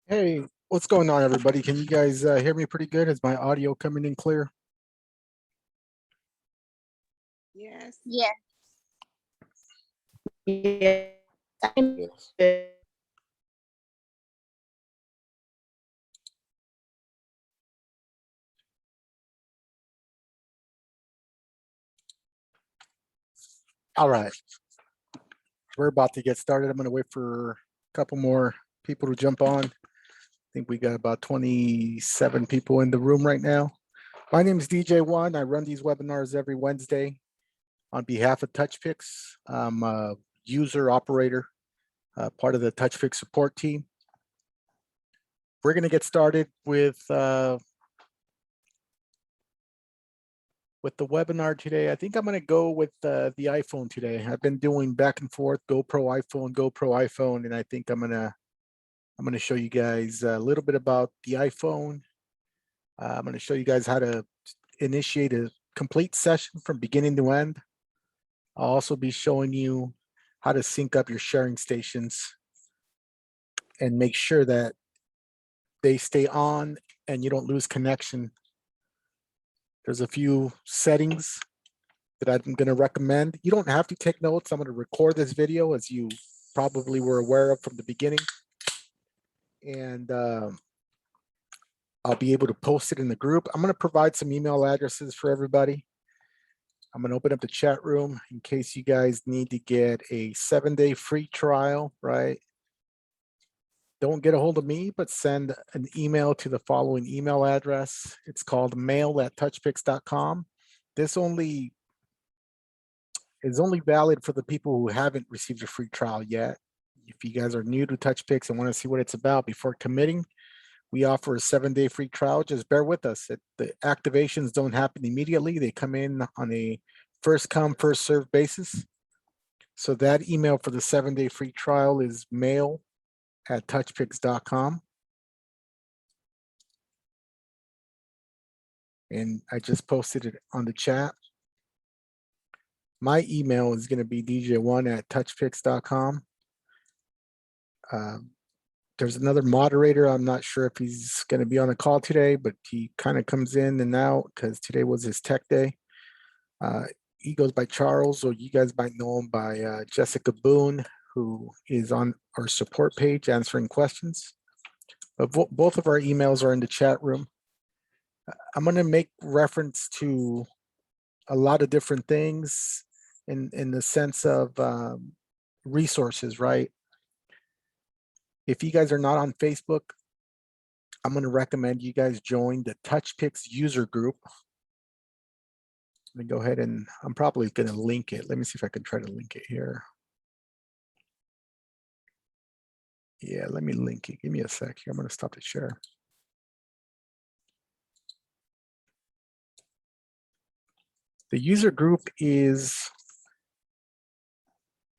Hey, what's going on, everybody? Can you guys hear me pretty good? Is my audio coming in clear? Yes. Yes. Yes. Yes. All right. We're about to get started. I'm going to wait for a couple more people to jump on. I think we got about 27 people in the room right now. My name is DJ1. I run these webinars every Wednesday on behalf of Touchpix. I'm a user operator, part of the Touchpix support team. We're going to get started with the webinar today. I think I'm going to go with the iPhone today. I've been doing back and forth, GoPro iPhone, and I think I'm going to show you guys a little bit about the iPhone. I'm going to show you guys how to initiate a complete session from beginning to end. I'll also be showing you how to sync up your sharing stations and make sure that they stay on and you don't lose connection. There's a few settings that I'm going to recommend. You don't have to take notes. I'm going to record this video, as you probably were aware of from the beginning. And I'll be able to post it in the group. I'm going to provide some email addresses for everybody. I'm going to open up the chat room in case you guys need to get a 7-day free trial, right? Don't get a hold of me, but send an email to the following email address. It's called mail@touchpix.com. This is only valid for the people who haven't received a free trial yet. If you guys are new to Touchpix and want to see what it's about before committing, we offer a 7-day free trial. Just bear with us. The activations don't happen immediately. They come in on a first come, first served basis. So that email for the 7-day free trial is mail@touchpix.com. And I just posted it on the chat. My email is going to be dj1@touchpix.com. There's another moderator. I'm not sure if he's going to be on the call today, but he kind of comes in and out because today was his tech day. He goes by Charles, or you guys might know him by Jessica Boone, who is on our support page answering questions. But both of our emails are in the chat room. I'm going to make reference to a lot of different things in the sense of resources, right? If you guys are not on Facebook, I'm going to recommend you guys join the Touchpix user group. Let me go ahead and I'm probably going to link it. Let me see if I can try to link it here. Yeah, let me link it. Give me a sec here. I'm going to stop the share. The user group is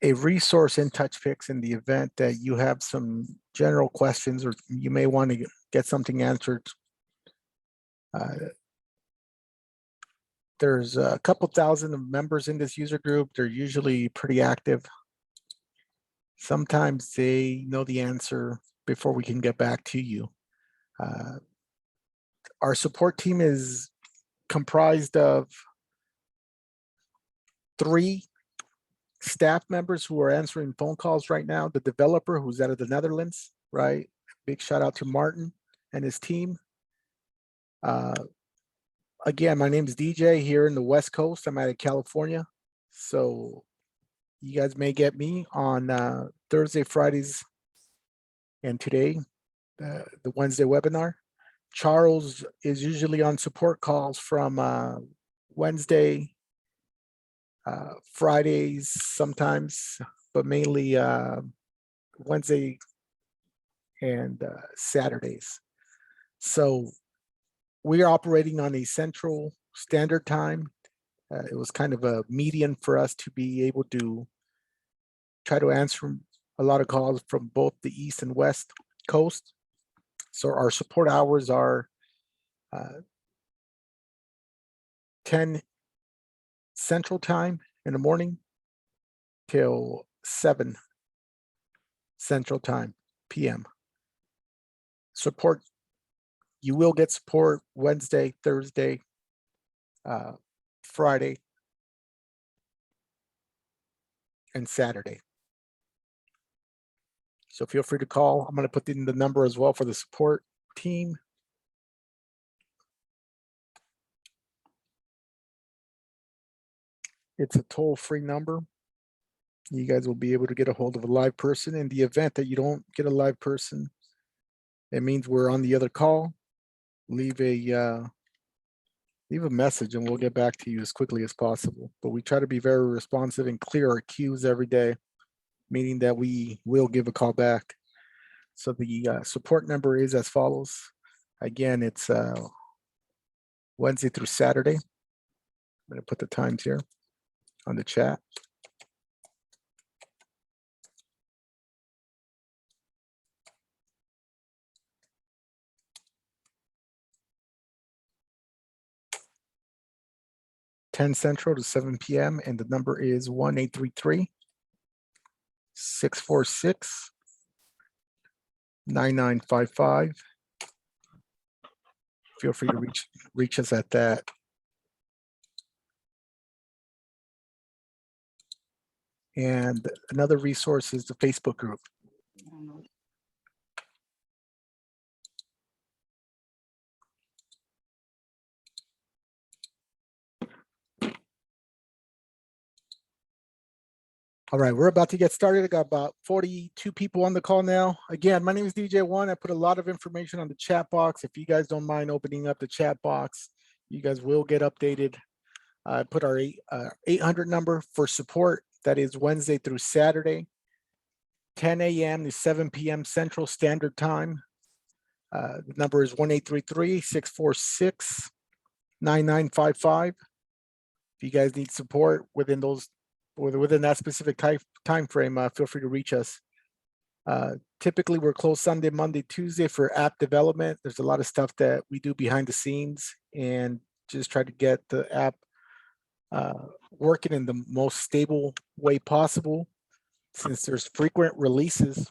a resource in Touchpix in the event that you have some general questions or you may want to get something answered. There's a couple thousand of members in this user group. They're usually pretty active. Sometimes they know the answer before we can get back to you. Our support team is comprised of 3 staff members who are answering phone calls right now. The developer who's out of the Netherlands, right? Big shout out to Martin and his team. Again, my name is DJ here in the West Coast. I'm out of California. So you guys may get me on Thursday, Fridays, and today, the Wednesday webinar. Charles is usually on support calls from Wednesday, Fridays sometimes, but mainly Wednesday and Saturdays. So we are operating on a Central Standard Time. It was kind of a median for us to be able to try to answer a lot of calls from both the East and West Coast. So our support hours are 10 Central Time in the morning till 7 Central Time PM. support, you will get support Wednesday, Thursday, Friday, and Saturday. So feel free to call. I'm going to put in the number as well for the support team. It's a toll-free number. You guys will be able to get a hold of a live person. In the event that you don't get a live person, it means we're on the other call. Leave a message and we'll get back to you as quickly as possible. But we try to be very responsive and clear our queues every day, meaning that we will give a call back. So the support number is as follows. Again, it's Wednesday through Saturday. I'm going to put the times here on the chat. (10 Central to 7 p.m. and the number is 1-833-646-9955. Feel free to reach us at that. And another resource is the Facebook group. All right, we're about to get started. I got about 42 people on the call now. Again, my name is DJ1. I put a lot of information on the chat box. If you guys don't mind opening up the chat box, you guys will get updated. I put our 800 number for support. That is Wednesday through Saturday, 10 a.m. to 7 p.m. Central Standard Time. The number is 1-833-646-9955. If you guys need support within that specific time frame, feel free to reach us. Typically, we're closed Sunday, Monday, Tuesday for app development. There's a lot of stuff that we do behind the scenes and just try to get the app working in the most stable way possible. Since there's frequent releases,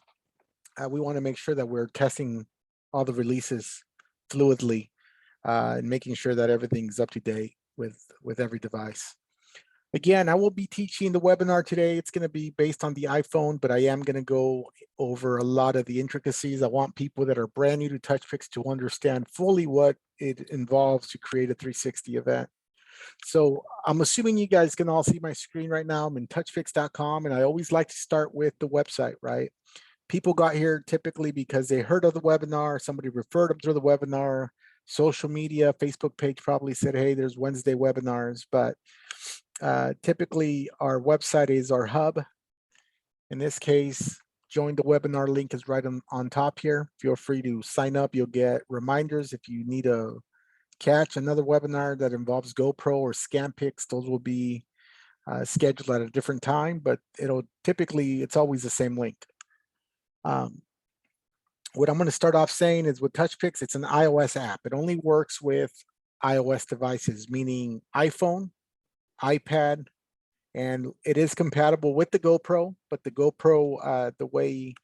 we want to make sure that we're testing all the releases fluidly and making sure that everything's up to date with every device. Again, I will be teaching the webinar today. It's going to be based on the iPhone, but I am going to go over a lot of the intricacies. I want people that are brand new to Touchpix to understand fully what it involves to create a 360 event. So I'm assuming you guys can all see my screen right now. I'm in touchpix.com, and I always like to start with the website, right? People got here typically because they heard of the webinar, somebody referred them to the webinar, social media, Facebook page probably said, hey, there's Wednesday webinars, but typically our website is our hub. In this case, join the webinar link is right on top here. Feel free to sign up. You'll get reminders if you need to catch another webinar that involves GoPro or ScanPix. Those will be scheduled at a different time, but it's always the same link. What I'm going to start off saying is with Touchpix, it's an iOS app. It only works with iOS devices, meaning iPhone, iPad, and it is compatible with the GoPro, but the GoPro, the way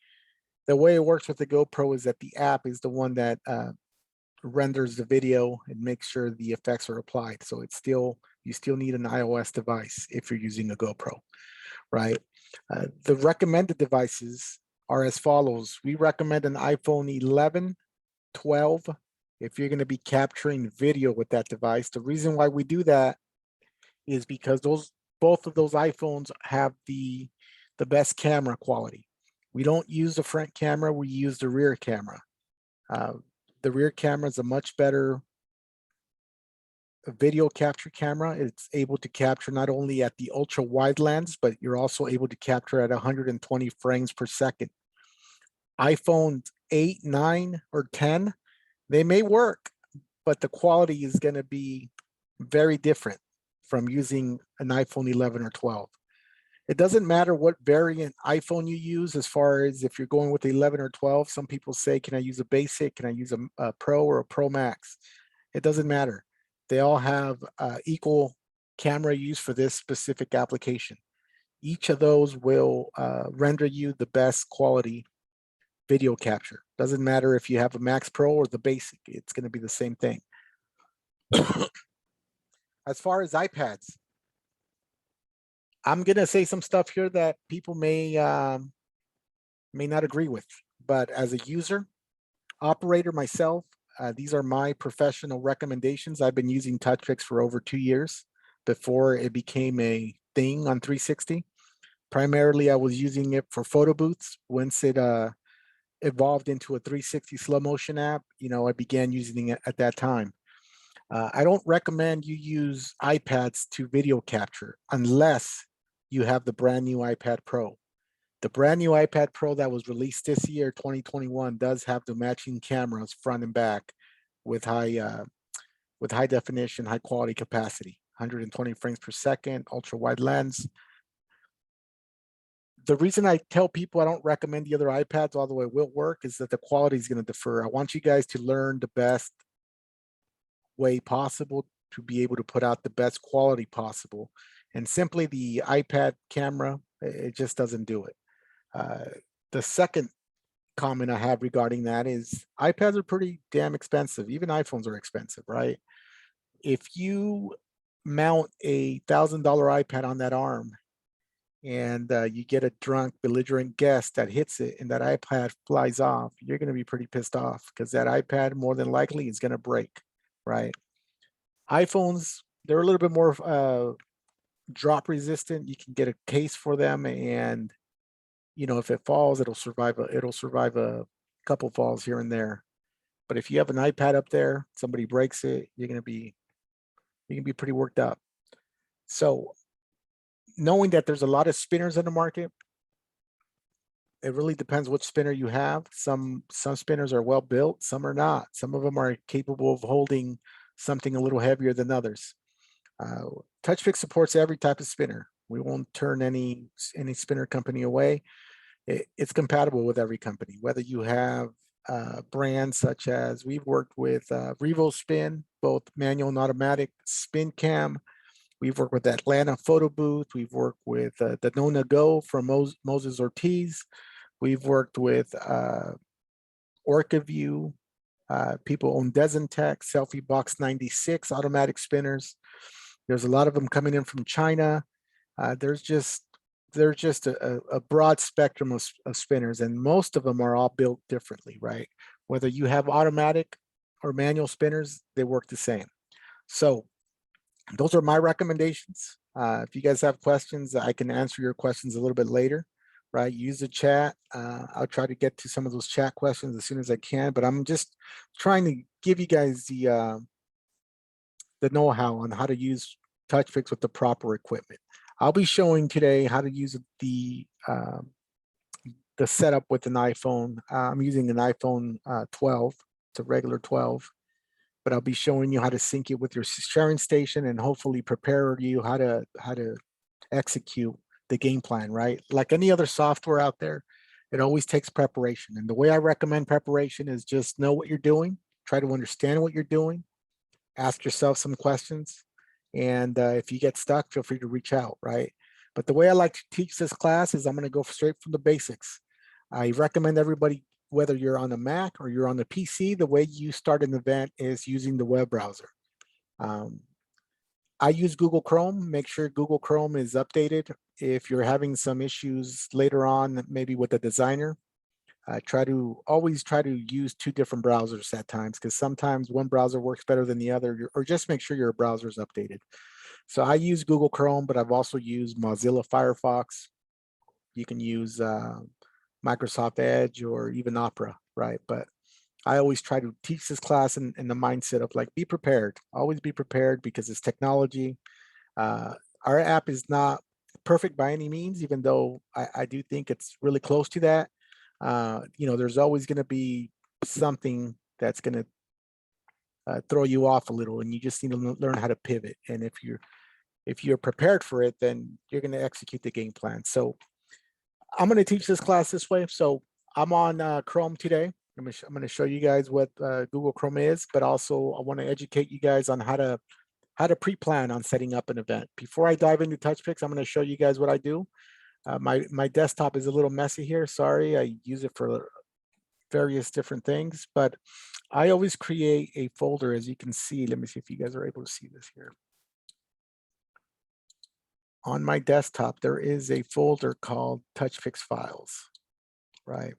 it works with the GoPro is that the app is the one that renders the video and makes sure the effects are applied. So you still need an iOS device if you're using a GoPro, right? The recommended devices are as follows. We recommend an iPhone 11, 12, if you're going to be capturing video with that device. The reason why we do that is because both of those iPhones have the best camera quality. We don't use the front camera, we use the rear camera. The rear camera is a much better video capture camera. It's able to capture not only at the ultra wide lens, but you're also able to capture at 120 frames per second. iPhone 8, 9, or 10, they may work, but the quality is going to be very different from using an iPhone 11 or 12. It doesn't matter what variant iPhone you use as far as if you're going with 11 or 12. Some people say, can I use a basic? Can I use a Pro or a Pro Max? It doesn't matter. They all have equal camera use for this specific application. Each of those will render you the best quality video capture. Doesn't matter if you have a Max Pro or the basic, it's going to be the same thing. As far as iPads, I'm going to say some stuff here that people may not agree with, but as a user, operator myself, these are my professional recommendations. I've been using Touchpix for over 2 years before it became a thing on 360. Primarily, I was using it for photo booths. Once it evolved into a 360 slow motion app, I began using it at that time. I don't recommend you use iPads to video capture unless you have the brand new iPad Pro. The brand new iPad Pro that was released this year, 2021, does have the matching cameras front and back with high definition, high quality capacity, 120 frames per second, ultra wide lens. The reason I tell people I don't recommend the other iPads, although it will work, is that the quality is going to differ. I want you guys to learn the best way possible to be able to put out the best quality possible. And simply the iPad camera, it just doesn't do it. The second comment I have regarding that is iPads are pretty damn expensive. Even iPhones are expensive, right? If you mount a $1,000 iPad on that arm and you get a drunk, belligerent guest that hits it and that iPad flies off, you're going to be pretty pissed off because that iPad more than likely is going to break, right? iPhones, they're a little bit more drop resistant. You can get a case for them, and if it falls, it'll survive a couple falls here and there. But if you have an iPad up there, somebody breaks it, you can be pretty worked up. So knowing that there's a lot of spinners in the market, it really depends which spinner you have. Some spinners are well built, some are not. Some of them are capable of holding something a little heavier than others. Touchpix supports every type of spinner. We won't turn any spinner company away. It's compatible with every company, whether you have brands such as we've worked with Revo Spin, both manual and automatic, Spin Cam. We've worked with Atlanta Photo Booth. We've worked with the Nona Go from Moses Ortiz. We've worked with OrcaView. People own Desintech, Selfie Box 96 automatic spinners. There's a lot of them coming in from China. There's just a broad spectrum of spinners, and most of them are all built differently, right? Whether you have automatic or manual spinners, they work the same. So those are my recommendations. If you guys have questions, I can answer your questions a little bit later, right? Use the chat. I'll try to get to some of those chat questions as soon as I can, but I'm just trying to give you guys the know-how on how to use Touchpix with the proper equipment. I'll be showing today how to use the setup with an iPhone. I'm using an iPhone 12. It's a regular 12, but I'll be showing you how to sync it with your sharing station and hopefully prepare you how to execute the game plan, right? Like any other software out there, it always takes preparation. And the way I recommend preparation is just know what you're doing, try to understand what you're doing, ask yourself some questions. And if you get stuck, feel free to reach out, right? But the way I like to teach this class is I'm going to go straight from the basics. I recommend everybody, whether you're on a Mac or you're on the PC, the way you start an event is using the web browser. I use Google Chrome. Make sure Google Chrome is updated. If you're having some issues later on, maybe with the designer, always try to use 2 different browsers at times, because sometimes one browser works better than the other, or just make sure your browser is updated. So I use Google Chrome, but I've also used Mozilla Firefox. You can use Microsoft Edge or even Opera, right? But I always try to teach this class in the mindset of like, be prepared, always be prepared, because it's technology. Our app is not perfect by any means, even though I do think it's really close to that. There's always going to be something that's going to throw you off a little, and you just need to learn how to pivot. And if you're prepared for it, then you're going to execute the game plan. So I'm going to teach this class this way. So I'm on Chrome today. I'm going to show you guys what Google Chrome is, but also I want to educate you guys on how to pre-plan on setting up an event. Before I dive into Touchpix, I'm going to show you guys what I do. My desktop is a little messy here. Sorry, I use it for various different things, but I always create a folder, as you can see. Let me see if you guys are able to see this here. On my desktop, there is a folder called Touchpix Files, right?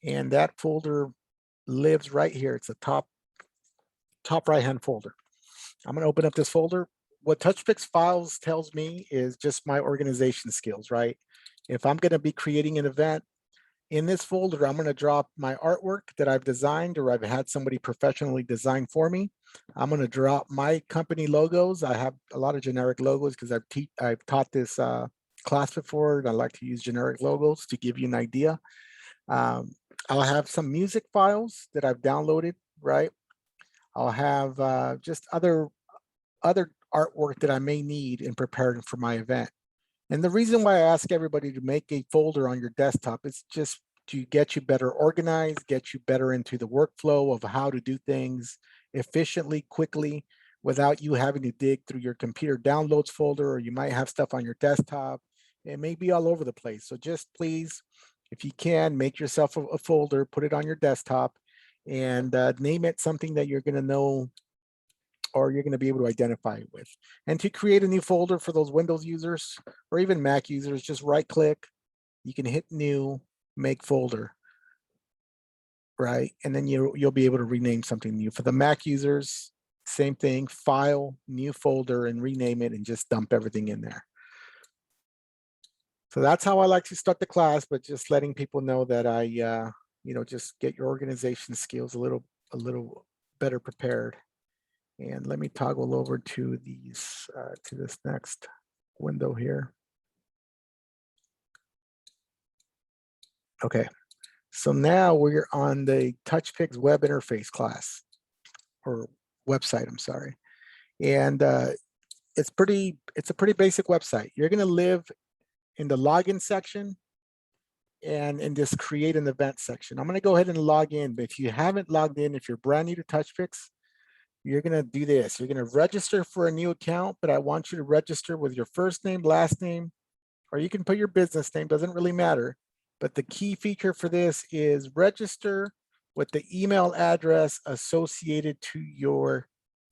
And that folder lives right here. It's a top right-hand folder. I'm going to open up this folder. What Touchpix Files tells me is just my organization skills, right? If I'm going to be creating an event, in this folder, I'm going to drop my artwork that I've designed or I've had somebody professionally design for me. I'm going to drop my company logos. I have a lot of generic logos because I've taught this class before, and I like to use generic logos to give you an idea. I'll have some music files that I've downloaded, right? I'll have just other artwork that I may need in preparing for my event. And the reason why I ask everybody to make a folder on your desktop is just to get you better organized, get you better into the workflow of how to do things efficiently, quickly, without you having to dig through your computer downloads folder, or you might have stuff on your desktop. It may be all over the place. So just please, if you can, make yourself a folder, put it on your desktop, and name it something that you're going to know or you're going to be able to identify it with. And to create a new folder for those Windows users or even Mac users, just right click, you can hit new, make folder, right? And then you'll be able to rename something new. For the Mac users, same thing, file, new folder, and rename it and just dump everything in there. So that's how I like to start the class, but just letting people know that I, just get your organization skills a little better prepared. And let me toggle over to these to this next window here. Okay, so now we're on the Touchpix Web Interface class, or website, I'm sorry. And it's a pretty basic website. You're gonna live in the login section and in this create an event section. I'm gonna go ahead and log in, but if you haven't logged in, if you're brand new to Touchpix, you're gonna do this. You're gonna register for a new account, but I want you to register with your first name, last name, or you can put your business name, doesn't really matter. But the key feature for this is register with the email address associated to your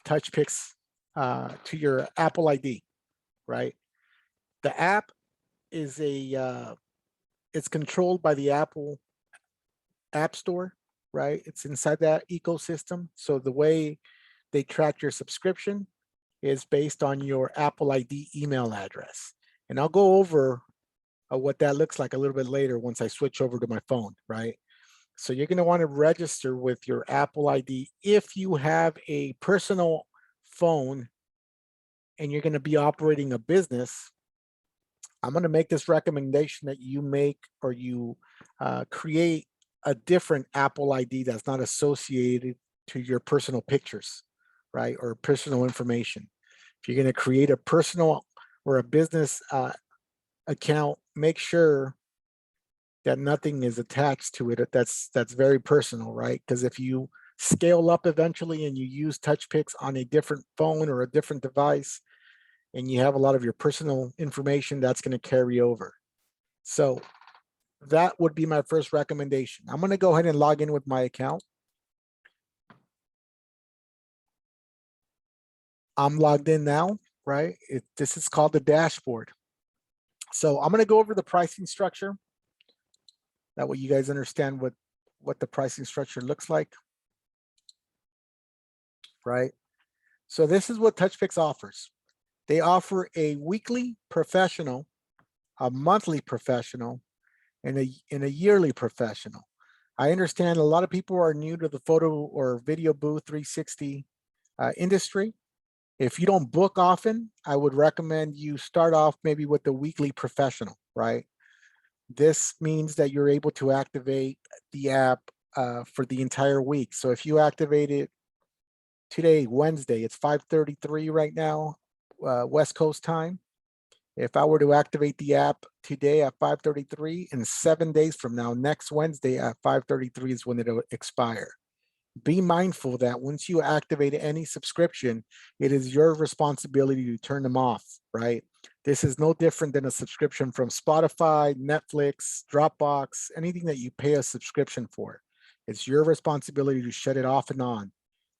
Touchpix, to your Apple ID, right? The app is it's controlled by the Apple App Store, right? It's inside that ecosystem. So the way they track your subscription is based on your Apple ID email address. And I'll go over what that looks like a little bit later once I switch over to my phone, right? So you're going to want to register with your Apple ID if you have a personal phone and you're going to be operating a business. I'm going to make this recommendation that you make or you create a different Apple ID that's not associated to your personal pictures, right? Or personal information. If you're going to create a personal or a business account, make sure that nothing is attached to it that's very personal, right? Because if you scale up eventually and you use Touchpix on a different phone or a different device and you have a lot of your personal information, that's going to carry over. So that would be my first recommendation. I'm going to go ahead and log in with my account. I'm logged in now, right? This is called the dashboard. So I'm going to go over the pricing structure. That way you guys understand what the pricing structure looks like, right? So this is what Touchpix offers. They offer a weekly professional, a monthly professional, and a yearly professional. I understand a lot of people are new to the photo or video booth 360 industry. If you don't book often, I would recommend you start off maybe with the weekly professional, right? This means that you're able to activate the app for the entire week. So if you activate it today, Wednesday, it's 5:33 right now, West Coast time. If I were to activate the app today at 5:33, and 7 days from now, next Wednesday at 5:33 is when it'll expire. Be mindful that once you activate any subscription, it is your responsibility to turn them off, right? This is no different than a subscription from Spotify, Netflix, Dropbox, anything that you pay a subscription for. It's your responsibility to shut it off and on.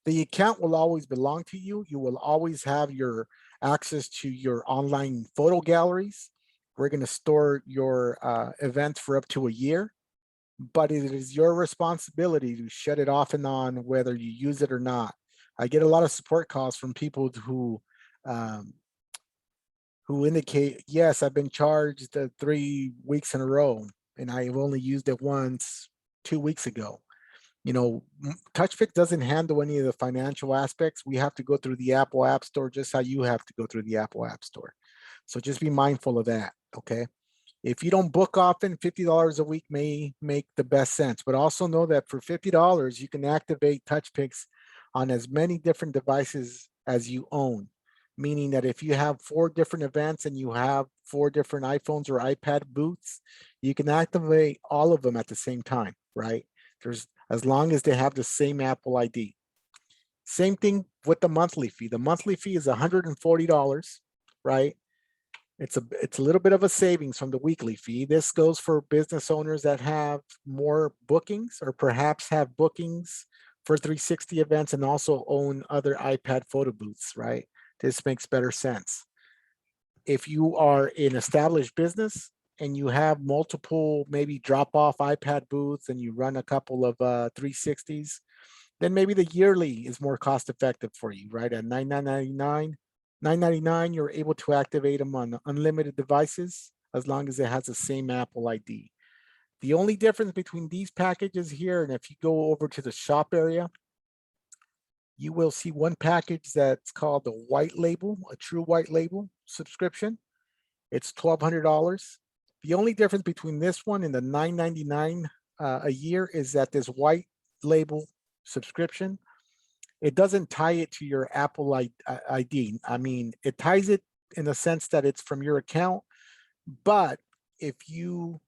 The account will always belong to you. You will always have your access to your online photo galleries. We're going to store your events for up to a year, but it is your responsibility to shut it off and on whether you use it or not. I get a lot of support calls from people who indicate, yes, I've been charged 3 weeks in a row, and I've only used it once 2 weeks ago. You know, Touchpix doesn't handle any of the financial aspects. We have to go through the Apple App Store just how you have to go through the Apple App Store. So just be mindful of that, okay? If you don't book often, $50 a week may make the best sense, but also know that for $50, you can activate Touchpix on as many different devices as you own. Meaning that if you have 4 different events and you have 4 different iPhones or iPad booths, you can activate all of them at the same time, right? As long as they have the same Apple ID. Same thing with the monthly fee. The monthly fee is $140, right? It's a little bit of a savings from the weekly fee. This goes for business owners that have more bookings or perhaps have bookings for 360 events and also own other iPad photo booths, right? This makes better sense. If you are an established business and you have multiple maybe drop-off iPad booths and you run a couple of 360s, then maybe the yearly is more cost-effective for you, right? At $9.99, you're able to activate them on unlimited devices as long as it has the same Apple ID. The only difference between these packages here, and if you go over to the shop area, you will see one package that's called the white label, a true white label subscription. It's $1,200. The only difference between this one and the $9.99 a year is that this white label subscription, it doesn't tie it to your Apple ID. I mean, it ties it in the sense that it's from your account, but if you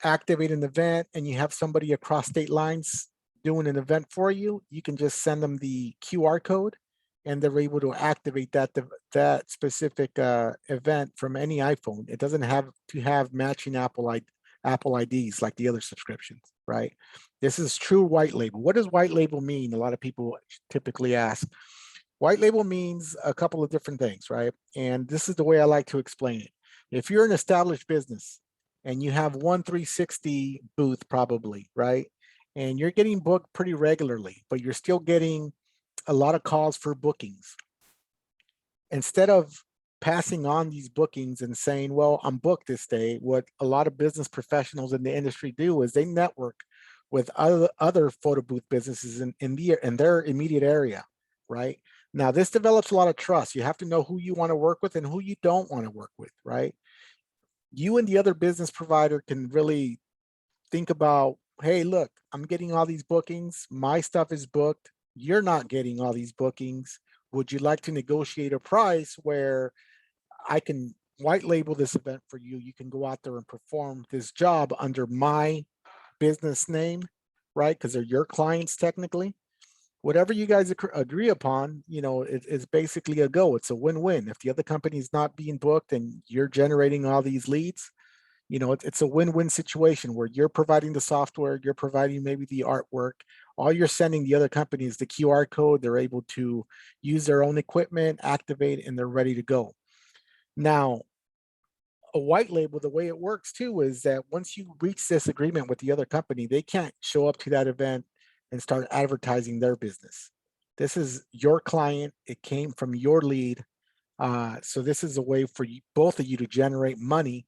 activate an event and you have somebody across state lines doing an event for you, you can just send them the QR code and they're able to activate that specific event from any iPhone. It doesn't have to have matching Apple IDs like the other subscriptions, right? This is true white label. What does white label mean? A lot of people typically ask. White label means a couple of different things, right? And this is the way I like to explain it. If you're an established business and you have one 360 booth probably, right? And you're getting booked pretty regularly, but you're still getting a lot of calls for bookings. Instead of passing on these bookings and saying, well, I'm booked this day, what a lot of business professionals in the industry do is they network with other photo booth businesses in their immediate area, right? Now, this develops a lot of trust. You have to know who you want to work with and who you don't want to work with, right? You and the other business provider can really think about, hey, look, I'm getting all these bookings. My stuff is booked. You're not getting all these bookings. Would you like to negotiate a price where I can white label this event for you? You can go out there and perform this job under my business name, right? Because they're your clients technically. Whatever you guys agree upon, you know, it's basically a go. It's a win-win. If the other company is not being booked and you're generating all these leads, you know, it's a win-win situation where you're providing the software, you're providing maybe the artwork. All you're sending the other company is the QR code. They're able to use their own equipment, activate, and they're ready to go. Now, a white label, the way it works too is that once you reach this agreement with the other company, they can't show up to that event and start advertising their business. This is your client. It came from your lead. So this is a way for you, both of you to generate money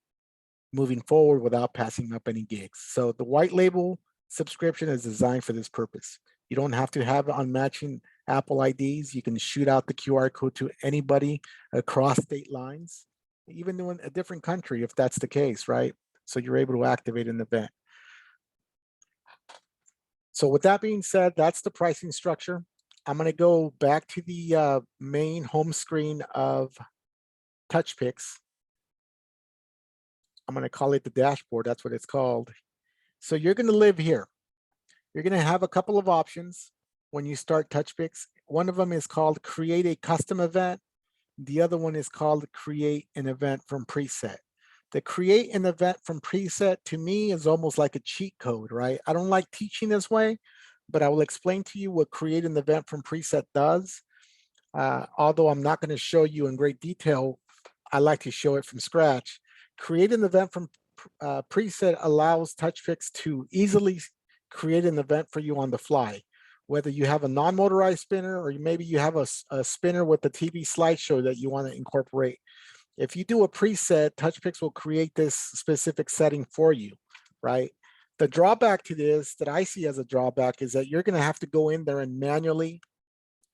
moving forward without passing up any gigs. So the white label subscription is designed for this purpose. You don't have to have on matching Apple IDs. You can shoot out the QR code to anybody across state lines, even in a different country if that's the case, right? So you're able to activate an event. So with that being said, that's the pricing structure. I'm going to go back to the main home screen of Touchpix. I'm going to call it the dashboard. That's what it's called. So you're going to live here. You're going to have a couple of options when you start Touchpix. One of them is called create a custom event. The other one is called create an event from preset. The create an event from preset to me is almost like a cheat code, right? I don't like teaching this way, but I will explain to you what create an event from preset does. Although I'm not going to show you in great detail, I like to show it from scratch. Create an event from preset allows Touchpix to easily create an event for you on the fly. Whether you have a non-motorized spinner or maybe you have a spinner with a TV slideshow that you want to incorporate. If you do a preset, Touchpix will create this specific setting for you, right? The drawback to this that I see as a drawback is that you're going to have to go in there and manually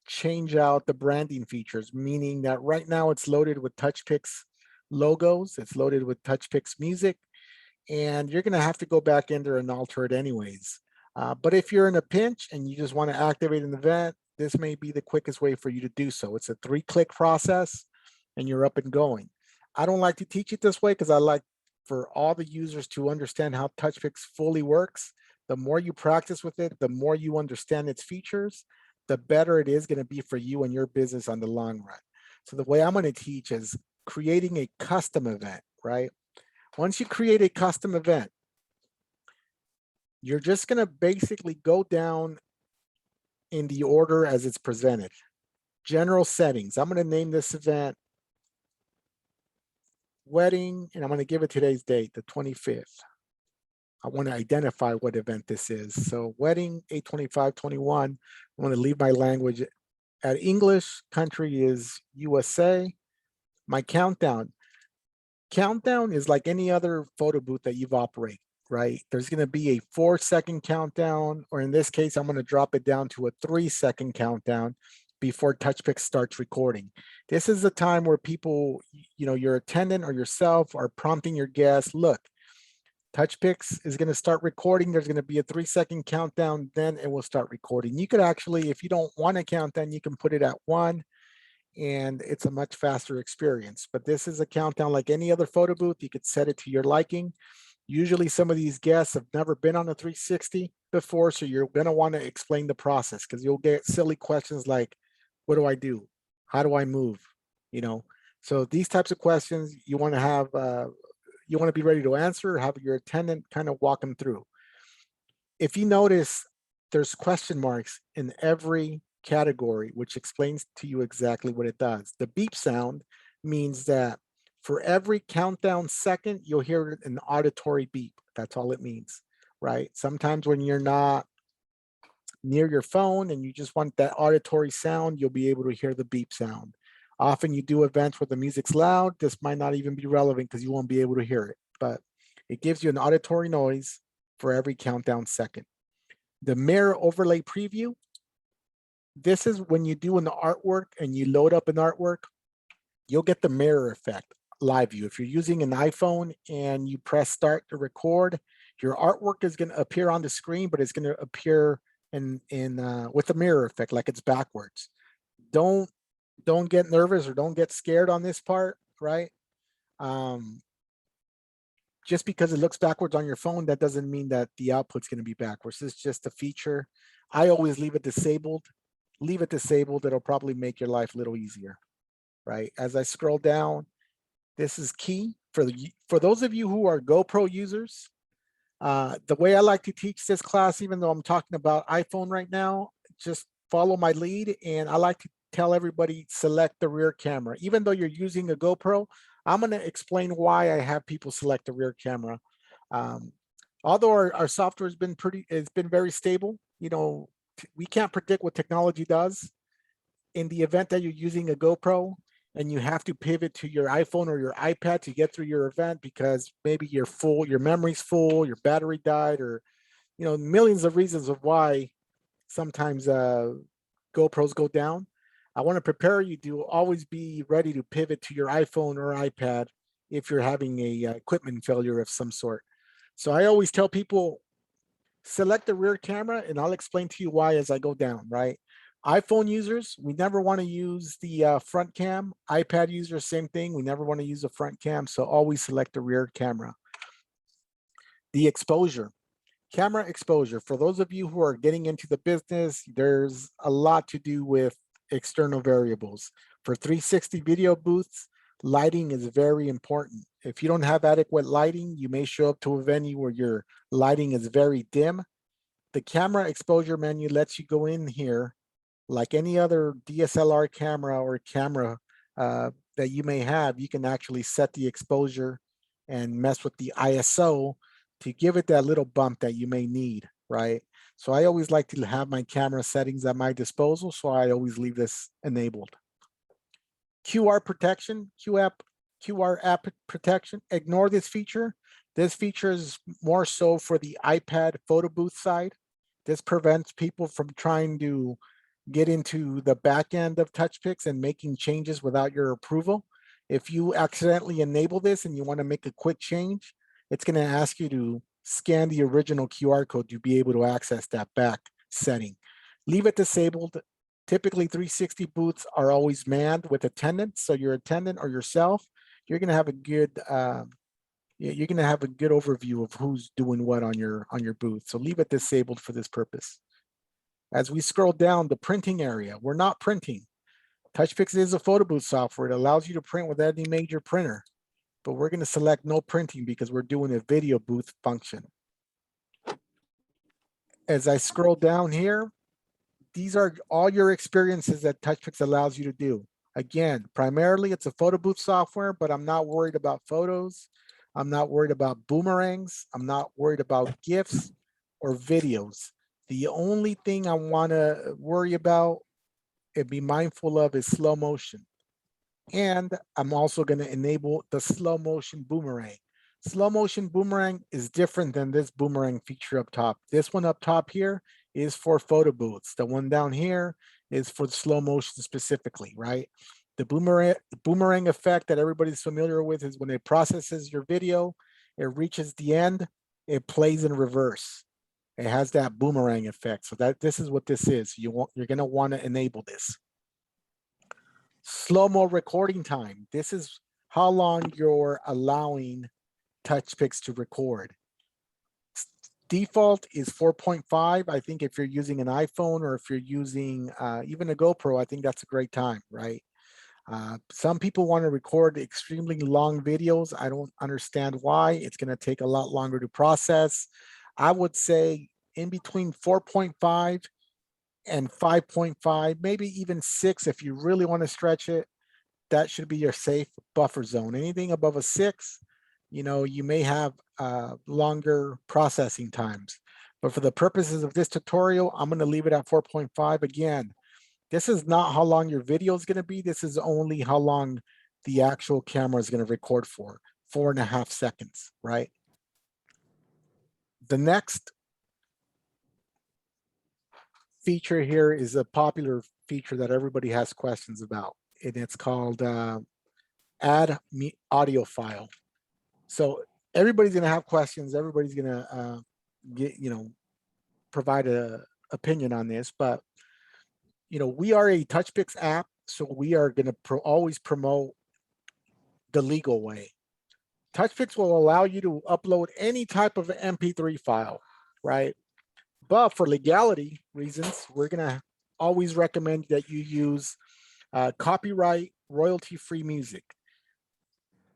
change out the branding features, meaning that right now it's loaded with Touchpix logos, it's loaded with Touchpix music, and you're going to have to go back in there and alter it anyways. But if you're in a pinch and you just want to activate an event, this may be the quickest way for you to do so. It's a 3-click process and you're up and going. I don't like to teach it this way because I like for all the users to understand how Touchpix fully works. The more you practice with it, the more you understand its features, the better it is going to be for you and your business on the long run. So the way I'm going to teach is creating a custom event, right? Once you create a custom event, you're just going to basically go down in the order as it's presented. General settings. I'm going to name this event wedding, and I'm going to give it today's date, the 25th. I want to identify what event this is. So wedding 8/25/21. I'm going to leave my language at English. Country is USA. My countdown. Countdown is like any other photo booth that you've operated, right? There's going to be a 4-second countdown, or in this case, I'm going to drop it down to a 3-second countdown before Touchpix starts recording. This is the time where people, your attendant or yourself are prompting your guests, look, Touchpix is going to start recording. There's going to be a 3-second countdown, then it will start recording. You could actually, if you don't want a countdown, you can put it at 1, and it's a much faster experience. But this is a countdown like any other photo booth. You could set it to your liking. Usually some of these guests have never been on a 360 before, so you're going to want to explain the process because you'll get silly questions like, what do I do? How do I move? So these types of questions you want to have, you want to be ready to answer, have your attendant kind of walk them through. If you notice, there's question marks in every category, which explains to you exactly what it does. The beep sound means that for every countdown second, you'll hear an auditory beep. That's all it means, right? Sometimes when you're not near your phone and you just want that auditory sound, you'll be able to hear the beep sound. Often you do events where the music's loud. This might not even be relevant because you won't be able to hear it, but it gives you an auditory noise for every countdown second. The mirror overlay preview. This is when you do an artwork and you load up an artwork, you'll get the mirror effect live view. If you're using an iPhone and you press start to record, your artwork is going to appear on the screen, but it's going to appear with a mirror effect, like it's backwards. Don't get nervous or don't get scared on this part, right? Just because it looks backwards on your phone, that doesn't mean that the output's going to be backwards. It's just a feature. I always leave it disabled. Leave it disabled. It'll probably make your life a little easier, right? As I scroll down, this is key for those of you who are GoPro users. The way I like to teach this class, even though I'm talking about iPhone right now, just follow my lead. And I like to tell everybody, select the rear camera. Even though you're using a GoPro, I'm going to explain why I have people select the rear camera. Although our software has been very stable, we can't predict what technology does. In the event that you're using a GoPro and you have to pivot to your iPhone or your iPad to get through your event because maybe you're full, your memory's full, your battery died, or millions of reasons of why sometimes GoPros go down. I want to prepare you to always be ready to pivot to your iPhone or iPad if you're having a equipment failure of some sort. So I always tell people, select the rear camera, and I'll explain to you why as I go down, right? iPhone users, we never want to use the front cam. iPad users, same thing. We never want to use the front cam, so always select the rear camera. The exposure. Camera exposure. For those of you who are getting into the business, there's a lot to do with external variables. For 360 video booths, lighting is very important. If you don't have adequate lighting, you may show up to a venue where your lighting is very dim. The camera exposure menu lets you go in here like any other DSLR camera or camera that you may have. You can actually set the exposure and mess with the ISO to give it that little bump that you may need, right? So I always like to have my camera settings at my disposal, so I always leave this enabled. QR protection, QR app protection, ignore this feature. This feature is more so for the iPad photo booth side. This prevents people from trying to get into the back end of Touchpix and making changes without your approval. If you accidentally enable this and you want to make a quick change, it's going to ask you to scan the original QR code to be able to access that back setting. Leave it disabled. Typically 360 booths are always manned with attendants. So your attendant or yourself, you're going to have a good overview of who's doing what on your booth. So leave it disabled for this purpose. As we scroll down the printing area, we're not printing. Touchpix is a photo booth software. It allows you to print with any major printer, but we're going to select no printing because we're doing a video booth function. As I scroll down here, these are all your experiences that Touchpix allows you to do. Again, primarily it's a photo booth software, but I'm not worried about photos. I'm not worried about boomerangs. I'm not worried about GIFs or videos. The only thing I want to worry about and be mindful of is slow motion. And I'm also going to enable the slow motion boomerang. Slow motion boomerang is different than this boomerang feature up top. This one up top here is for photo booths. The one down here is for the slow motion specifically, right? The boomerang effect that everybody's familiar with is when it processes your video, it reaches the end, it plays in reverse. It has that boomerang effect. So this is what this is. You're going to want to enable this. Slow-mo recording time. This is how long you're allowing Touchpix to record. Default is 4.5. I think if you're using an iPhone or if you're using even a GoPro, I think that's a great time, right? Some people want to record extremely long videos. I don't understand why. It's going to take a lot longer to process. I would say in between 4.5 and 5.5, maybe even 6 if you really want to stretch it. That should be your safe buffer zone. Anything above a 6, you may have longer processing times. But for the purposes of this tutorial, I'm going to leave it at 4.5. Again, this is not how long your video is going to be. This is only how long the actual camera is going to record for, 4.5 seconds, right? The next feature here is a popular feature that everybody has questions about, and it's called add audio file. So everybody's going to have questions. Everybody's going to provide an opinion on this, but we are a Touchpix app, so we are going to always promote the legal way. Touchpix will allow you to upload any type of MP3 file, right? But for legality reasons, we're going to always recommend that you use copyright royalty-free music.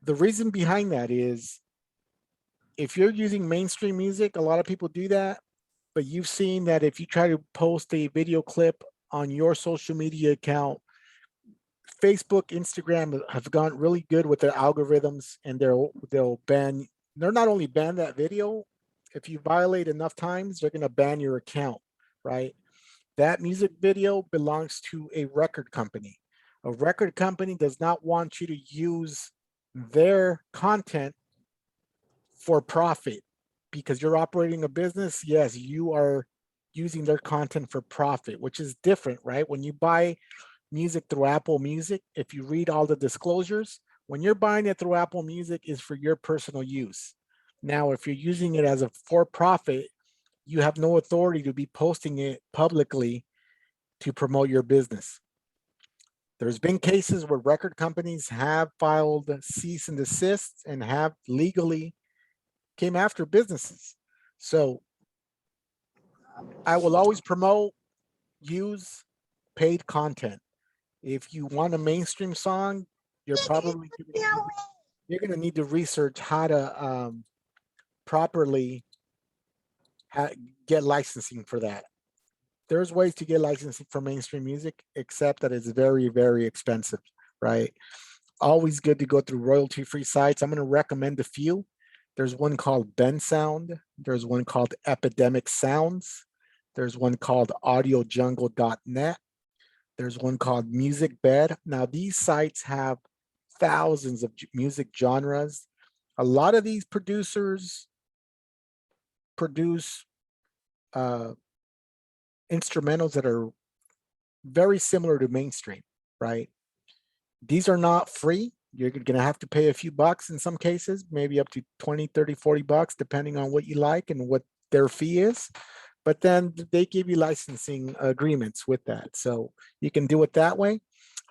The reason behind that is if you're using mainstream music, a lot of people do that, but you've seen that if you try to post a video clip on your social media account, Facebook, Instagram have gone really good with their algorithms, and they'll ban. They're not only ban that video. If you violate enough times, they're going to ban your account, right? That music video belongs to a record company. A record company does not want you to use their content for profit because you're operating a business. Yes, you are using their content for profit, which is different, right? When you buy music through Apple Music, if you read all the disclosures, when you're buying it through Apple Music is for your personal use. Now, if you're using it as a for-profit, you have no authority to be posting it publicly to promote your business. There's been cases where record companies have filed cease and desist and have legally came after businesses. So I will always promote, use paid content. If you want a mainstream song, you're probably you're gonna need to research how to properly get licensing for that. There's ways to get licensing for mainstream music, except that it's very, very expensive, right? Always good to go through royalty-free sites. I'm going to recommend a few. There's one called Ben Sound. There's one called Epidemic Sounds. There's one called audiojungle.net. There's one called Music Bed. Now, these sites have thousands of music genres. A lot of these producers produce instrumentals that are very similar to mainstream, right? These are not free. You're going to have to pay a few bucks in some cases, maybe up to 20, 30, 40 bucks, depending on what you like and what their fee is. But then they give you licensing agreements with that. So you can do it that way.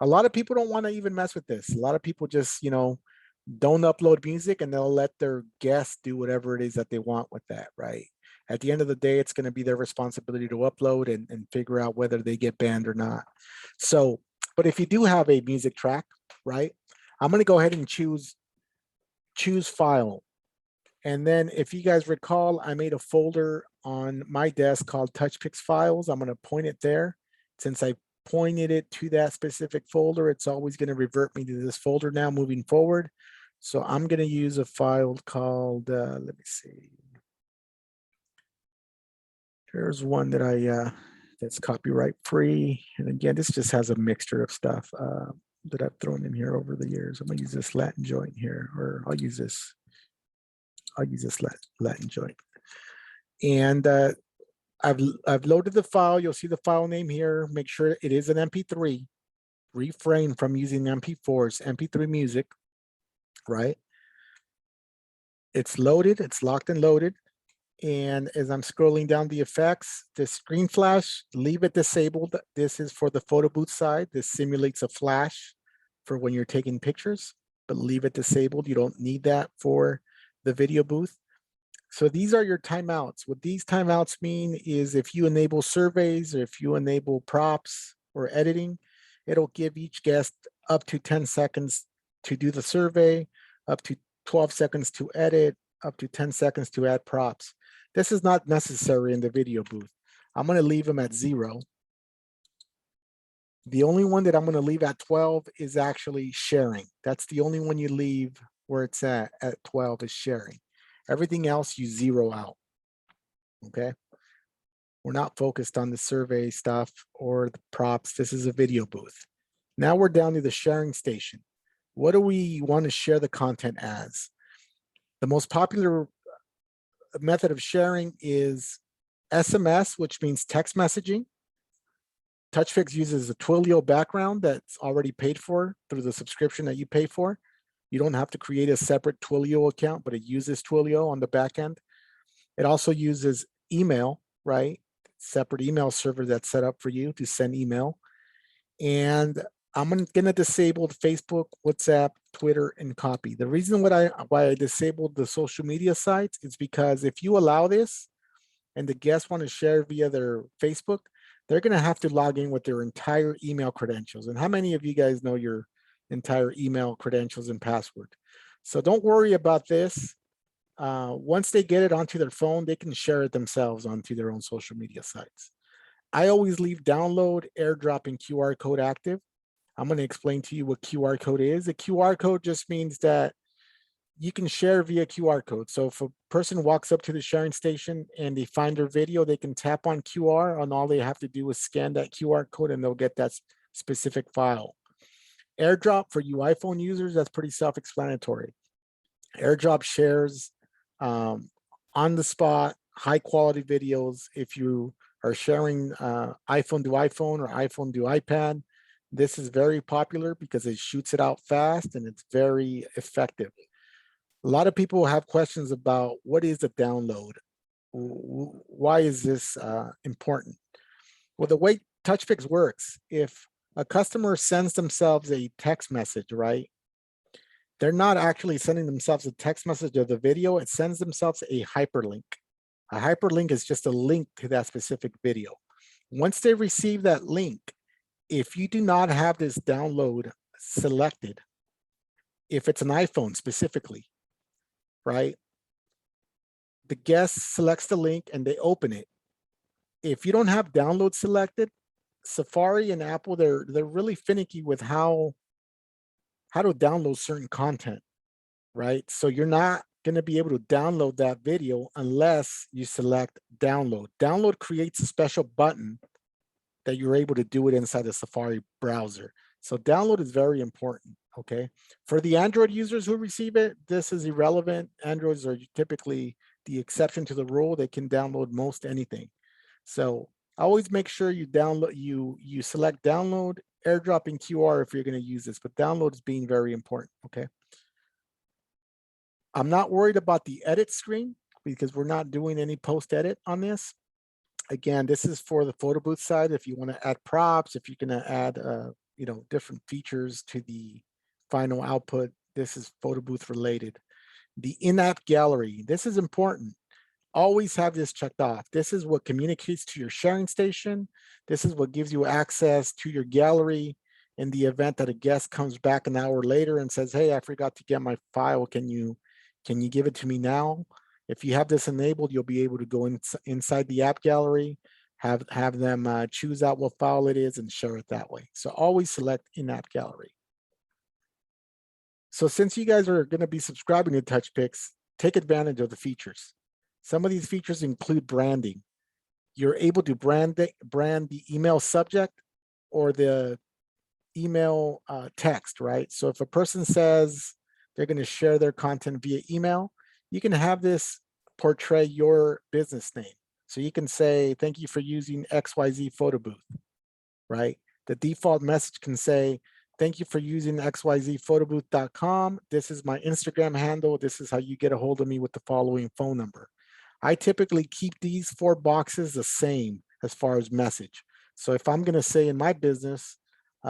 A lot of people don't want to even mess with this. A lot of people just, don't upload music and they'll let their guests do whatever it is that they want with that, right? At the end of the day, it's going to be their responsibility to upload and figure out whether they get banned or not. So, but if you do have a music track, right, I'm going to go ahead and choose file. And then if you guys recall, I made a folder on my desk called Touchpix files. I'm going to point it there. Since I pointed it to that specific folder, it's always going to revert me to this folder now moving forward. So I'm going to use a file called, let me see. Here's one that that's copyright free. And again, this just has a mixture of stuff that I've thrown in here over the years. I'm going to use this Latin joint here, or I'll use this Latin joint. And I've loaded the file. You'll see the file name here. Make sure it is an MP3. Refrain from using MP4s, MP3 music, right? It's loaded, it's locked and loaded. And as I'm scrolling down the effects, the screen flash, leave it disabled. This is for the photo booth side. This simulates a flash for when you're taking pictures, but leave it disabled. You don't need that for the video booth. So these are your timeouts. What these timeouts mean is if you enable surveys or if you enable props or editing, it'll give each guest up to 10 seconds to do the survey, up to 12 seconds to edit, up to 10 seconds to add props. This is not necessary in the video booth. I'm going to leave them at 0. The only one that I'm going to leave at 12 is actually sharing. That's the only one you leave where it's at 12 is sharing. Everything else you 0 out, okay? We're not focused on the survey stuff or the props. This is a video booth. Now we're down to the sharing station. What do we want to share the content as? The most popular method of sharing is SMS, which means text messaging. Touchpix uses a Twilio background that's already paid for through the subscription that you pay for. You don't have to create a separate Twilio account, but it uses Twilio on the back end. It also uses email, right? Separate email server that's set up for you to send email. And I'm going to disable Facebook, WhatsApp, Twitter, and copy. The reason why I disabled the social media sites is because if you allow this and the guests want to share via their Facebook, they're going to have to log in with their entire email credentials. And how many of you guys know your entire email credentials and password? So don't worry about this. Once they get it onto their phone, they can share it themselves onto their own social media sites. I always leave download, airdrop, and QR code active. I'm going to explain to you what QR code is. A QR code just means that you can share via QR code. So if a person walks up to the sharing station and they find their video, they can tap on QR, and all they have to do is scan that QR code and they'll get that specific file. Airdrop for you iPhone users, that's pretty self-explanatory. Airdrop shares on the spot, high quality videos. If you are sharing iPhone to iPhone or iPhone to iPad, this is very popular because it shoots it out fast and it's very effective. A lot of people have questions about what is a download? Why is this important? Well, the way Touchpix works, if a customer sends themselves a text message, right? They're not actually sending themselves a text message of the video. It sends themselves a hyperlink. A hyperlink is just a link to that specific video. Once they receive that link, If you do not have this download selected, if it's an iPhone specifically, right? The guest selects the link and they open it. If you don't have download selected, Safari and Apple, they're really finicky with how to download certain content, right? So you're not going to be able to download that video unless you select download. Download creates a special button that you're able to do it inside the Safari browser. So download is very important, okay? For the Android users who receive it, this is irrelevant. Androids are typically the exception to the rule. They can download most anything. So always make sure you download, you select download, airdrop, and QR if you're going to use this, but download is being very important, okay? I'm not worried about the edit screen because we're not doing any post edit on this. Again, this is for the photo booth side. If you want to add props, if you're going to add, you know, different features to the final output, this is photo booth related. The in-app gallery, this is important. Always have this checked off. This is what communicates to your sharing station. This is what gives you access to your gallery in the event that a guest comes back an hour later and says, hey, I forgot to get my file. Can you give it to me now? If you have this enabled, you'll be able to go inside the app gallery, have them choose out what file it is and share it that way. So always select in-app gallery. So since you guys are going to be subscribing to Touchpix, take advantage of the features. Some of these features include branding. You're able to brand the email subject or the email text, right? So if a person says they're going to share their content via email, you can have this portray your business name. So you can say, thank you for using XYZ photo booth, right? The default message can say, thank you for using xyzphotobooth.com. This is my Instagram handle. This is how you get a hold of me with the following phone number. I typically keep these 4 boxes the same as far as message. So if I'm going to say in my business,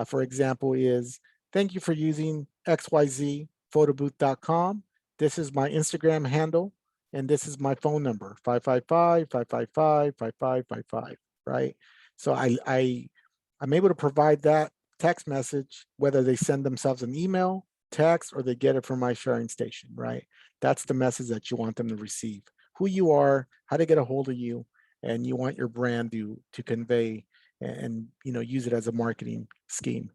for example, is thank you for using xyzphotobooth.com. This is my Instagram handle, and this is my phone number, 555-555-5555, right? So I'm able to provide that text message, whether they send themselves an email, text, or they get it from my sharing station, right? That's the message that you want them to receive. Who you are, how to get a hold of you, and you want your brand to convey and use it as a marketing scheme.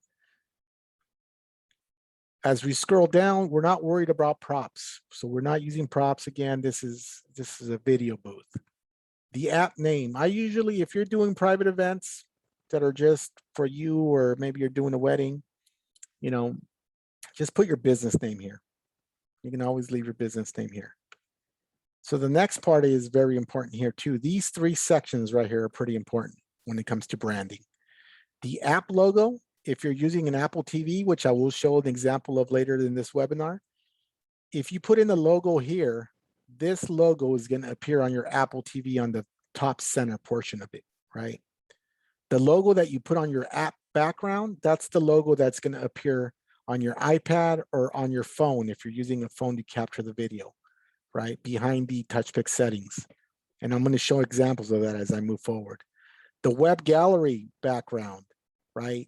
As we scroll down, we're not worried about props. So we're not using props. Again, this is a video booth. The app name, I usually, if you're doing private events that are just for you, or maybe you're doing a wedding, just put your business name here. You can always leave your business name here. So the next part is very important here too. These 3 sections right here are pretty important when it comes to branding. The app logo, if you're using an Apple TV, which I will show an example of later in this webinar, if you put in the logo here, this logo is going to appear on your Apple TV on the top center portion of it, right? The logo that you put on your app background, that's the logo that's going to appear on your iPad or on your phone if you're using a phone to capture the video, right? Behind the Touchpix settings. And I'm going to show examples of that as I move forward. The web gallery background, right?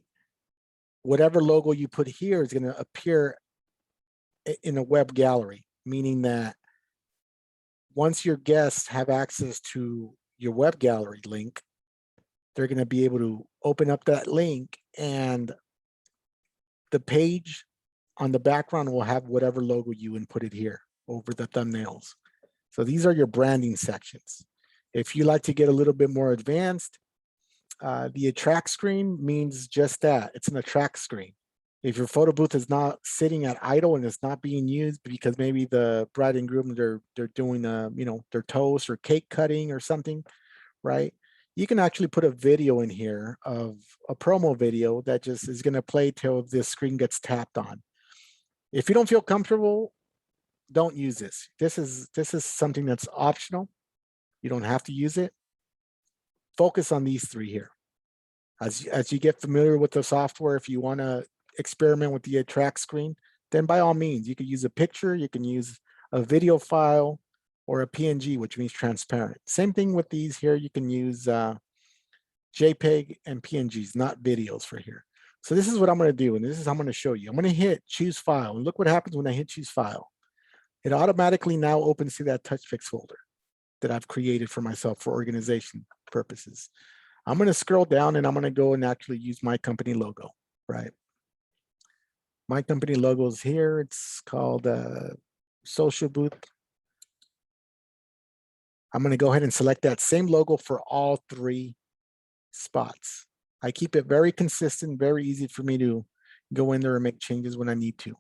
Whatever logo you put here is going to appear in a web gallery, meaning that once your guests have access to your web gallery link, they're going to be able to open up that link, and the page on the background will have whatever logo you inputted here over the thumbnails. So these are your branding sections. If you like to get a little bit more advanced, the attract screen means just that. It's an attract screen. If your photo booth is not sitting at idle and it's not being used because maybe the bride and groom, they're doing their toast or cake cutting or something, right? You can actually put a video in here of a promo video that just is going to play till this screen gets tapped on. If you don't feel comfortable, don't use this. This is something that's optional. You don't have to use it. Focus on these 3 here. As you get familiar with the software, if you want to experiment with the attract screen, then by all means, you can use a picture, you can use a video file, or a PNG, which means transparent. Same thing with these here. You can use JPEG and PNGs, not videos for here. So this is what I'm going to do, and this is how I'm going to show you. I'm going to hit choose file, and look what happens when I hit choose file. It automatically now opens to that Touchpix folder that I've created for myself for organization purposes. I'm going to scroll down and I'm going to go and actually use my company logo, right? My company logo is here. It's called Social Booth. I'm going to go ahead and select that same logo for all 3 spots. I keep it very consistent, very easy for me to go in there and make changes when I need to.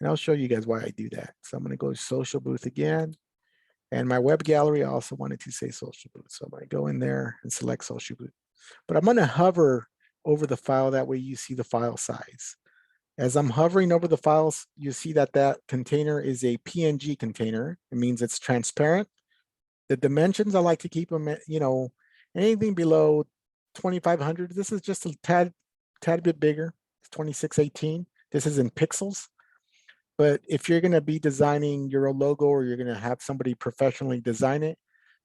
And I'll show you guys why I do that. So I'm going to go to Social Booth again. And my web gallery, I also wanted to say Social Booth. So I'm going to go in there and select Social Booth. But I'm going to hover over the file. That way you see the file size. As I'm hovering over the files, you see that that container is a PNG container. It means it's transparent. The dimensions, I like to keep them at, you know, anything below 2500. This is just a tad bit bigger. It's 2618. This is in pixels. But if you're going to be designing your own logo or you're going to have somebody professionally design it,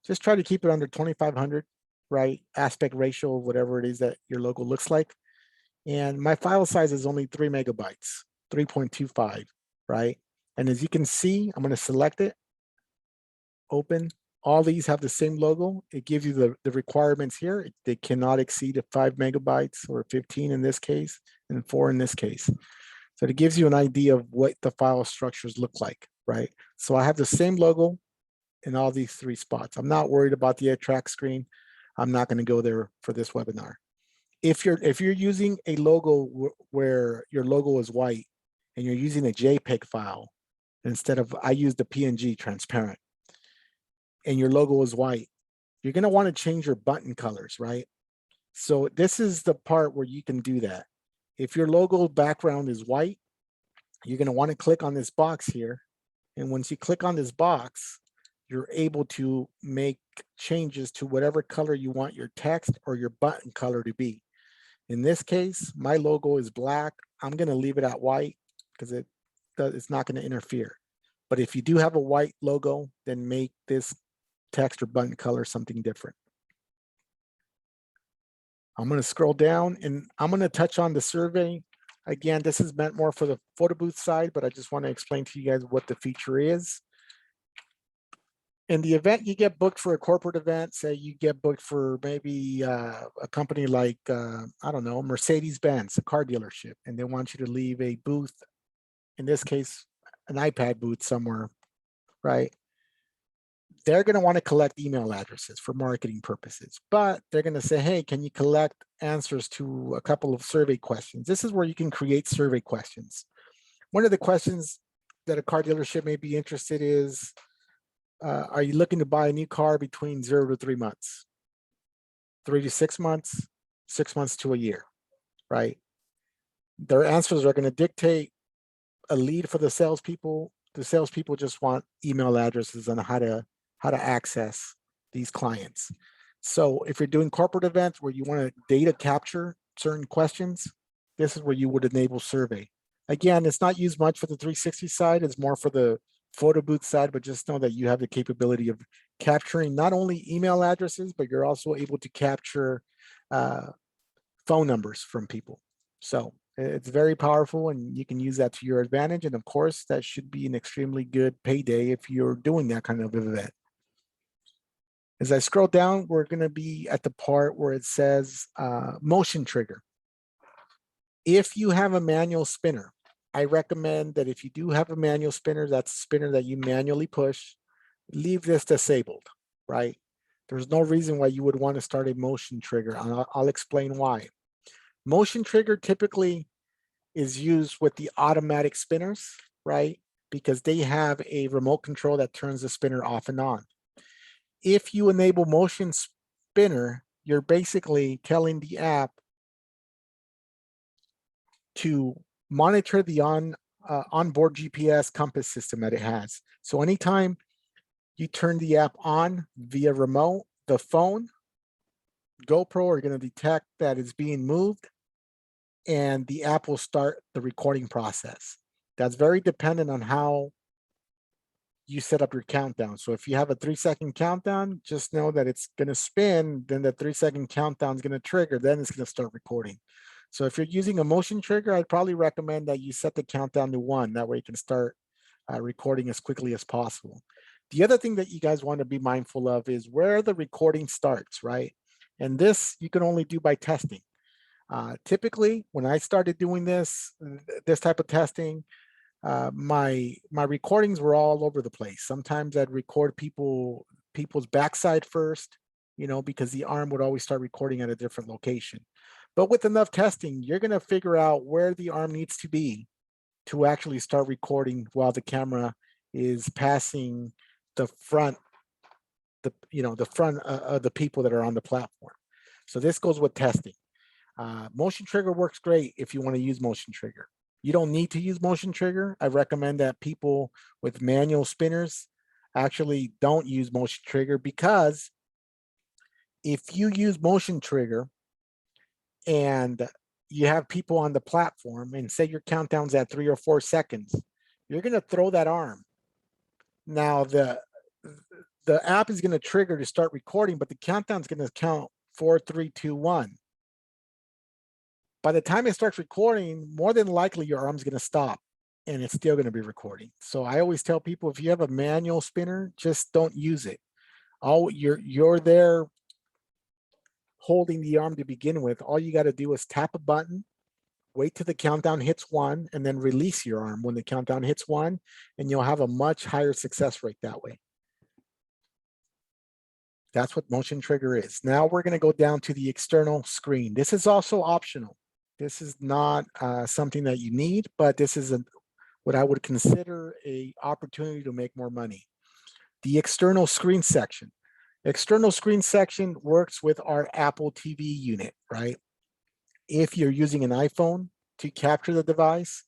just try to keep it under 2500, right? Aspect ratio, whatever it is that your logo looks like. And my file size is only 3 megabytes, 3.25, right? And as you can see, I'm going to select it, open. All these have the same logo. It gives you the requirements here. They cannot exceed 5 megabytes or 15 in this case, and 4 in this case. So it gives you an idea of what the file structures look like, right? So I have the same logo in all these 3 spots. I'm not worried about the attract screen. I'm not going to go there for this webinar. If you're using a logo where your logo is white and you're using a JPEG file instead of, I use the PNG transparent, and your logo is white, you're going to want to change your button colors, right? So this is the part where you can do that. If your logo background is white, you're going to want to click on this box here. And once you click on this box, you're able to make changes to whatever color you want your text or your button color to be. In this case, my logo is black. I'm going to leave it at white because it's not going to interfere. But if you do have a white logo, then make this text or button color something different. I'm going to scroll down and I'm going to touch on the survey. Again, this is meant more for the photo booth side, but I just want to explain to you guys what the feature is. In the event you get booked for a corporate event, say you get booked for maybe a company like, I don't know, Mercedes-Benz, a car dealership, and they want you to leave a booth, in this case, an iPad booth somewhere, right? They're going to want to collect email addresses for marketing purposes, but they're going to say, hey, can you collect answers to a couple of survey questions? This is where you can create survey questions. One of the questions that a car dealership may be interested is, are you looking to buy a new car between 0 to 3 months, 3 to 6 months, 6 months to a year, right? Their answers are going to dictate a lead for the salespeople. The salespeople just want email addresses on how to access these clients. So if you're doing corporate events where you want to data capture certain questions, this is where you would enable survey. Again, it's not used much for the 360 side. It's more for the photo booth side, but just know that you have the capability of capturing not only email addresses, but you're also able to capture phone numbers from people. So it's very powerful and you can use that to your advantage. And of course, that should be an extremely good payday if you're doing that kind of event. As I scroll down, we're going to be at the part where it says motion trigger. If you have a manual spinner, I recommend that if you do have a manual spinner, that's a spinner that you manually push, leave this disabled, right? There's no reason why you would want to start a motion trigger. I'll explain why. Motion trigger typically is used with the automatic spinners, right? Because they have a remote control that turns the spinner off and on. If you enable motion spinner, you're basically telling the app to monitor the onboard GPS compass system that it has. So anytime you turn the app on via remote, the phone, GoPro are going to detect that it's being moved and the app will start the recording process. That's very dependent on how you set up your countdown. So if you have a 3-second countdown, just know that it's going to spin, then the 3-second countdown is going to trigger, then it's going to start recording. So if you're using a motion trigger, I'd probably recommend that you set the countdown to 1. That way you can start recording as quickly as possible. The other thing that you guys want to be mindful of is where the recording starts, right? And this you can only do by testing. Typically, when I started doing this type of testing, my recordings were all over the place. Sometimes I'd record people's backside first, you know, because the arm would always start recording at a different location. But with enough testing, you're going to figure out where the arm needs to be to actually start recording while the camera is passing the front, the front of the people that are on the platform. So this goes with testing. Motion trigger works great if you want to use motion trigger. You don't need to use motion trigger. I recommend that people with manual spinners actually don't use motion trigger, because if you use motion trigger and you have people on the platform and say your countdown's at 3 or 4 seconds, you're going to throw that arm. Now the app is going to trigger to start recording, but the countdown's going to count 4, 3, 2, 1. By the time it starts recording, more than likely your arm's going to stop and it's still going to be recording. So I always tell people, if you have a manual spinner, just don't use it. You're there holding the arm to begin with. All you got to do is tap a button, wait till the countdown hits 1, and then release your arm when the countdown hits 1, and you'll have a much higher success rate that way. That's what motion trigger is. Now we're going to go down to the external screen. This is also optional. This is not something that you need, but this is what I would consider an opportunity to make more money. The external screen section. External screen section works with our Apple TV unit, right? If you're using an iPhone to capture the device,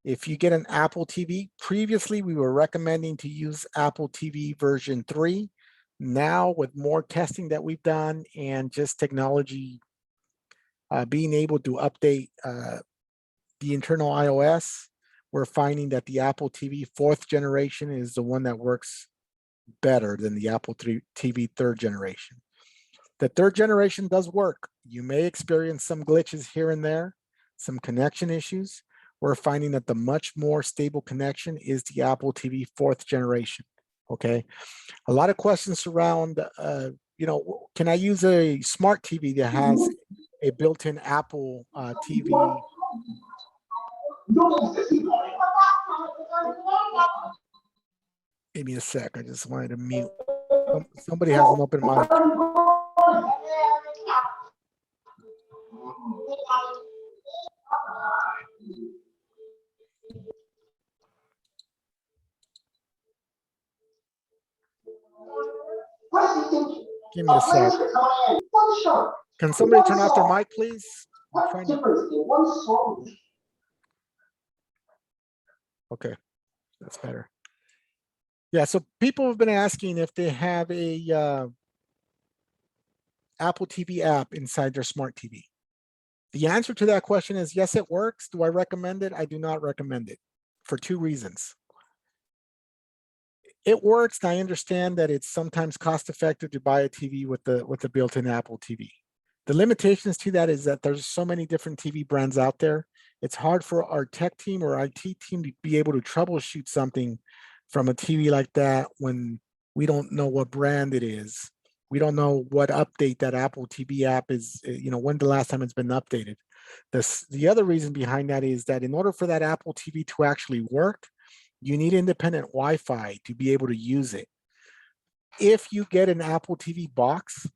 if you get an Apple TV, previously we were recommending to use Apple TV version 3. Now with more testing that we've done and just technology being able to update the internal iOS, we're finding that the Apple TV 4th generation is the one that works better than the Apple TV 3rd generation. The 3rd generation does work. You may experience some glitches here and there, some connection issues. We're finding that the much more stable connection is the Apple TV 4th generation. Okay, a lot of questions around, can I use a smart TV that has a built-in Apple TV? Give me a sec. I just wanted to mute. Somebody has an open mic. Give me a sec. Can somebody turn off their mic, please? I'm trying to... Okay, that's better. Yeah, so people have been asking if they have a Apple TV app inside their smart TV. The answer to that question is yes, it works. Do I recommend it? I do not recommend it for 2 reasons. It works, and I understand that it's sometimes cost-effective to buy a TV with the built-in Apple TV. The limitations to that is that there's so many different TV brands out there. It's hard for our tech team or IT team to be able to troubleshoot something from a TV like that when we don't know what brand it is. We don't know what update that Apple TV app is, when the last time it's been updated. The other reason behind that is that in order for that Apple TV to actually work, you need independent Wi-Fi to be able to use it. If you get an Apple TV box,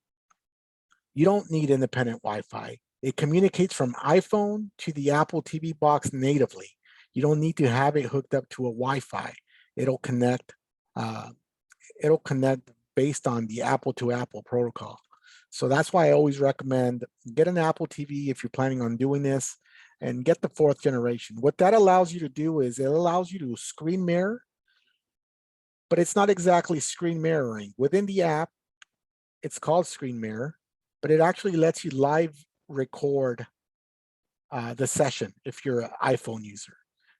you don't need independent Wi-Fi. It communicates from iPhone to the Apple TV box natively. You don't need to have it hooked up to a Wi-Fi. It'll connect based on the Apple to Apple protocol. So that's why I always recommend get an Apple TV if you're planning on doing this, and get the 4th generation. What that allows you to do is it allows you to screen mirror, but it's not exactly screen mirroring. Within the app, it's called screen mirror, but it actually lets you live record the session if you're an iPhone user.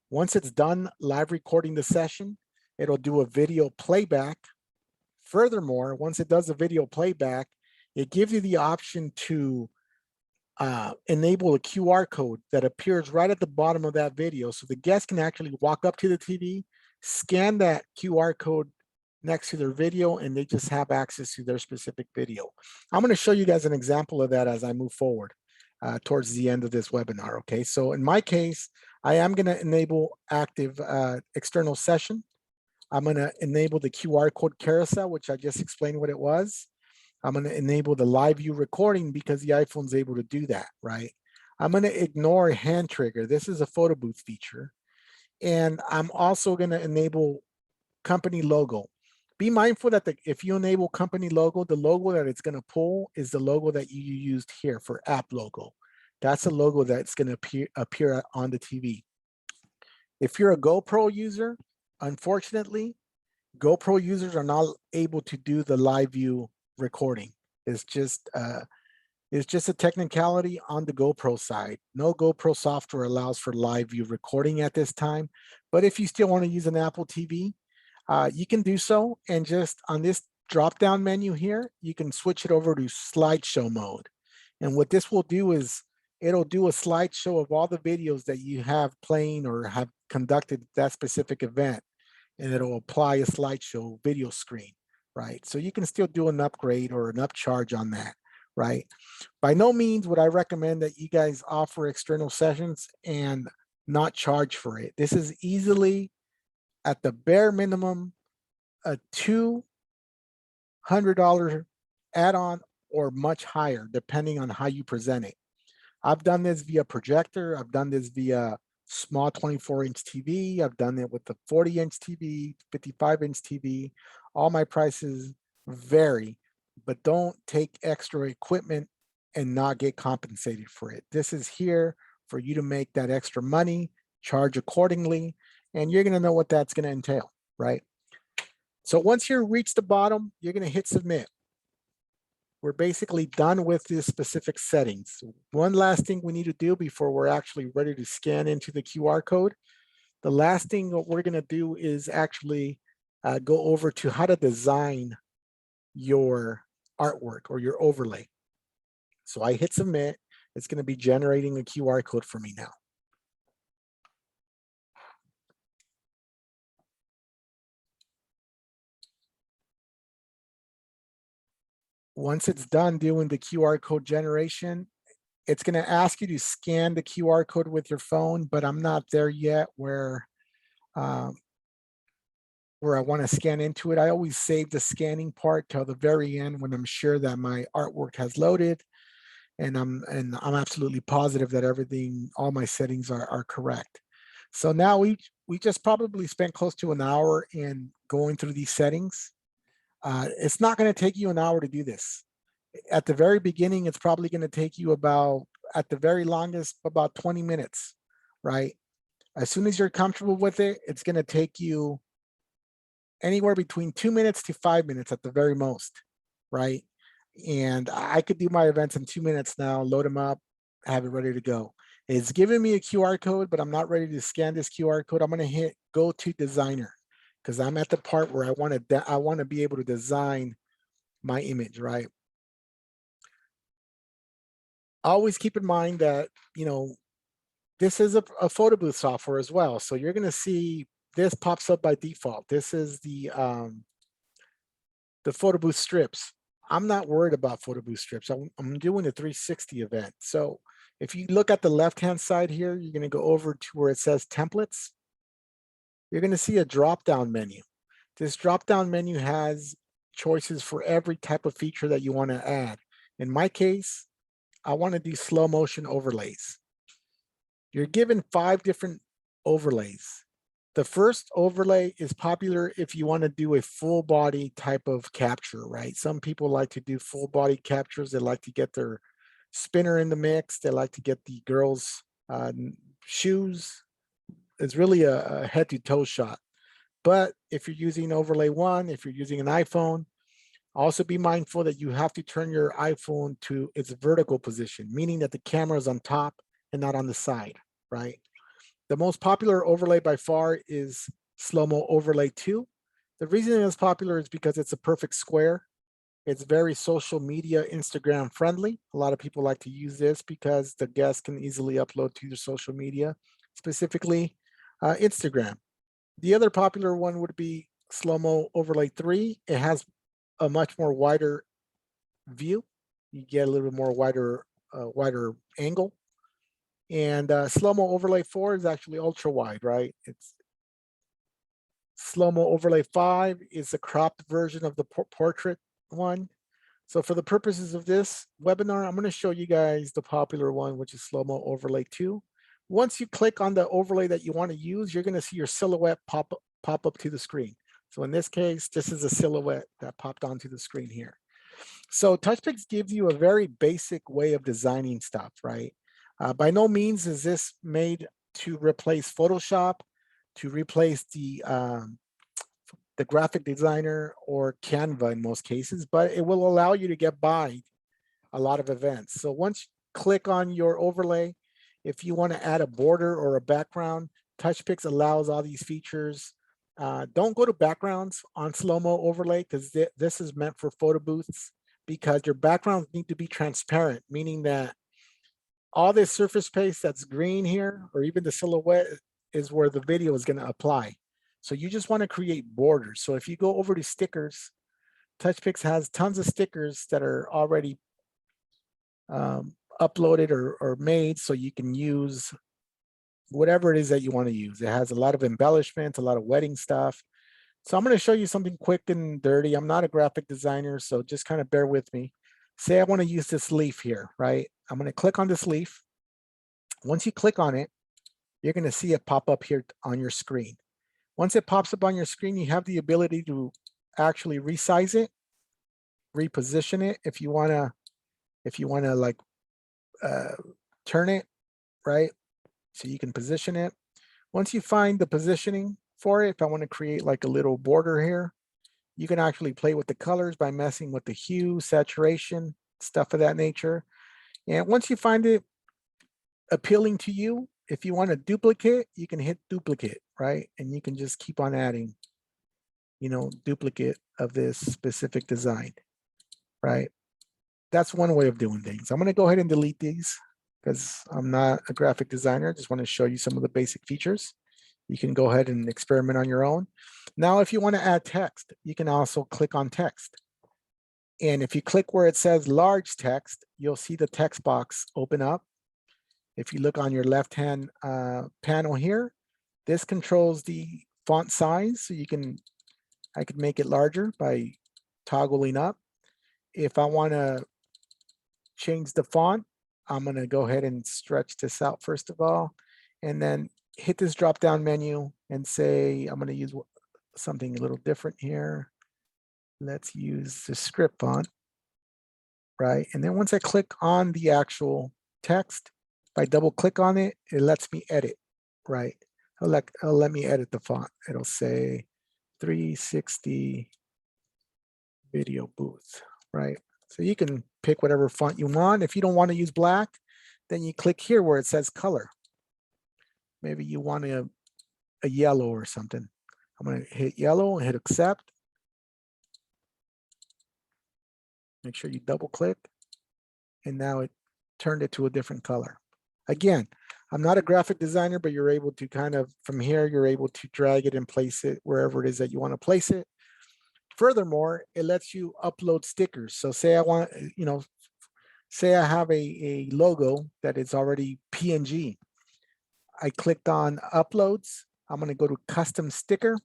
Once it's done live recording the session, it'll do a video playback. Furthermore, once it does a video playback, it gives you the option to enable a QR code that appears right at the bottom of that video. So the guest can actually walk up to the TV, scan that QR code next to their video, and they just have access to their specific video. I'm going to show you guys an example of that as I move forward towards the end of this webinar. Okay, so in my case, I am going to enable active external session. I'm going to enable the QR code carousel, which I just explained what it was. I'm going to enable the live view recording because the iPhone's able to do that, right? I'm going to ignore hand trigger. This is a photo booth feature. And I'm also going to enable company logo. Be mindful that if you enable company logo, the logo that it's going to pull is the logo that you used here for app logo. That's a logo that's going to appear on the TV. If you're a GoPro user, unfortunately, GoPro users are not able to do the live view recording. It's just a technicality on the GoPro side. No GoPro software allows for live view recording at this time. But if you still want to use an Apple TV, you can do so. And just on this drop-down menu here, you can switch it over to slideshow mode. And what this will do is it'll do a slideshow of all the videos that you have playing or have conducted that specific event. And it'll apply a slideshow video screen, right? So you can still do an upgrade or an upcharge on that, right? By no means would I recommend that you guys offer external sessions and not charge for it. This is easily, at the bare minimum, a $200 add-on or much higher, depending on how you present it. I've done this via projector. I've done this via small 24-inch TV. I've done it with the 40-inch TV, 55-inch TV. All my prices vary, but don't take extra equipment and not get compensated for it. This is here for you to make that extra money, charge accordingly, and you're going to know what that's going to entail, right? So once you reach the bottom, you're going to hit submit. We're basically done with these specific settings. One last thing we need to do before we're actually ready to scan into the QR code. The last thing what we're going to do is actually go over to how to design your artwork or your overlay. So I hit submit. It's going to be generating a QR code for me now. Once it's done doing the QR code generation, it's going to ask you to scan the QR code with your phone, but I'm not there yet where I want to scan into it. I always save the scanning part till the very end when I'm sure that my artwork has loaded, and I'm absolutely positive that everything, all my settings are correct. So now we just probably spent close to an hour in going through these settings. It's not going to take you an hour to do this. At the very beginning, it's probably going to take you about, at the very longest, about 20 minutes, right? As soon as you're comfortable with it, it's going to take you anywhere between 2 minutes to 5 minutes at the very most, right? And I could do my events in 2 minutes now, load them up, have it ready to go. It's giving me a QR code, but I'm not ready to scan this QR code. I'm going to hit go to designer because I'm at the part where I want to be able to design my image, right? Always keep in mind that, you know, this is a photo booth software as well. So you're going to see this pops up by default. This is the photo booth strips. I'm not worried about photo booth strips. I'm doing a 360 event. So if you look at the left-hand side here, you're going to go over to where it says templates. You're going to see a drop-down menu. This drop-down menu has choices for every type of feature that you want to add. In my case, I want to do slow motion overlays. You're given 5 different overlays. The first overlay is popular if you want to do a full body type of capture, right? Some people like to do full body captures. They like to get their spinner in the mix. They like to get the girls' shoes. It's really a head to toe shot. But if you're using overlay 1, if you're using an iPhone, also be mindful that you have to turn your iPhone to its vertical position, meaning that the camera is on top and not on the side, right? The most popular overlay by far is Slo-Mo Overlay 2. The reason it's popular is because it's a perfect square. It's very social media, Instagram friendly. A lot of people like to use this because the guests can easily upload to your social media, specifically Instagram. The other popular one would be Slo-Mo Overlay 3. It has a much more wider view. You get a little bit more wider angle. And Slo-Mo Overlay 4 is actually ultra wide, right? It's Slo-Mo Overlay 5 is a cropped version of the portrait one. So for the purposes of this webinar, I'm going to show you guys the popular one, which is Slo-Mo Overlay 2. Once you click on the overlay that you want to use, you're going to see your silhouette pop up to the screen. So in this case, this is a silhouette that popped onto the screen here. So Touchpix gives you a very basic way of designing stuff, right? By no means is this made to replace Photoshop, to replace the graphic designer or Canva in most cases, but it will allow you to get by a lot of events. So once you click on your overlay, if you want to add a border or a background, Touchpix allows all these features. Don't go to backgrounds on Slo-Mo Overlay because this is meant for photo booths, because your backgrounds need to be transparent, meaning that all this surface space that's green here, or even the silhouette, is where the video is going to apply. So you just want to create borders. So if you go over to stickers, Touchpix has tons of stickers that are already uploaded or made, so you can use whatever it is that you want to use. It has a lot of embellishments, a lot of wedding stuff. So I'm going to show you something quick and dirty. I'm not a graphic designer, so just kind of bear with me. Say I want to use this leaf here, right? I'm going to click on this leaf. Once you click on it, you're going to see it pop up here on your screen. Once it pops up on your screen, you have the ability to actually resize it, reposition it if you want to like turn it, right? So you can position it. Once you find the positioning for it, if I want to create like a little border here, you can actually play with the colors by messing with the hue, saturation, stuff of that nature. And once you find it appealing to you, if you want to duplicate, you can hit duplicate, right? And you can just keep on adding, duplicate of this specific design, right? That's one way of doing things. I'm going to go ahead and delete these because I'm not a graphic designer. I just want to show you some of the basic features. You can go ahead and experiment on your own. Now, if you want to add text, you can also click on text. And if you click where it says large text, you'll see the text box open up. If you look on your left-hand panel here, this controls the font size. So I could make it larger by toggling up. If I want to change the font, I'm going to go ahead and stretch this out first of all, and then hit this drop-down menu and say, I'm going to use something a little different here. Let's use the script font, right? And then once I click on the actual text, if I double click on it, it lets me edit, right? It'll let me edit the font. It'll say 360 video booth, right? So you can pick whatever font you want. If you don't want to use black, then you click here where it says color. Maybe you want a yellow or something. I'm going to hit yellow and hit accept. Make sure you double click. And now it turned it to a different color. Again, I'm not a graphic designer, but you're able to kind of, from here, you're able to drag it and place it wherever it is that you want to place it. Furthermore, it lets you upload stickers. So say I want, say I have a logo that is already PNG. I clicked on uploads. I'm going to go to custom sticker.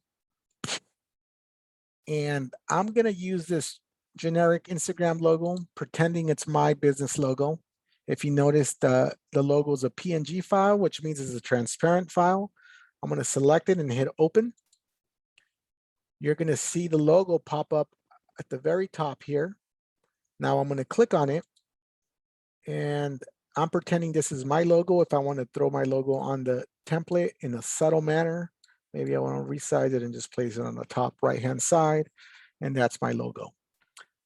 And I'm going to use this generic Instagram logo, pretending it's my business logo. If you notice, the logo is a PNG file, which means it's a transparent file. I'm going to select it and hit open. You're going to see the logo pop up at the very top here. Now I'm going to click on it, and I'm pretending this is my logo. If I want to throw my logo on the template in a subtle manner, maybe I want to resize it and just place it on the top right-hand side, and that's my logo.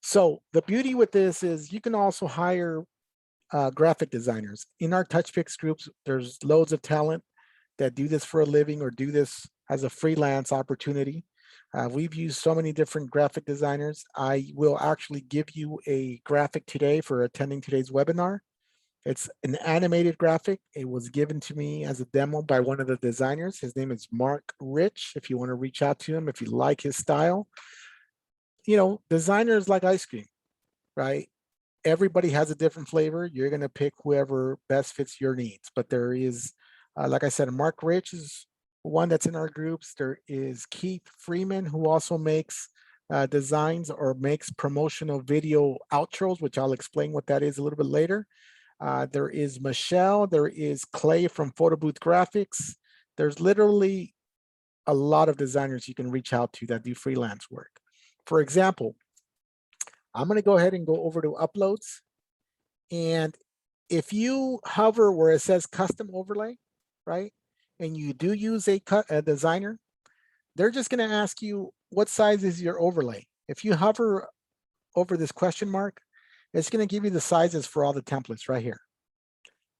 So the beauty with this is you can also hire graphic designers. In our Touchpix groups, there's loads of talent that do this for a living or do this as a freelance opportunity. We've used so many different graphic designers. I will actually give you a graphic today for attending today's webinar. It's an animated graphic. It was given to me as a demo by one of the designers. His name is Mark Rich. If you want to reach out to him, if you like his style, you know, designers like ice cream, right? Everybody has a different flavor. You're going to pick whoever best fits your needs. But there is, like I said, Mark Rich is one that's in our groups. There is Keith Freeman, who also makes designs or makes promotional video outros, which I'll explain what that is a little bit later. There is Michelle. There is Clay from Photo Booth Graphics. There's literally a lot of designers you can reach out to that do freelance work. For example, I'm going to go ahead and go over to uploads. And if you hover where it says custom overlay, right, and you do use a designer, they're just going to ask you what size is your overlay. If you hover over this question mark, it's going to give you the sizes for all the templates right here.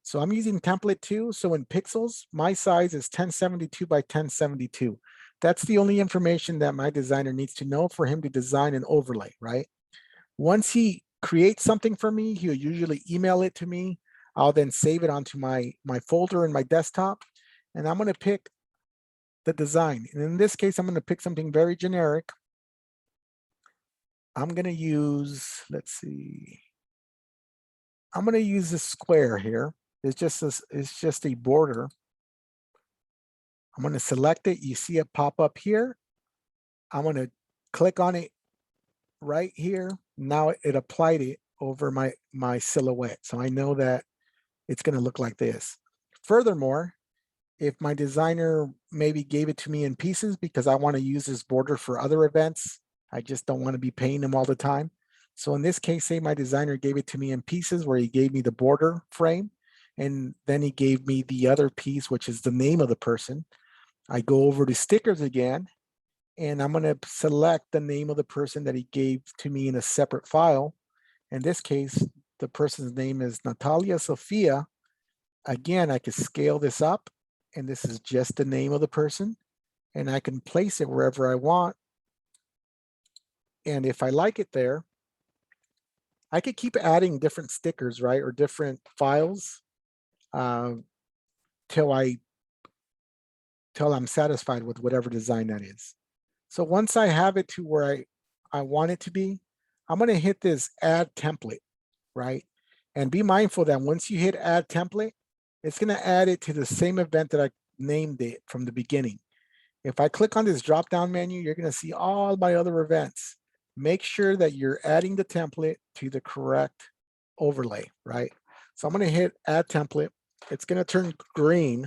So I'm using template 2. So in pixels, my size is 1072 by 1072. That's the only information that my designer needs to know for him to design an overlay, right? Once he creates something for me, he'll usually email it to me. I'll then save it onto my folder in my desktop, and I'm going to pick the design. And in this case, I'm going to pick something very generic. I'm going to use, let's see, I'm going to use this square here. It's just a border. I'm going to select it. You see it pop up here. I'm going to click on it right here. Now it applied it over my silhouette. So I know that it's going to look like this. Furthermore, if my designer maybe gave it to me in pieces because I want to use this border for other events, I just don't want to be paying them all the time. So in this case, say my designer gave it to me in pieces where he gave me the border frame, and then he gave me the other piece, which is the name of the person. I go over to stickers again, and I'm going to select the name of the person that he gave to me in a separate file. In this case, the person's name is Natalia Sofia. Again, I can scale this up, and this is just the name of the person, and I can place it wherever I want. And if I like it there, I could keep adding different stickers, right, or different files till I'm satisfied with whatever design that is. So once I have it to where I want it to be, I'm going to hit this add template, right? And be mindful that once you hit add template, it's going to add it to the same event that I named it from the beginning. If I click on this drop down menu, you're going to see all my other events. Make sure that you're adding the template to the correct overlay, right? So I'm going to hit add template. It's going to turn green,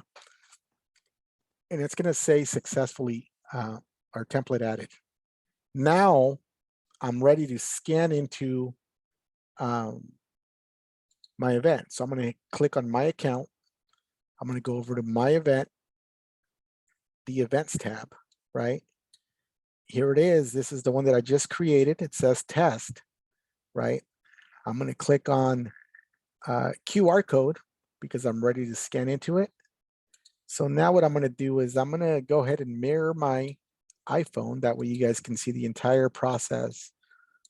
and it's going to say successfully our template added. Now I'm ready to scan into my event. So I'm going to click on my account. I'm going to go over to my event, the events tab, right? Here it is. This is the one that I just created. It says test, right? I'm going to click on QR code because I'm ready to scan into it. So now what I'm going to do is I'm going to go ahead and mirror my iPhone. That way you guys can see the entire process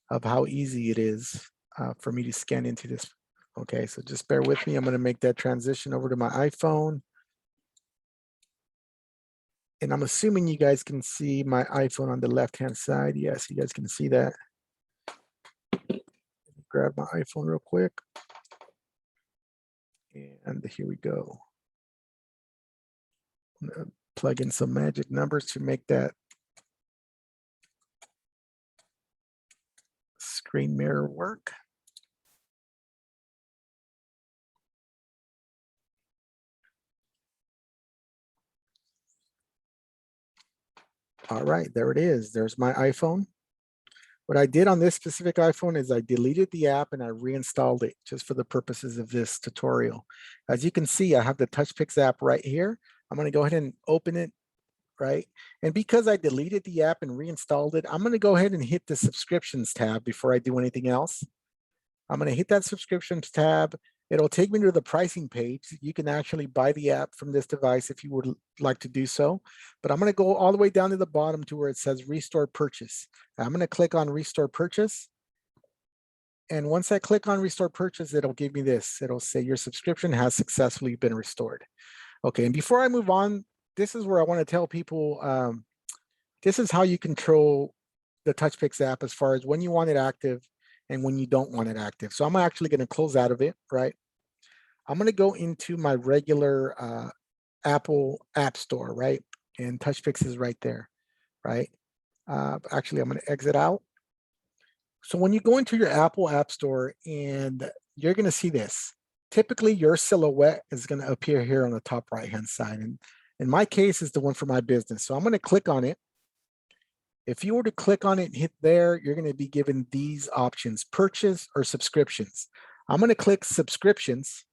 of how easy it is for me to scan into this. Okay, so just bear with me. I'm going to make that transition over to my iPhone. And I'm assuming you guys can see my iPhone on the left-hand side. Yes, you guys can see that. Grab my iPhone real quick. And here we go. I'm going to plug in some magic numbers to make that screen mirror work. All right, there it is. There's my iPhone. What I did on this specific iPhone is I deleted the app and I reinstalled it just for the purposes of this tutorial. As you can see, I have the Touchpix app right here. I'm going to go ahead and open it, right? And because I deleted the app and reinstalled it, I'm going to go ahead and hit the subscriptions tab before I do anything else. I'm going to hit that subscriptions tab. It'll take me to the pricing page. You can actually buy the app from this device if you would like to do so. But I'm going to go all the way down to the bottom to where it says Restore Purchase. I'm going to click on Restore Purchase. And once I click on Restore Purchase, it'll give me this. It'll say your subscription has successfully been restored. Okay, and before I move on, this is where I want to tell people, this is how you control the Touchpix app as far as when you want it active and when you don't want it active. So I'm actually going to close out of it, right? I'm going to go into my regular Apple App Store, right? And Touchpix is right there, right? Actually, I'm going to exit out. So when you go into your Apple App Store, and you're going to see this, typically your silhouette is going to appear here on the top right-hand side. And in my case, is the one for my business. So I'm going to click on it. If you were to click on it and hit there, you're going to be given these options, purchase or subscriptions. I'm going to click subscriptions,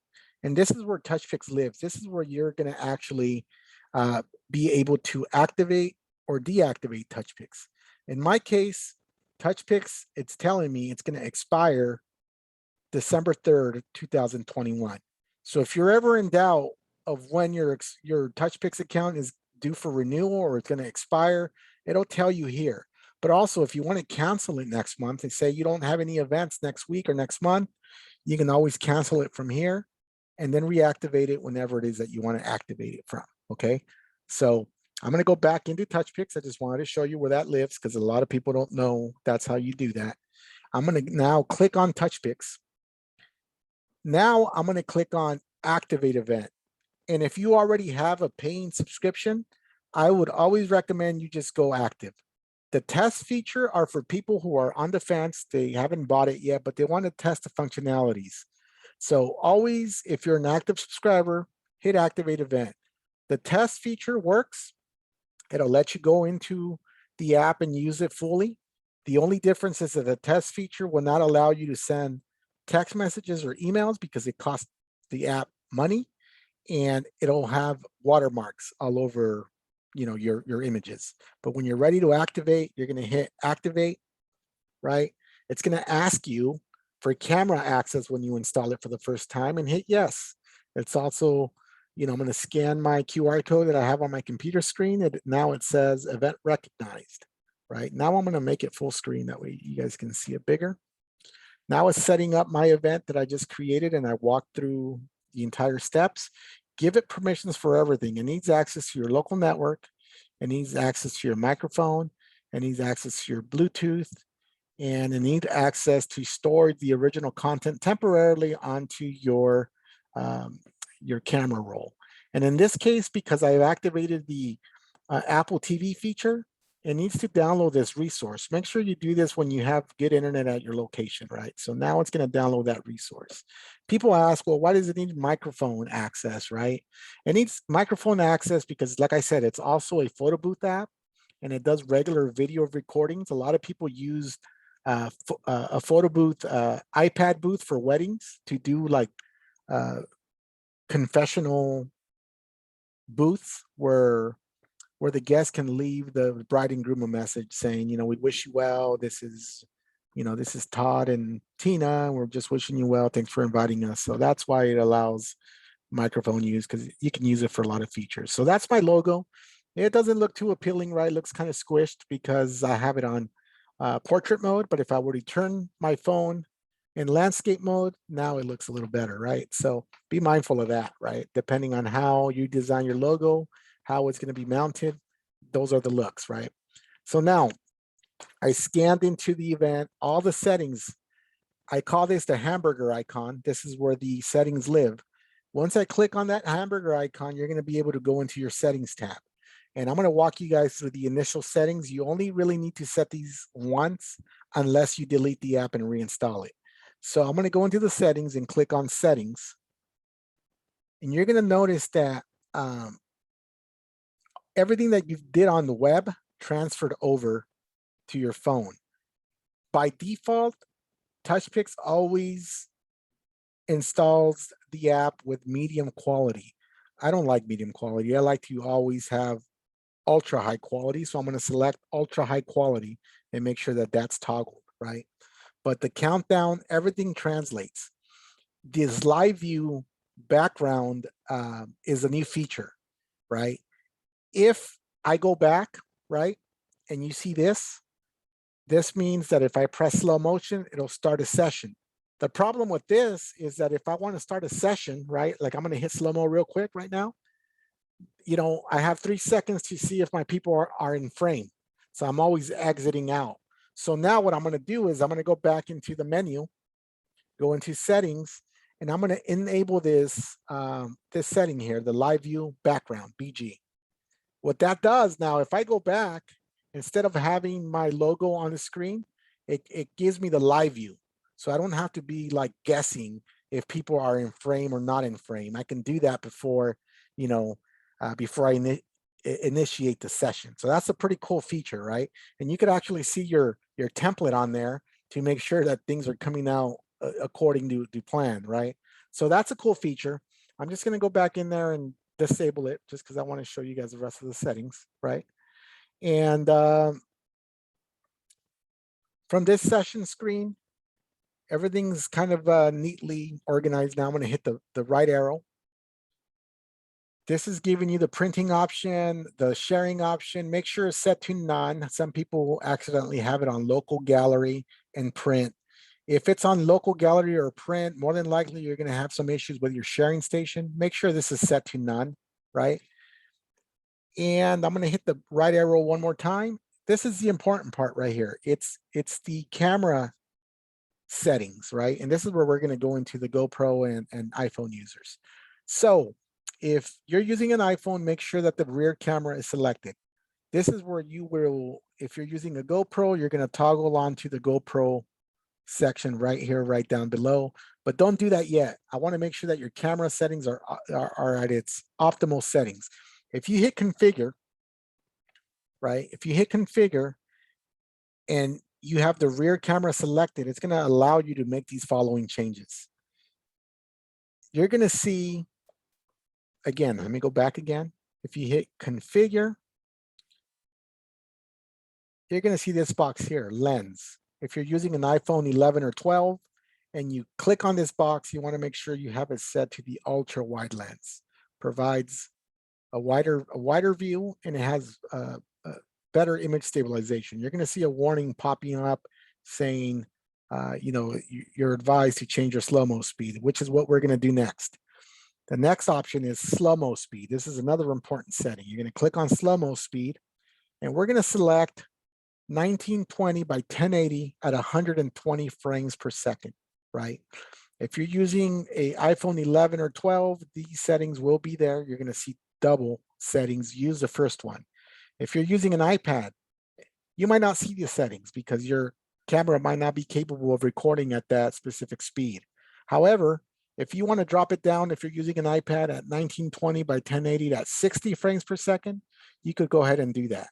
and this is where Touchpix lives. This is where you're going to actually be able to activate or deactivate Touchpix. In my case, Touchpix, it's telling me it's going to expire December 3rd, 2021. So if you're ever in doubt of when your Touchpix account is due for renewal or it's going to expire, it'll tell you here. But also, if you want to cancel it next month and say you don't have any events next week or next month, you can always cancel it from here and then reactivate it whenever it is that you want to activate it from. Okay, so I'm going to go back into Touchpix. I just wanted to show you where that lives because a lot of people don't know that's how you do that. I'm going to now click on Touchpix. Now I'm going to click on Activate Event. And if you already have a paying subscription, I would always recommend you just go active. The test feature are for people who are on the fence. They haven't bought it yet, but they want to test the functionalities. So always, if you're an active subscriber, hit Activate Event. The test feature works. It'll let you go into the app and use it fully. The only difference is that the test feature will not allow you to send text messages or emails because it costs the app money, and it'll have watermarks all over, you know, your images. But when you're ready to activate, you're going to hit Activate, right? It's going to ask you for camera access when you install it for the first time, and hit yes. It's also, you know, I'm going to scan my QR code that I have on my computer screen. Now it says event recognized, right? Now I'm going to make it full screen. That way you guys can see it bigger. Now it's setting up my event that I just created, and I walked through the entire steps. Give it permissions for everything. It needs access to your local network. It needs access to your microphone. It needs access to your Bluetooth. And it needs access to store the original content temporarily onto your camera roll. And in this case, because I've activated the Apple TV feature, it needs to download this resource. Make sure you do this when you have good internet at your location, right? So now it's going to download that resource. People ask, well, why does it need microphone access, right? It needs microphone access because, like I said, it's also a photo booth app, and it does regular video recordings. A lot of people use a photo booth, iPad booth for weddings to do like confessional booths where the guest can leave the bride and groom a message saying, you know, we wish you well. This is, you know, this is Todd and Tina. We're just wishing you well. Thanks for inviting us. So that's why it allows microphone use, because you can use it for a lot of features. So that's my logo. It doesn't look too appealing, right? It looks kind of squished because I have it on portrait mode. But if I were to turn my phone in landscape mode, now it looks a little better, right? So be mindful of that, right? Depending on how you design your logo, how it's going to be mounted, those are the looks, right? So now I scanned into the event, all the settings. I call this the hamburger icon. This is where the settings live. Once I click on that hamburger icon, you're going to be able to go into your settings tab. And I'm going to walk you guys through the initial settings. You only really need to set these once unless you delete the app and reinstall it. So I'm going to go into the settings and click on settings. And you're going to notice that everything that you did on the web transferred over to your phone. By default, Touchpix always installs the app with medium quality. I don't like medium quality. I like to always have ultra high quality. So I'm going to select ultra high quality and make sure that that's toggled, right? But the countdown, everything translates. this live view background is a new feature, right? If I go back, right, and you see this means that if I press slow motion, it'll start a session. The problem with this is that if I want to start a session, right, like I'm going to hit slow-mo real quick right now, you know, I have 3 seconds to see if my people are in frame. So I'm always exiting out. So now what I'm going to do is I'm going to go back into the menu, go into settings, and I'm going to enable this, this setting here, the live view background, BG. What that does now, if I go back, instead of having my logo on the screen, it gives me the live view. So I don't have to be like guessing if people are in frame or not in frame. I can do that before, you know, before I initiate the session. So that's a pretty cool feature, right? And you could actually see your template on there to make sure that things are coming out according to plan, right? So that's a cool feature. I'm just going to go back in there and disable it just because I want to show you guys the rest of the settings, right? And from this session screen, everything's kind of neatly organized. Now I'm going to hit the right arrow. This is giving you the printing option, the sharing option. Make sure it's set to none. Some people accidentally have it on local gallery and print. If it's on local gallery or print, more than likely you're going to have some issues with your sharing station. Make sure this is set to none, right? And I'm going to hit the right arrow one more time. This is the important part right here. It's the camera settings, right? And this is where we're going to go into the GoPro and iPhone users. So if you're using an iPhone, make sure that the rear camera is selected. This is where you will, if you're using a GoPro, you're going to toggle onto the GoPro section right here, right down below. But don't do that yet. I want to make sure that your camera settings are at its optimal settings. If you hit configure, right? If you hit configure and you have the rear camera selected, it's going to allow you to make these following changes. You're going to see, again, let me go back again. If you hit configure, you're going to see this box here, lens. If you're using an iPhone 11 or 12 and you click on this box, you want to make sure you have it set to the ultra wide lens. Provides a wider view, and it has better image stabilization. You're going to see a warning popping up saying, you know, you're advised to change your slow-mo speed, which is what we're going to do next. The next option is slow-mo speed. This is another important setting. You're going to click on slow-mo speed, and we're going to select 1920 by 1080 at 120 frames per second, right? If you're using a iPhone 11 or 12, these settings will be there. You're going to see double settings. Use the first one. If you're using an iPad, you might not see the settings because your camera might not be capable of recording at that specific speed. However, if you want to drop it down, if you're using an iPad at 1920 by 1080 at 60 frames per second, you could go ahead and do that.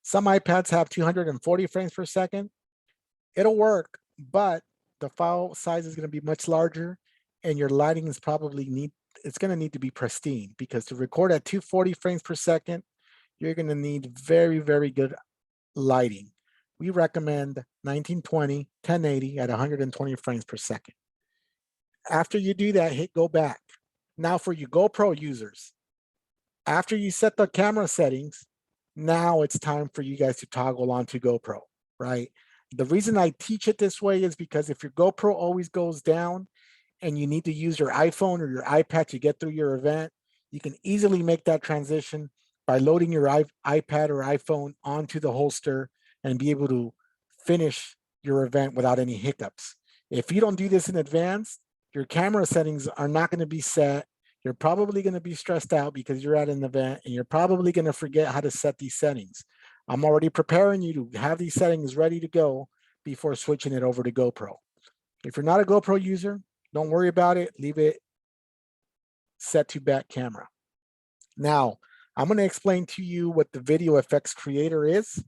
Some iPads have 240 frames per second. It'll work, but the file size is going to be much larger, and your lighting is probably it's going to need to be pristine, because to record at 240 frames per second, you're going to need very, very good lighting. We recommend 1920, 1080 at 120 frames per second. After you do that, hit go back. Now for you GoPro users, after you set the camera settings, now it's time for you guys to toggle on to GoPro, right? The reason I teach it this way is because if your GoPro always goes down and you need to use your iPhone or your iPad to get through your event, you can easily make that transition by loading your iPad or iPhone onto the holster and be able to finish your event without any hiccups. If you don't do this in advance, your camera settings are not going to be set. You're probably going to be stressed out because you're at an event, and you're probably going to forget how to set these settings. I'm already preparing you to have these settings ready to go before switching it over to GoPro. If you're not a GoPro user, don't worry about it. Leave it set to back camera. Now, I'm going to explain to you what the video effects creator is.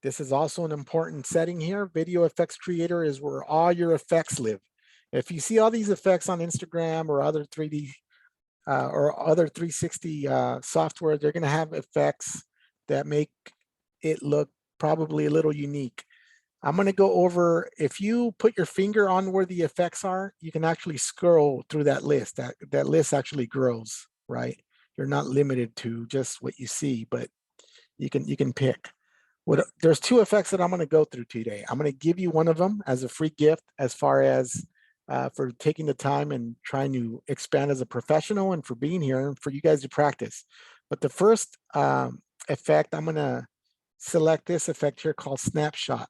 This is also an important setting here. Video effects creator is where all your effects live. If you see all these effects on Instagram or other 3D or other 360 software, they're going to have effects that make it look probably a little unique. I'm going to go over, if you put your finger on where the effects are, you can actually scroll through that list. That list actually grows, right? You're not limited to just what you see, but you can pick. There's two effects that I'm going to go through today. I'm going to give you one of them as a free gift, as far as for taking the time and trying to expand as a professional, and for being here and for you guys to practice. But the first effect, I'm going to select this effect here called Snapshot.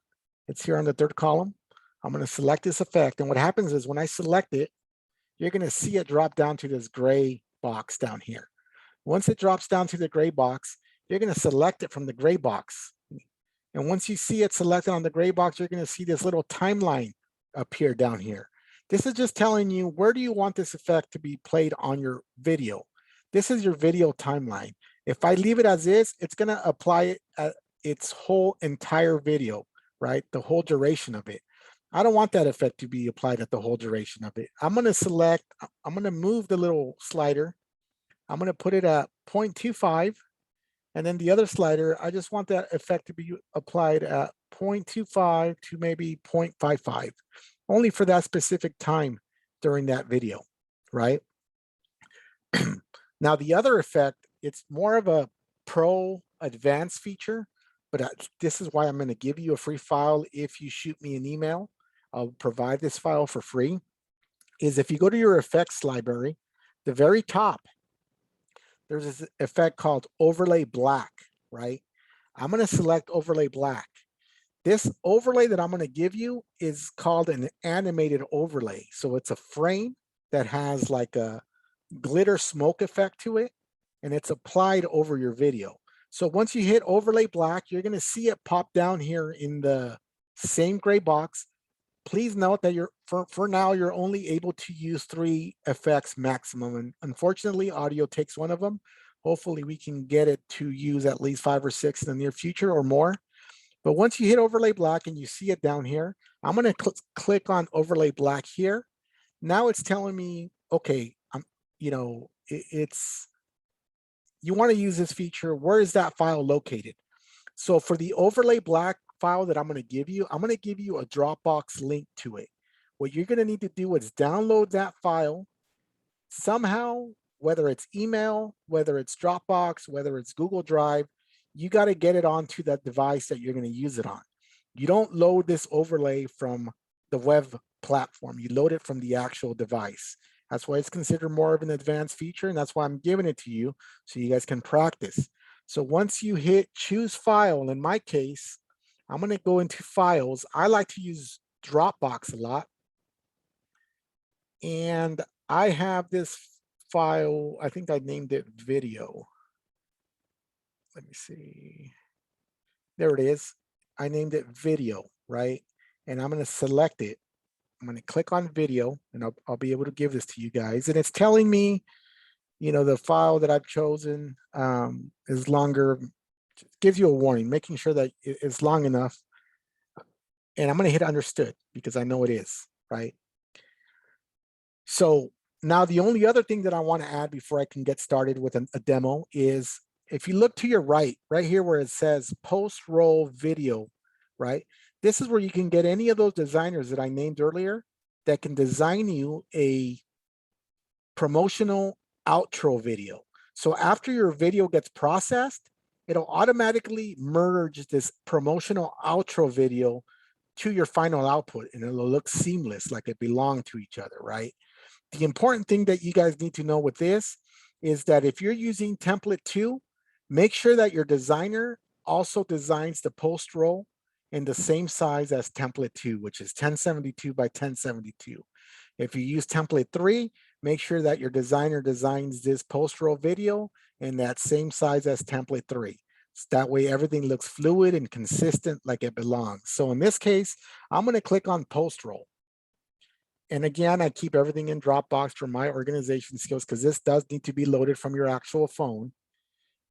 It's here on the third column. I'm going to select this effect, and what happens is when I select it, you're going to see it drop down to this gray box down here. Once it drops down to the gray box, you're going to select it from the gray box. And once you see it selected on the gray box, you're going to see this little timeline appear down here. This is just telling you, where do you want this effect to be played on your video? This is your video timeline. If I leave it as is, it's going to apply it at its whole entire video, right? The whole duration of it. I don't want that effect to be applied at the whole duration of it. I'm going to move the little slider. I'm going to put it at 0.25. And then the other slider, I just want that effect to be applied at 0.25 to maybe 0.55, only for that specific time during that video, right? Now, the other effect, it's more of a pro advanced feature, but this is why I'm going to give you a free file. If you shoot me an email, I'll provide this file for free. Is if you go to your effects library, the very top, there's this effect called overlay black, right? I'm going to select overlay black. This overlay that I'm going to give you is called an animated overlay. So it's a frame that has like a glitter smoke effect to it, and it's applied over your video. So once you hit overlay black, you're going to see it pop down here in the same gray box. Please note that for now, you're only able to use 3 effects maximum. And unfortunately, audio takes one of them. Hopefully we can get it to use at least 5 or 6 in the near future or more. But once you hit overlay black and you see it down here, I'm going to click on overlay black here. Now it's telling me, okay, you want to use this feature. Where is that file located? So for the overlay black file that I'm going to give you a Dropbox link to it. What you're going to need to do is download that file somehow, whether it's email, whether it's Dropbox, whether it's Google Drive. You got to get it onto that device that you're going to use it on. You don't load this overlay from the web platform. You load it from the actual device. That's why it's considered more of an advanced feature, and that's why I'm giving it to you so you guys can practice. So once you hit choose file, in my case, I'm going to go into files. I like to use Dropbox a lot. And I have this file, I think I named it video. Let me see. There it is. I named it video, right? And I'm going to select it. I'm going to click on video, and I'll be able to give this to you guys. And it's telling me, the file that I've chosen is longer. Gives you a warning, making sure that it's long enough. And I'm going to hit understood because I know it is, right? So now the only other thing that I want to add before I can get started with a demo is, if you look to your right here where it says post-roll video, right? This is where you can get any of those designers that I named earlier that can design you a promotional outro video. So after your video gets processed, it'll automatically merge this promotional outro video to your final output, and it'll look seamless, like it belongs to each other, right? The important thing that you guys need to know with this is that if you're using template 2, make sure that your designer also designs the post roll in the same size as template 2, which is 1072 by 1072. If you use template 3, make sure that your designer designs this post roll video in that same size as template 3. So that way everything looks fluid and consistent like it belongs. So in this case, I'm going to click on post roll. And again, I keep everything in Dropbox for my organization skills because this does need to be loaded from your actual phone.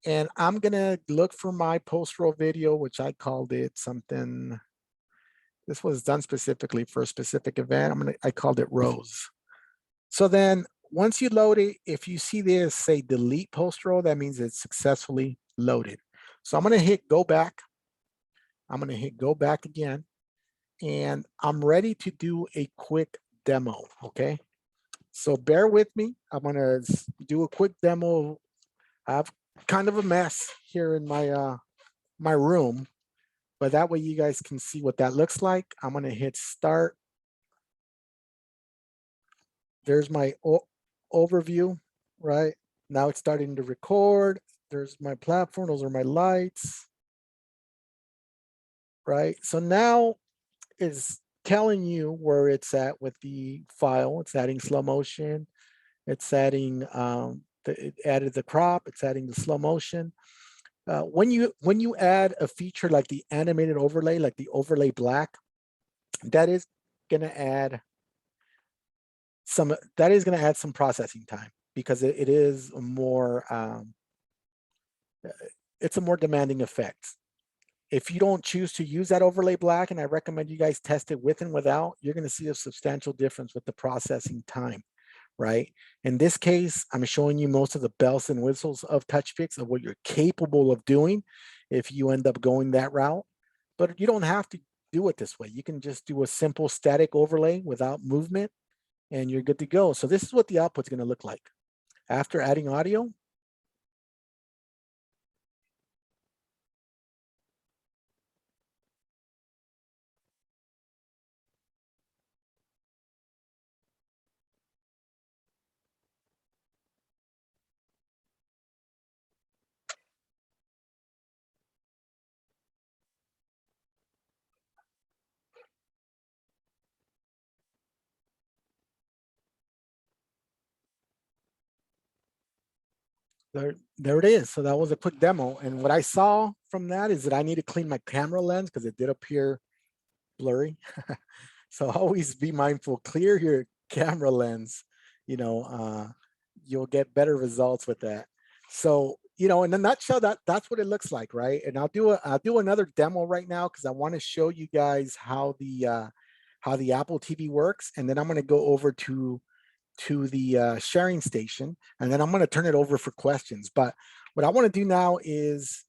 And I'm going to look for my post roll video, which I called it something. This was done specifically for a specific event. I called it Rose. So then once you load it, if you see this say delete post roll, that means it's successfully loaded. So I'm going to hit go back. I'm going to hit go back again. and I'm ready to do a quick demo, okay? So bear with me. I'm gonna do a quick demo. I have kind of a mess here in my my room, but that way you guys can see what that looks like. I'm gonna hit start. There's my overview, right? Now it's starting to record. There's my platform, those are my lights, right? So now it's telling you where it's at with the file. It's adding slow motion. It's adding, it added the crop, it's adding the slow motion. When you add a feature like the animated overlay, like the overlay black, that is gonna add some processing time because it is a more, it's a more demanding effect. If you don't choose to use that overlay black, and I recommend you guys test it with and without, you're gonna see a substantial difference with the processing time, right? In this case, I'm showing you most of the bells and whistles of Touchpix, of what you're capable of doing if you end up going that route. But you don't have to do it this way. You can just do a simple static overlay without movement, and you're good to go. So this is what the output's gonna look like. After adding audio, there it is. So that was a quick demo. And what I saw from that is that I need to clean my camera lens because it did appear blurry. So always be mindful, clear your camera lens, you know, you'll get better results with that. So, you know, in a nutshell, that's what it looks like, right? And I'll do another demo right now because I want to show you guys how the Apple TV works. And then I'm going to go over to the sharing station, and then I'm going to turn it over for questions. But what I want to do now is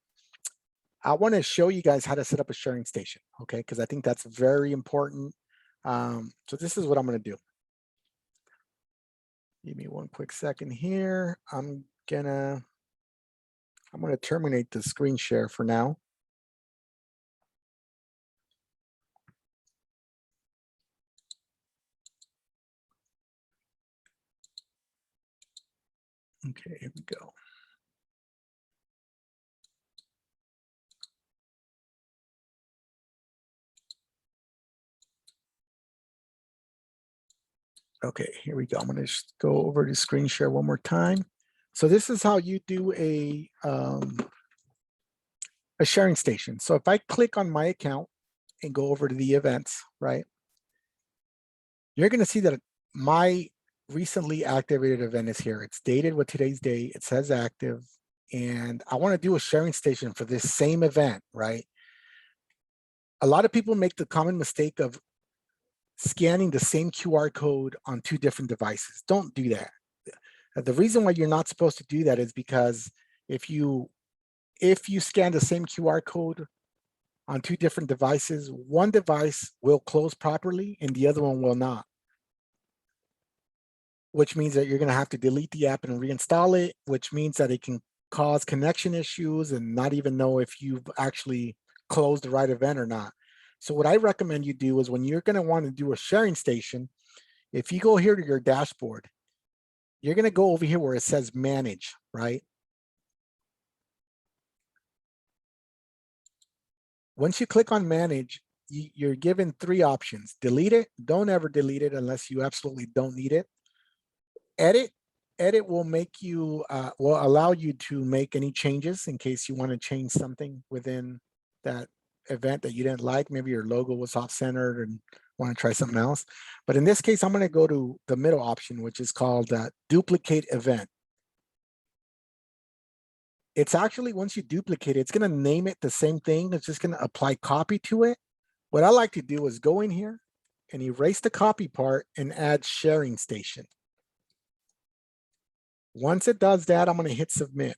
I want to show you guys how to set up a sharing station, okay? Because I think that's very important. So this is what I'm going to do. Give me one quick second here. I'm gonna terminate the screen share for now. Okay, here we go. Okay, here we go. I'm going to just go over to screen share one more time. So this is how you do a sharing station. So if I click on my account and go over to the events, right, you're going to see that my recently activated event is here. It's dated with today's date. It says active, and I want to do a sharing station for this same event, right? A lot of people make the common mistake of scanning the same QR code on two different devices. Don't do that. The reason why you're not supposed to do that is because if you scan the same QR code on two different devices, one device will close properly and the other one will not, which means that you're going to have to delete the app and reinstall it, which means that it can cause connection issues and not even know if you've actually closed the right event or not. So what I recommend you do is when you're going to want to do a sharing station, if you go here to your dashboard, you're going to go over here where it says manage, right? Once you click on manage, you're given three options. Delete it. Don't ever delete it unless you absolutely don't need it. Edit will make you, will allow you to make any changes in case you want to change something within that event that you didn't like. Maybe your logo was off-centered and want to try something else. But in this case, I'm going to go to the middle option, which is called duplicate event. It's actually, once you duplicate it, it's going to name it the same thing. It's just going to apply copy to it. What I like to do is go in here and erase the copy part and add sharing station. Once it does that, I'm going to hit submit.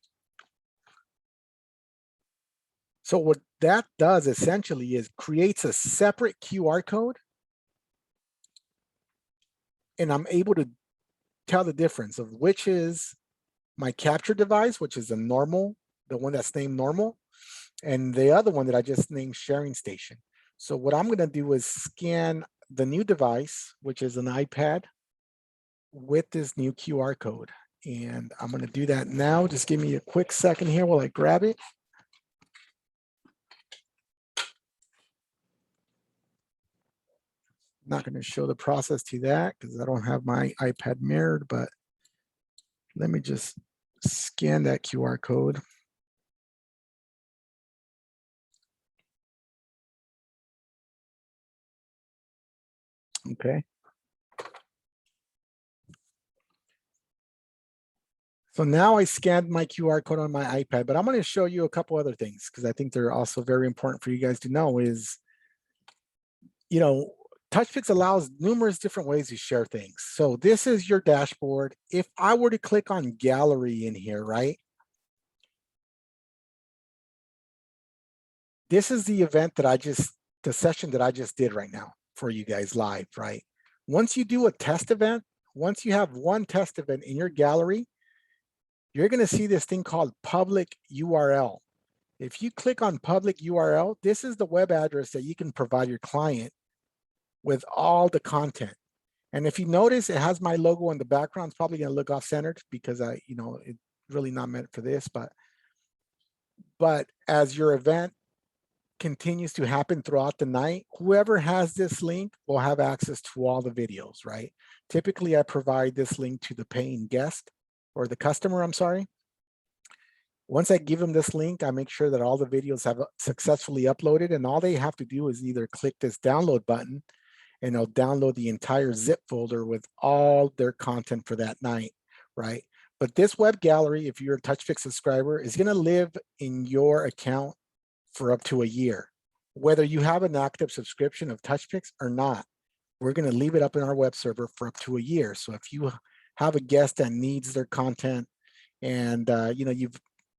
So what that does essentially is creates a separate QR code, and I'm able to tell the difference of which is my capture device, which is a normal, the one that's named normal, and the other one that I just named sharing station. So what I'm gonna do is scan the new device, which is an iPad, with this new QR code. And I'm gonna do that now. Just give me a quick second here while I grab it. I'm not gonna show the process to that because I don't have my iPad mirrored, but let me just scan that QR code. Okay. So now I scanned my QR code on my iPad, but I'm going to show you a couple other things because I think they're also very important for you guys to know is, you know, Touchpix allows numerous different ways to share things. So this is your dashboard. If I were to click on gallery in here, right? This is the event that the session that I just did right now for you guys live, right? Once you do a test event, once you have one test event in your gallery, you're going to see this thing called public URL. If you click on public URL, this is the web address that you can provide your client with all the content. And if you notice, it has my logo in the background. It's probably going to look off-centered because it's really not meant for this. But as your event continues to happen throughout the night, whoever has this link will have access to all the videos, right? Typically, I provide this link to the paying guest or the customer, I'm sorry. Once I give them this link, I make sure that all the videos have successfully uploaded, and all they have to do is either click this download button and they'll download the entire zip folder with all their content for that night, right? But this web gallery, if you're a Touchpix subscriber, is gonna live in your account for up to a year. Whether you have an active subscription of Touchpix or not, we're gonna leave it up in our web server for up to a year. So if you have a guest that needs their content and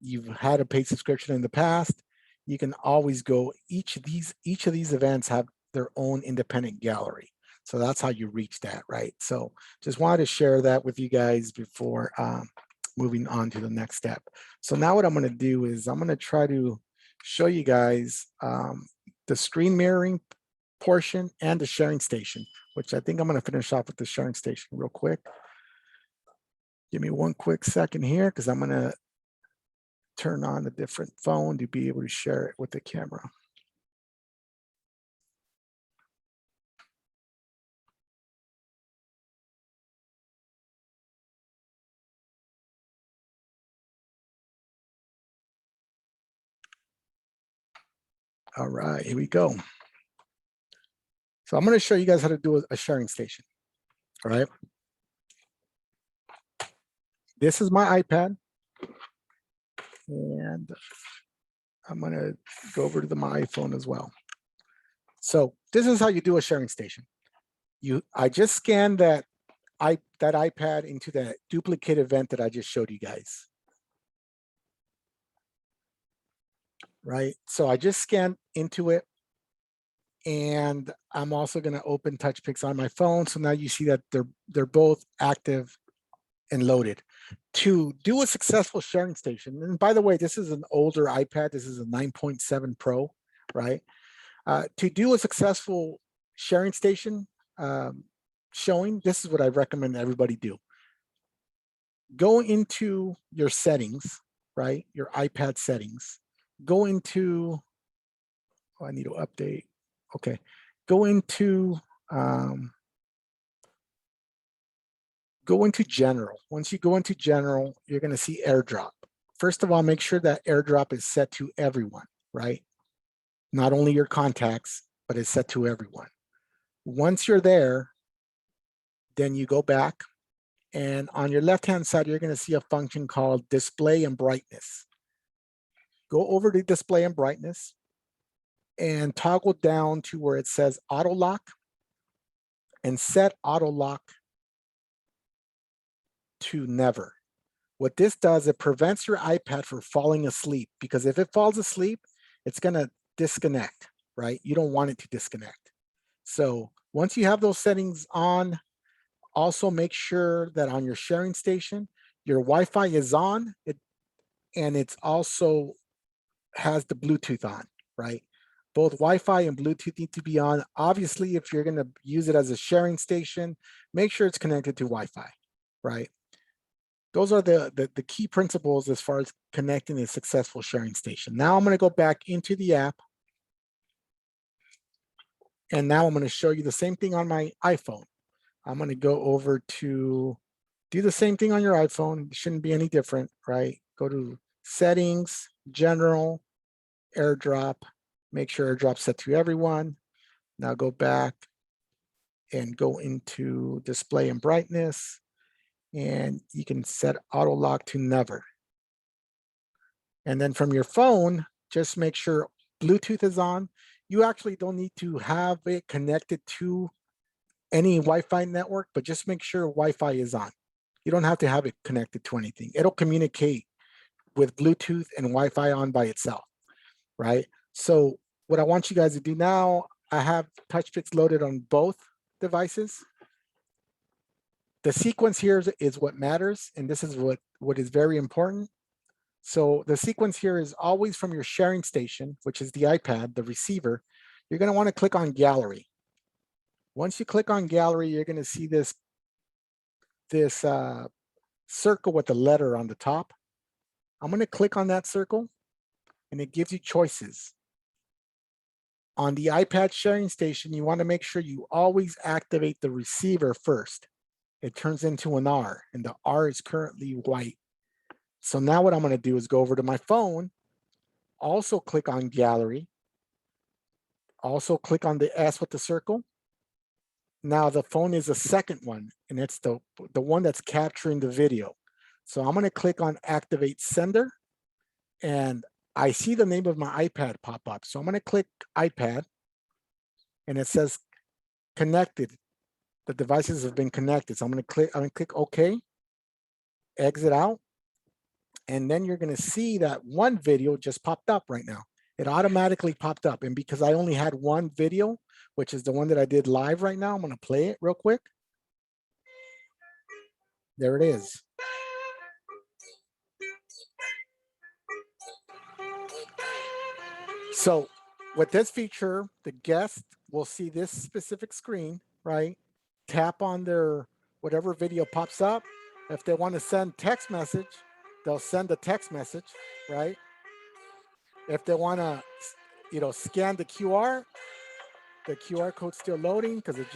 you've had a paid subscription in the past, you can always go, each of these events have their own independent gallery. So that's how you reach that, right? So just wanted to share that with you guys before moving on to the next step. So now what I'm gonna do is I'm gonna try to show you guys the screen mirroring portion and the sharing station, which I think I'm gonna finish off with the sharing station real quick. Give me one quick second here because I'm gonna turn on a different phone to be able to share it with the camera. All right, here we go. So I'm going to show you guys how to do a sharing station. All right. This is my iPad. And I'm going to go over to my iPhone as well. So this is how you do a sharing station. I just scanned that iPad into that duplicate event that I just showed you guys. Right. So I just scanned into it. And I'm also going to open Touchpix on my phone. So now you see that they're both active and loaded. To do a successful sharing station, and by the way, this is an older iPad. This is a 9.7 Pro, right? To do a successful sharing station showing, this is what I recommend everybody do. Go into your settings, right? Your iPad settings. Go into, oh, I need to update. Okay, go into general. Once you go into general, you're going to see airdrop. First of all, make sure that airdrop is set to everyone, right? Not only your contacts, but it's set to everyone. Once you're there, then you go back, and on your left-hand side, you're going to see a function called display and brightness. Go over to display and brightness and toggle down to where it says auto lock and set auto lock to never. What this does, it prevents your iPad from falling asleep, because if it falls asleep, it's going to disconnect, right? You don't want it to disconnect. So once you have those settings on, also make sure that on your sharing station, your Wi-Fi is on, and it's also has the Bluetooth on, right? Both Wi-Fi and Bluetooth need to be on. Obviously, if you're going to use it as a sharing station, make sure it's connected to Wi-Fi, right? Those are the key principles as far as connecting a successful sharing station. Now I'm going to go back into the app. And now I'm going to show you the same thing on my iPhone. I'm going to go over to do the same thing on your iPhone. It shouldn't be any different, right? Go to Settings, General, Airdrop. Make sure Airdrop's set to everyone. Now go back and go into Display and Brightness. And you can set Auto Lock to Never. And then from your phone, just make sure Bluetooth is on. You actually don't need to have it connected to any Wi-Fi network, but just make sure Wi-Fi is on. You don't have to have it connected to anything. It'll communicate with Bluetooth and Wi-Fi on by itself, right? So what I want you guys to do now, I have Touchpix loaded on both devices. The sequence here is what matters, and this is what is very important. So the sequence here is always from your sharing station, which is the iPad, the receiver. You're going to want to click on Gallery. Once you click on Gallery, you're going to see this circle with the letter on the top. I'm going to click on that circle, and it gives you choices. On the iPad sharing station, you want to make sure you always activate the receiver first. It turns into an R, and the R is currently white. So now what I'm going to do is go over to my phone, also click on Gallery, also click on the S with the circle. Now the phone is the second one, and it's the one that's capturing the video. So I'm going to click on Activate Sender, and I see the name of my iPad pop up. So I'm going to click iPad, and it says connected. The devices have been connected. So I'm going to click OK, exit out. And then you're going to see that one video just popped up right now. It automatically popped up. And because I only had one video, which is the one that I did live right now, I'm going to play it real quick. There it is. So with this feature, the guest will see this specific screen, right? Tap on their whatever video pops up. If they want to send text message, they'll send a text message, right? If they want to, scan the QR code's still loading because it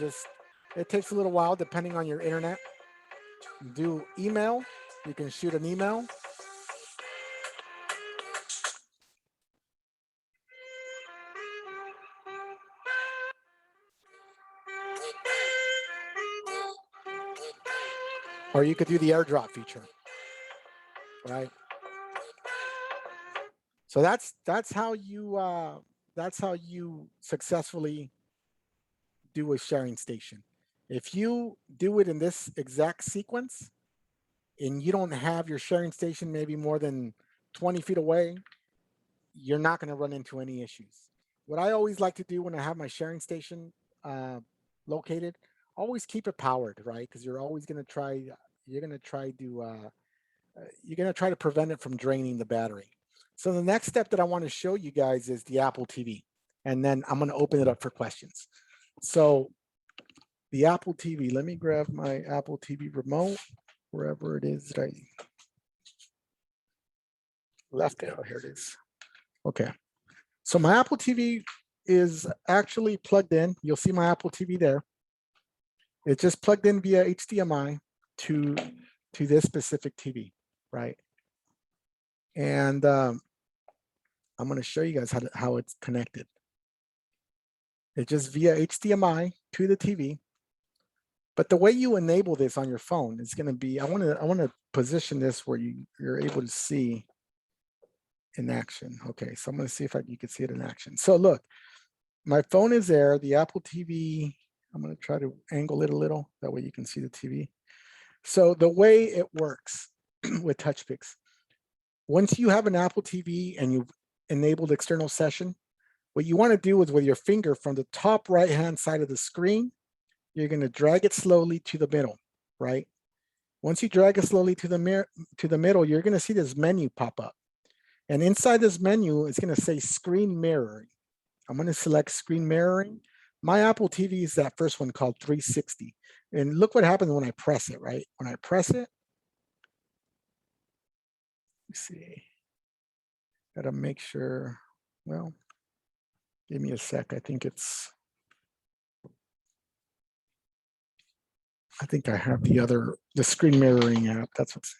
takes a little while depending on your internet. Do email, you can shoot an email. Or you could do the airdrop feature, right? So that's how you successfully do a sharing station. If you do it in this exact sequence and you don't have your sharing station maybe more than 20 feet away, you're not going to run into any issues. What I always like to do when I have my sharing station located, always keep it powered, right? Because you're always going to try to prevent it from draining the battery. So the next step that I want to show you guys is the Apple TV. And then I'm going to open it up for questions. So the Apple TV, let me grab my Apple TV remote, wherever it is that I left it. Oh, here it is. Okay. So my Apple TV is actually plugged in. You'll see my Apple TV there. It's just plugged in via HDMI to this specific TV, right? And I'm going to show you guys how it's connected. It's just via HDMI to the TV. But the way you enable this on your phone is going to be, I want to position this where you're able to see in action. Okay, so I'm going to see if you can see it in action. So look, my phone is there. The Apple TV, I'm going to try to angle it a little. That way you can see the TV. So the way it works with Touchpix, once you have an Apple TV and enabled external session. What you want to do is with your finger from the top right-hand side of the screen, you're going to drag it slowly to the middle, right? Once you drag it slowly to the middle, you're going to see this menu pop up. And inside this menu, it's going to say screen mirroring. I'm going to select screen mirroring. My Apple TV is that first one called 360. And look what happens when I press it, right? When I press it, let's see. Gotta make sure, well, give me a sec. I think I have the screen mirroring app. That's what's.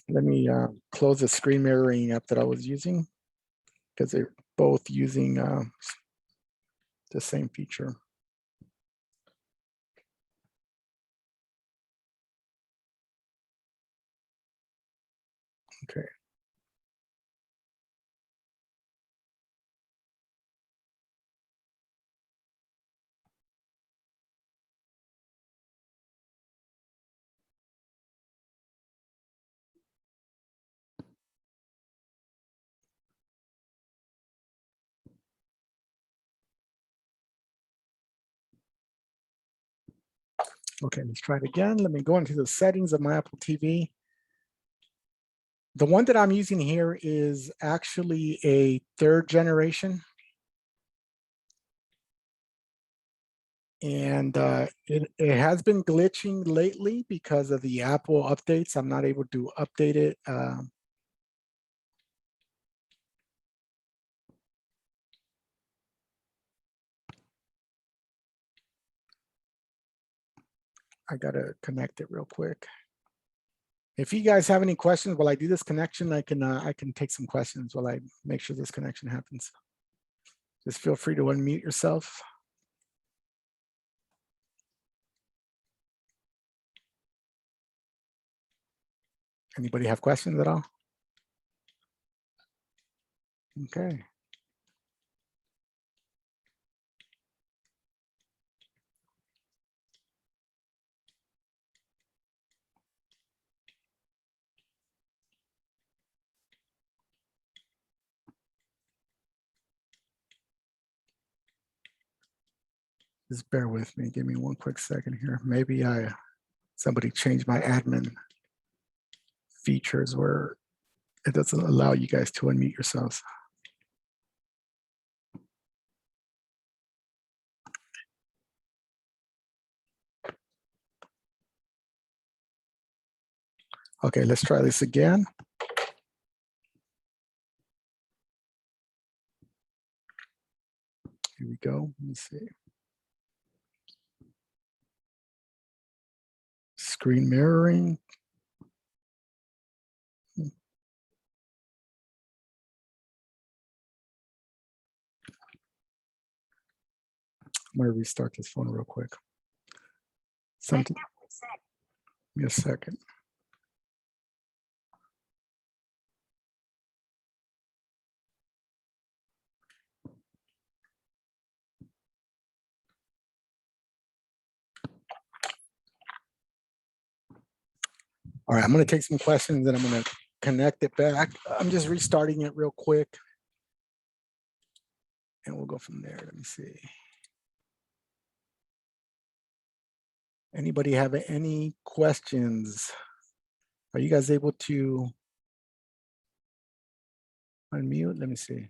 Let me close the screen mirroring app that I was using because they're both using the same feature. Okay. Okay, let's try it again. Let me go into the settings of my Apple TV. The one that I'm using here is actually a 3rd generation. And it has been glitching lately because of the Apple updates. I'm not able to update it. I gotta connect it real quick. If you guys have any questions while I do this connection, I can take some questions while I make sure this connection happens. Just feel free to unmute yourself. Anybody have questions at all? Okay. Just bear with me. Give me one quick second here. Maybe somebody changed my admin features where it doesn't allow you guys to unmute yourselves. Okay, let's try this again. Here we go. Let me see. Screen mirroring. I'm going to restart this phone real quick. Something. Give me a second. All right, I'm going to take some questions and I'm going to connect it back. I'm just restarting it real quick. And we'll go from there. Let me see. Anybody have any questions? Are you guys able to unmute? Let me see.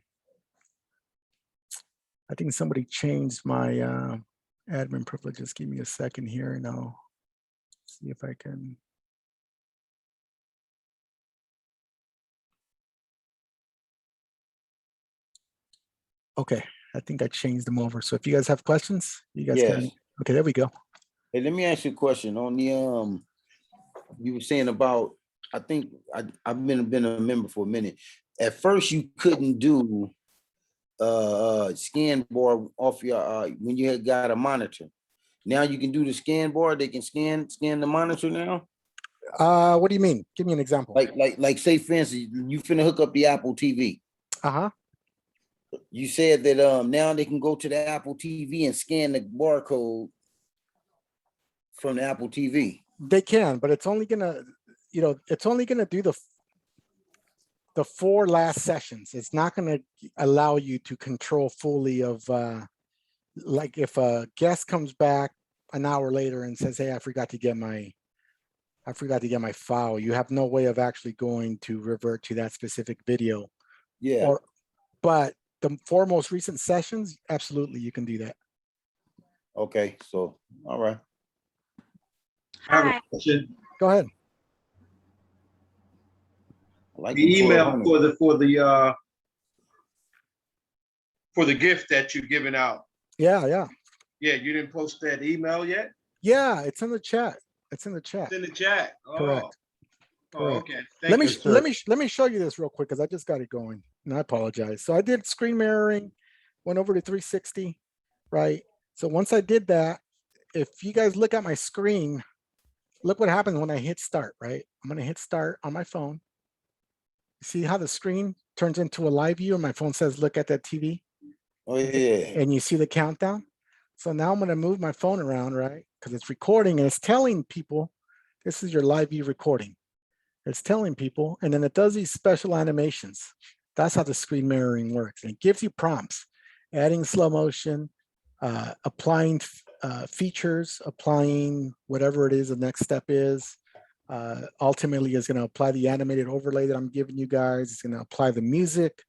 I think somebody changed my admin privileges. Give me a second here and I'll see if I can. Okay, I think I changed them over. So if you guys have questions, you guys can. Okay, there we go. Hey, let me ask you a question on the you were saying about, I think I've been a member for a minute. At first you couldn't do scan bar off your when you had got a monitor. Now you can do the scan bar, they can scan the monitor now. What do you mean? Give me an example. Like say for instance, you finna hook up the Apple TV. Uh-huh. You said that now they can go to the Apple TV and scan the barcode from the Apple TV. They can, but it's only gonna, it's only gonna do the 4 last sessions. It's not going to allow you to control fully of like if a guest comes back an hour later and says, hey, I forgot to get my file. You have no way of actually going to revert to that specific video. Yeah. But the 4 most recent sessions, absolutely, you can do that. Okay. So, all right. I have Hi. a question. Go ahead. I like The email 1200. for the gift that you're giving out. Yeah, yeah. Yeah, you didn't post that email yet? Yeah, it's in the chat. It's in the chat. It's in the chat. Oh. Correct. Oh, Correct. okay. Thank you. Yes, sir. let me show you this real quick because I just got it going. And I apologize. So I did screen mirroring, went over to 360, right? So once I did that, if you guys look at my screen, look what happens when I hit start, right? I'm going to hit start on my phone. See how the screen turns into a live view and my phone says, look at that TV? Oh, yeah. And you see the countdown. So now I'm going to move my phone around, right? Because it's recording and it's telling people, this is your live view recording. It's telling people, and then it does these special animations. That's how the screen mirroring works. And it gives you prompts, adding slow motion, applying features, applying whatever it is the next step is. Ultimately is going to apply the animated overlay that I'm giving you guys. It's going to apply the music.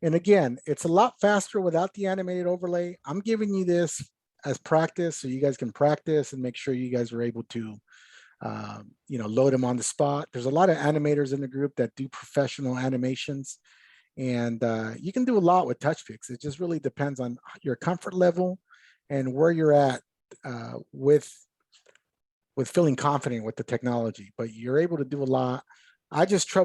And again, it's a lot faster without the animated overlay. I'm giving you this as practice so you guys can practice and make sure you guys are able to load them on the spot. There's a lot of animators in the group that do professional animations, and you can do a lot with Touchpix. It just really depends on your comfort level and where you're at with feeling confident with the technology, but you're able to do a lot. I just I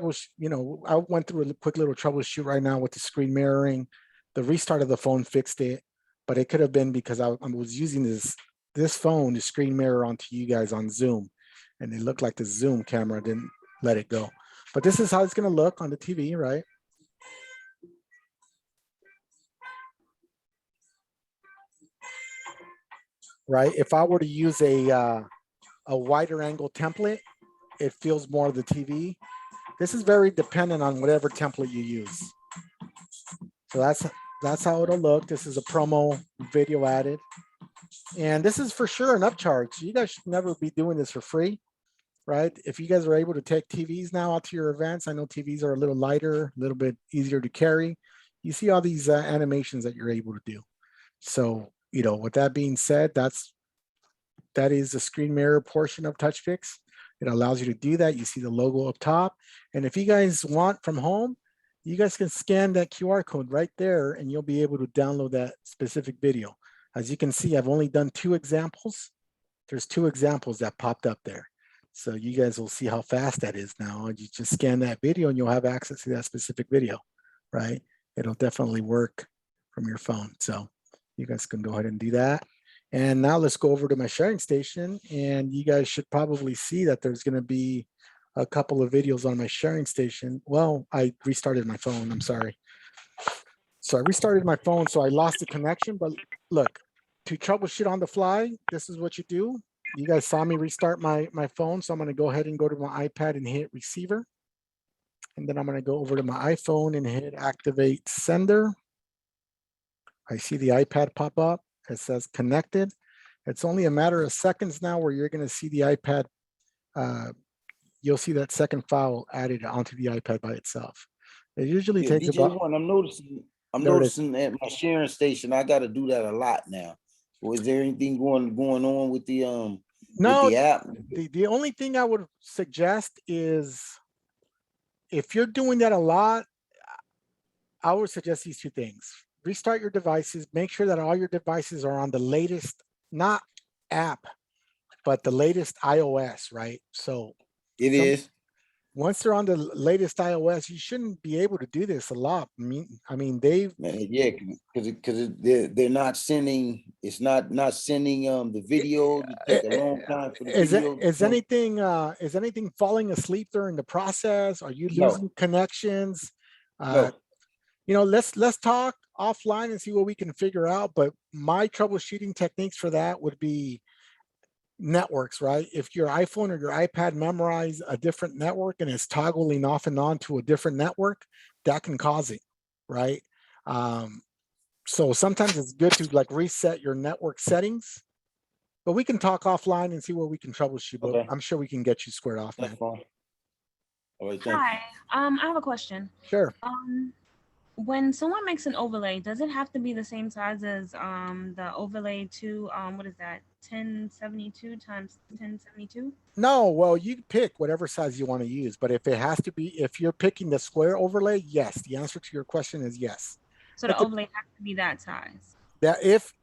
went through a quick little troubleshoot right now with the screen mirroring. The restart of the phone fixed it, but it could have been because I was using this phone to screen mirror onto you guys on Zoom, and it looked like the Zoom camera didn't let it go. But this is how it's going to look on the TV, right? Right. If I were to use a wider angle template, it feels more of the TV. This is very dependent on whatever template you use. So that's how it'll look. This is a promo video added. And this is for sure an upcharge. You guys should never be doing this for free, right? If you guys are able to take TVs now out to your events, I know TVs are a little lighter, a little bit easier to carry. You see all these animations that you're able to do. So, with that being said, that is the screen mirror portion of Touchpix. It allows you to do that. You see the logo up top. And if you guys want from home, you guys can scan that QR code right there and you'll be able to download that specific video. As you can see, I've only done 2 examples. There's 2 examples that popped up there. So you guys will see how fast that is now. You just scan that video and you'll have access to that specific video, right? It'll definitely work from your phone. So you guys can go ahead and do that. And now let's go over to my sharing station, and you guys should probably see that there's going to be a couple of videos on my sharing station. Well, I restarted my phone. I'm sorry. So I restarted my phone, so I lost the connection. But look, to troubleshoot on the fly, this is what you do. You guys saw me restart my phone, so I'm going to go ahead and go to my iPad and hit receiver. And then I'm going to go over to my iPhone and hit activate sender. I see the iPad pop up. It says connected. It's only a matter of seconds now where you're going to see the iPad. You'll see that second file added onto the iPad by itself. It usually takes DJ about. One, I'm noticing at my sharing station, I got to do that a lot now. Or is there anything going on with the No, with the app? the only thing I would suggest is if you're doing that a lot, I would suggest these 2 things. Restart your devices, make sure that all your devices are on the latest, not app, but the latest iOS, right? So It is. once they're on the latest iOS, you shouldn't be able to do this a lot. I mean, they've Yeah, because they're not sending. It's not sending the video. It take a long time for the video. is anything falling asleep during the process? Are you No. losing connections? No. Let's talk offline and see what we can figure out. But my troubleshooting techniques for that would be, networks, right? If your iPhone or your iPad memorize a different network and it's toggling off and on to a different network, that can cause it, right? So sometimes it's good to like reset your network settings, but we can talk offline and see where we can troubleshoot, but Okay. I'm sure we can get you squared off, That's man. fine. All right, thank you. Hi, I have a question. Sure. When someone makes an overlay, does it have to be the same size as the overlay to what is that? 1072 times 1072? No, well, you pick whatever size you want to use, but if it has to be, if you're picking the square overlay, yes, the answer to your question is yes. So the overlay has to be that size. That if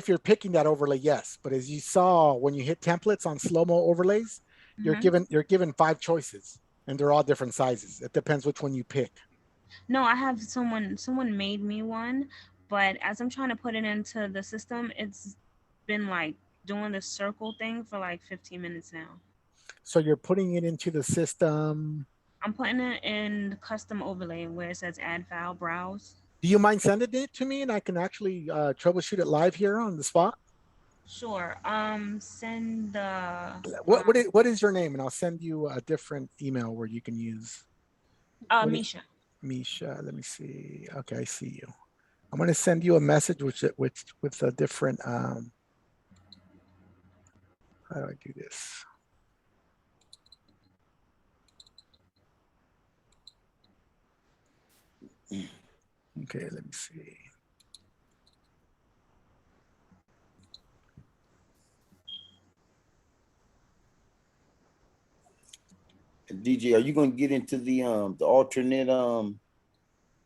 you're picking that overlay, yes. But as you saw when you hit templates on Slo-Mo overlays, you're given 5 choices and they're all different sizes. It depends which one you pick. No, I have someone made me one, but as I'm trying to put it into the system, it's been like doing the circle thing for like 15 minutes now. So you're putting it into the system. I'm putting it in custom overlay where it says add file, browse. Do you mind sending it to me and I can actually troubleshoot it live here on the spot? Sure. Send the What is your name? And I'll send you a different email where you can use. Misha. Misha, let me see. Okay, I see you. I'm going to send you a message with a different. How do I do this? Okay, let me see. DJ, are you gonna get into the alternate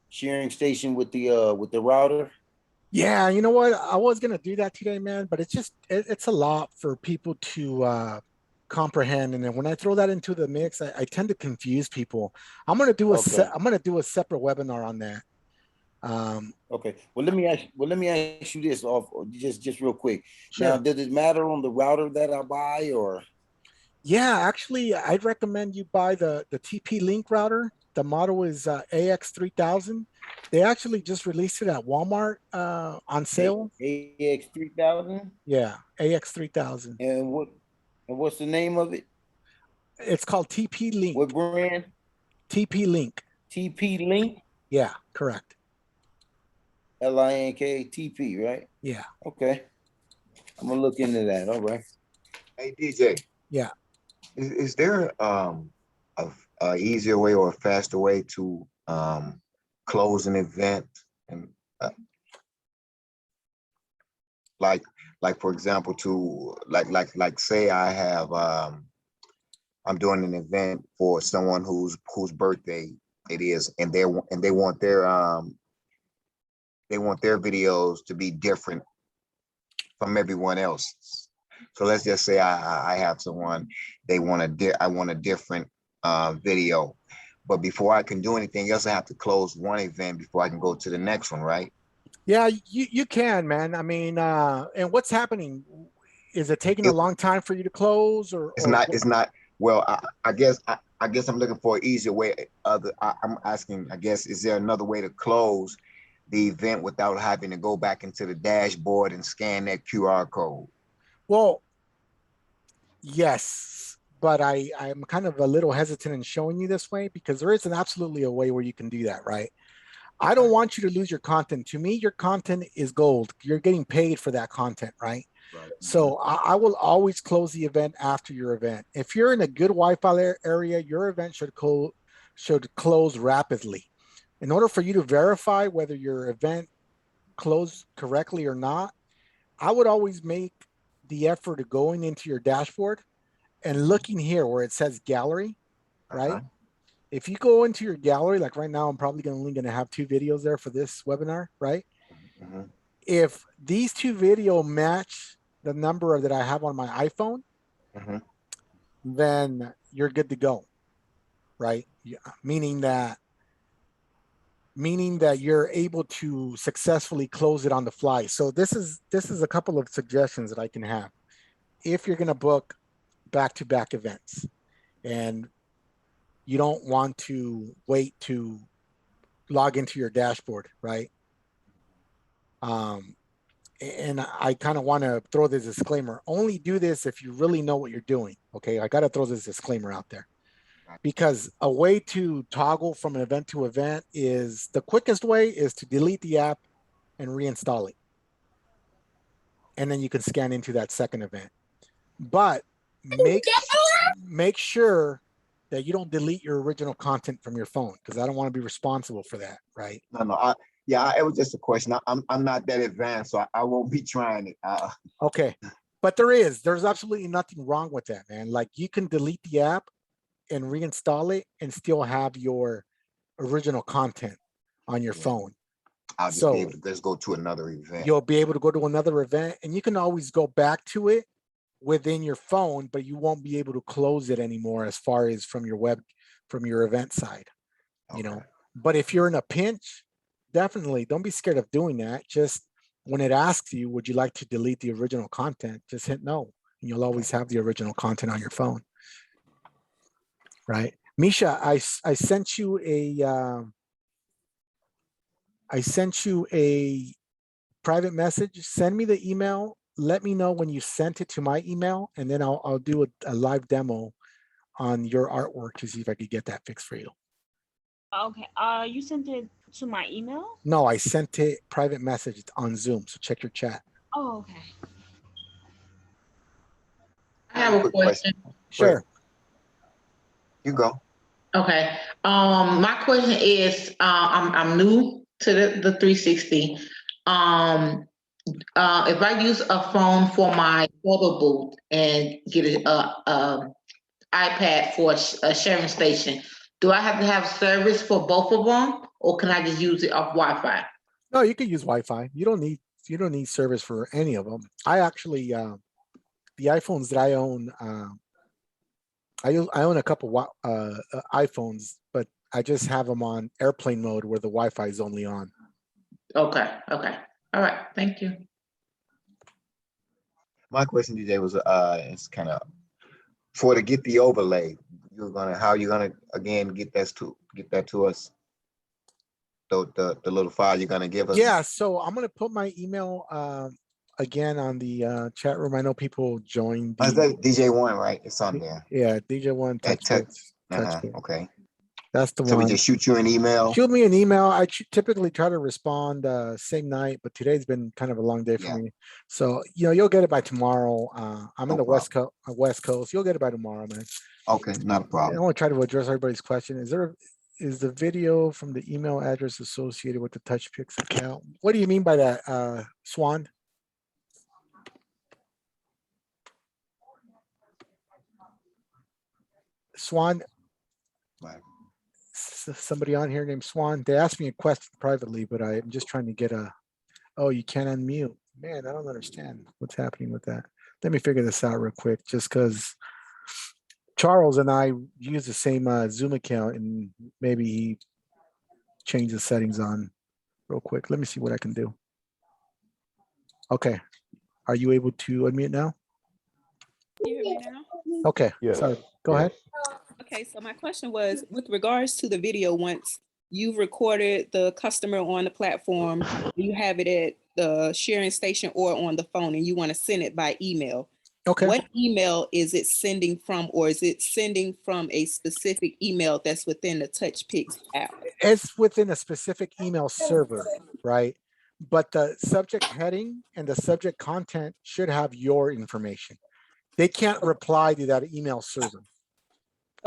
sharing station with the router? Yeah, you know what? I was gonna do that today, man, but it's just it's a lot for people to comprehend, and then when I throw that into the mix, I tend to confuse people. I'm gonna do I'm gonna do a separate webinar on that. Okay. Well, let me ask you this off just real quick. Sure. Now, does it matter on the router that I buy or? Yeah, actually, I'd recommend you buy the TP-Link router. The model is AX3000. They actually just released it at Walmart on sale. AX3000? Yeah, AX3000. And what's the name of it? It's called TP-Link. What brand? TP-Link. TP-Link? Yeah, correct. LINK TP, right? Yeah. Okay. I'm gonna look into that. All right. Hey DJ. Yeah. Is there a easier way or a faster way to close an event and like for example to like say I have I'm doing an event for someone whose birthday it is and they want their videos to be different from everyone else. So let's just say I have someone, I want a different video, but before I can do anything else, I have to close one event before I can go to the next one, right? Yeah, you can, man. I mean, and what's happening? Is it taking a long time for you to close or? It's not. Well, I guess I'm looking for an easier way. I'm asking, I guess, is there another way to close the event without having to go back into the dashboard and scan that QR code? Well, yes, but I'm kind of a little hesitant in showing you this way because there is absolutely a way where you can do that, right? I don't want you to lose your content. To me, your content is gold. You're getting paid for that content, right? Right. So I will always close the event after your event. If you're in a good Wi-Fi area, your event should close rapidly. In order for you to verify whether your event closed correctly or not, I would always make the effort of going into your dashboard and looking here where it says gallery, right? If you go into your gallery, like right now, I'm probably only going to have 2 videos there for this webinar, right? If these 2 videos match the number that I have on my iPhone, then you're good to go, right? Yeah, meaning that you're able to successfully close it on the fly. So this is a couple of suggestions that I can have. If you're going to book back-to-back events and you don't want to wait to log into your dashboard, right? and I kind of want to throw this disclaimer, only do this if you really know what you're doing. Okay, I got to throw this disclaimer out there, because a way to toggle from an event to event is, the quickest way is to delete the app and reinstall it. And then you can scan into that second event. But make sure that you don't delete your original content from your phone, because I don't want to be responsible for that, right? No, yeah, it was just a question. I'm not that advanced, so I won't be trying it. Okay, but there's absolutely nothing wrong with that, man. Like, you can delete the app and reinstall it and still have your original content on your phone. I'll just be able to just go to another event. You'll be able to go to another event, and you can always go back to it within your phone, but you won't be able to close it anymore as far as from your event side, you know. But if you're in a pinch, definitely don't be scared of doing that. Just when it asks you, would you like to delete the original content, just hit no, and you'll always have the original content on your phone, right? Misha, I sent you a private message. Send me the email. Let me know when you sent it to my email, and then I'll do a live demo on your artwork to see if I could get that fixed for you. Okay. You sent it to my email? No, I sent it private message on Zoom. So check your chat. Oh, okay. I have a question. Sure. You go. Okay. My question is, I'm new to the 360. If I use a phone for my photo booth and get a iPad for a sharing station, do I have to have service for both of them, or can I just use it off Wi-Fi? No, you can use Wi-Fi. You don't need service for any of them. I actually the iPhones that I own, I own a couple iPhones, but I just have them on airplane mode where the Wi-Fi is only on. Okay. All right. Thank you. My question today was it's kind of to get the overlay. How you gonna again get that to us? The little file you're gonna give us. Yeah, so I'm gonna put my email again on the chat room. I know people joined. Is that DJ1, right? It's on there. Yeah, DJ1 Touchpix. Okay. That's the one. So we just shoot you an email. Shoot me an email. I typically try to respond same night, but today's been kind of a long day for me. So you'll get it by tomorrow. I'm in the West Coast. You'll get it by tomorrow, man. Okay, not a problem. I want to try to address everybody's question. Is the video from the email address associated with the Touchpix account? What do you mean by that, Swan? Swan? Somebody on here named Swan. They asked me a question privately, but I'm just trying to get oh, you can't unmute. Man, I don't understand what's happening with that. Let me figure this out real quick, just because Charles and I use the same Zoom account, and maybe he changed the settings on real quick. Let me see what I can do. Okay. Are you able to unmute now? You hear me now? Okay. Yeah. Sorry. Go ahead. Okay, so my question was, with regards to the video, once you've recorded the customer on the platform, you have it at the sharing station or on the phone, and you want to send it by email. Okay. What email is it sending from, or is it sending from a specific email that's within the Touchpix app? It's within a specific email server, right? But the subject heading and the subject content should have your information. They can't reply to that email server.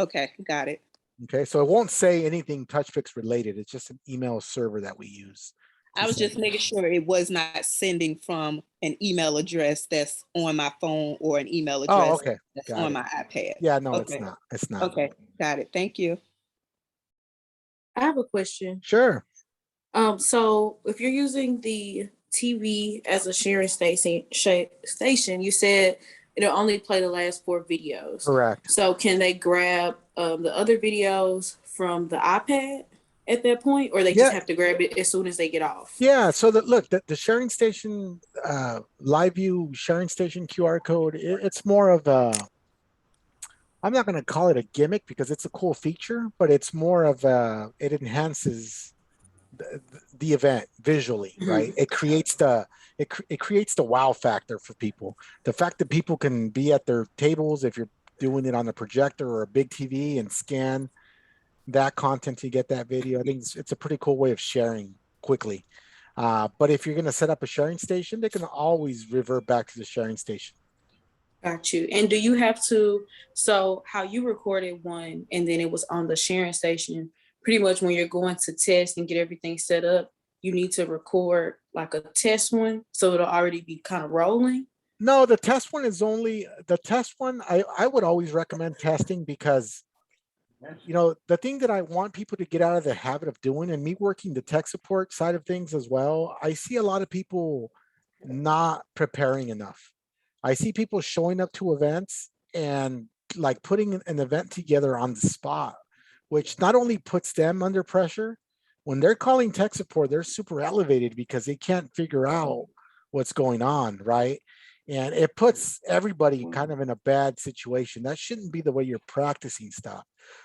Okay, got it. Okay, so it won't say anything Touchpix related. It's just an email server that we use. I was just making sure it was not sending from an email address that's on my phone or an email address that's on my iPad. Yeah, no, it's not. It's not. Okay, got it. Thank you. I have a question. Sure. So if you're using the TV as a sharing station, you said it'll only play the last 4 videos. Correct. So can they grab the other videos from the iPad at that point, or they just have to grab it as soon as they get off? Yeah. So look, the sharing station, live view sharing station QR code, it's more of a, I'm not going to call it a gimmick because it's a cool feature, but it's more of a, it enhances the event visually, right? It creates it creates the wow factor for people. The fact that people can be at their tables, if you're doing it on a projector or a big TV, and scan that content to get that video, I think it's a pretty cool way of sharing quickly. But if you're going to set up a sharing station, they can always revert back to the sharing station. Got you. And do you have to, so how you recorded one and then it was on the sharing station, pretty much when you're going to test and get everything set up, you need to record like a test one so it'll already be kind of rolling? No, the test one is only, the test one, I would always recommend testing because, you know, the thing that I want people to get out of the habit of doing, and me working the tech support side of things as well, I see a lot of people not preparing enough. I see people showing up to events and like putting an event together on the spot, which not only puts them under pressure, when they're calling tech support, they're super elevated because they can't figure out what's going on, right? And it puts everybody kind of in a bad situation. That shouldn't be the way you're practicing stuff.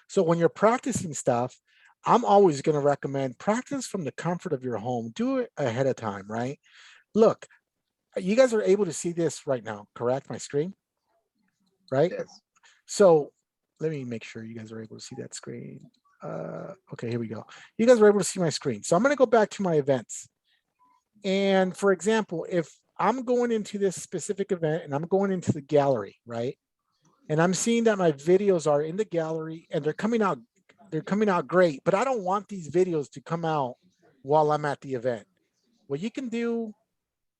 So when you're practicing stuff, I'm always going to recommend practice from the comfort of your home. Do it ahead of time, right? Look, you guys are able to see this right now, correct? My screen, right? Yes. So let me make sure you guys are able to see that screen. Okay, here we go. You guys are able to see my screen. So I'm going to go back to my events. And for example, if I'm going into this specific event and I'm going into the gallery, right? And I'm seeing that my videos are in the gallery and they're coming out great, but I don't want these videos to come out while I'm at the event. What you can do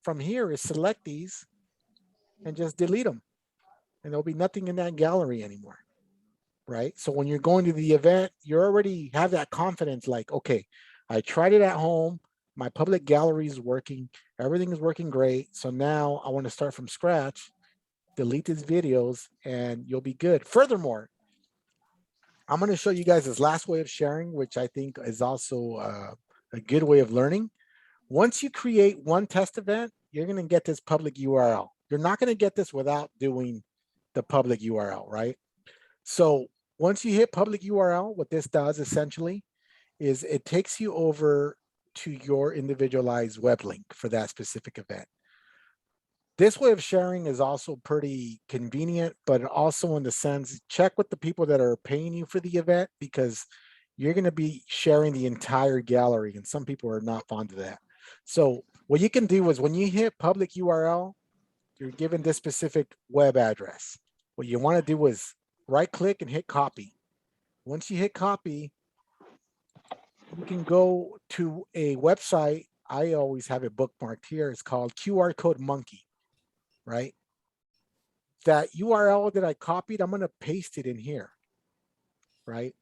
from here is select these and just delete them. And there'll be nothing in that gallery anymore, right? So when you're going to the event, you already have that confidence like, okay, I tried it at home. My public gallery is working. Everything is working great. So now I want to start from scratch, delete these videos, and you'll be good. Furthermore, I'm going to show you guys this last way of sharing, which I think is also a good way of learning. Once you create one test event, you're going to get this public URL. You're not going to get this without doing the public URL, right? So once you hit public URL, what this does essentially is it takes you over to your individualized web link for that specific event. This way of sharing is also pretty convenient, but also in the sense, check with the people that are paying you for the event because you're going to be sharing the entire gallery and some people are not fond of that. So what you can do is when you hit public URL, you're given this specific web address. What you want to do is right click and hit copy. Once you hit copy, you can go to a website. I always have it bookmarked here. It's called QR Code Monkey, right? That URL that I copied, I'm going to paste it in here, right?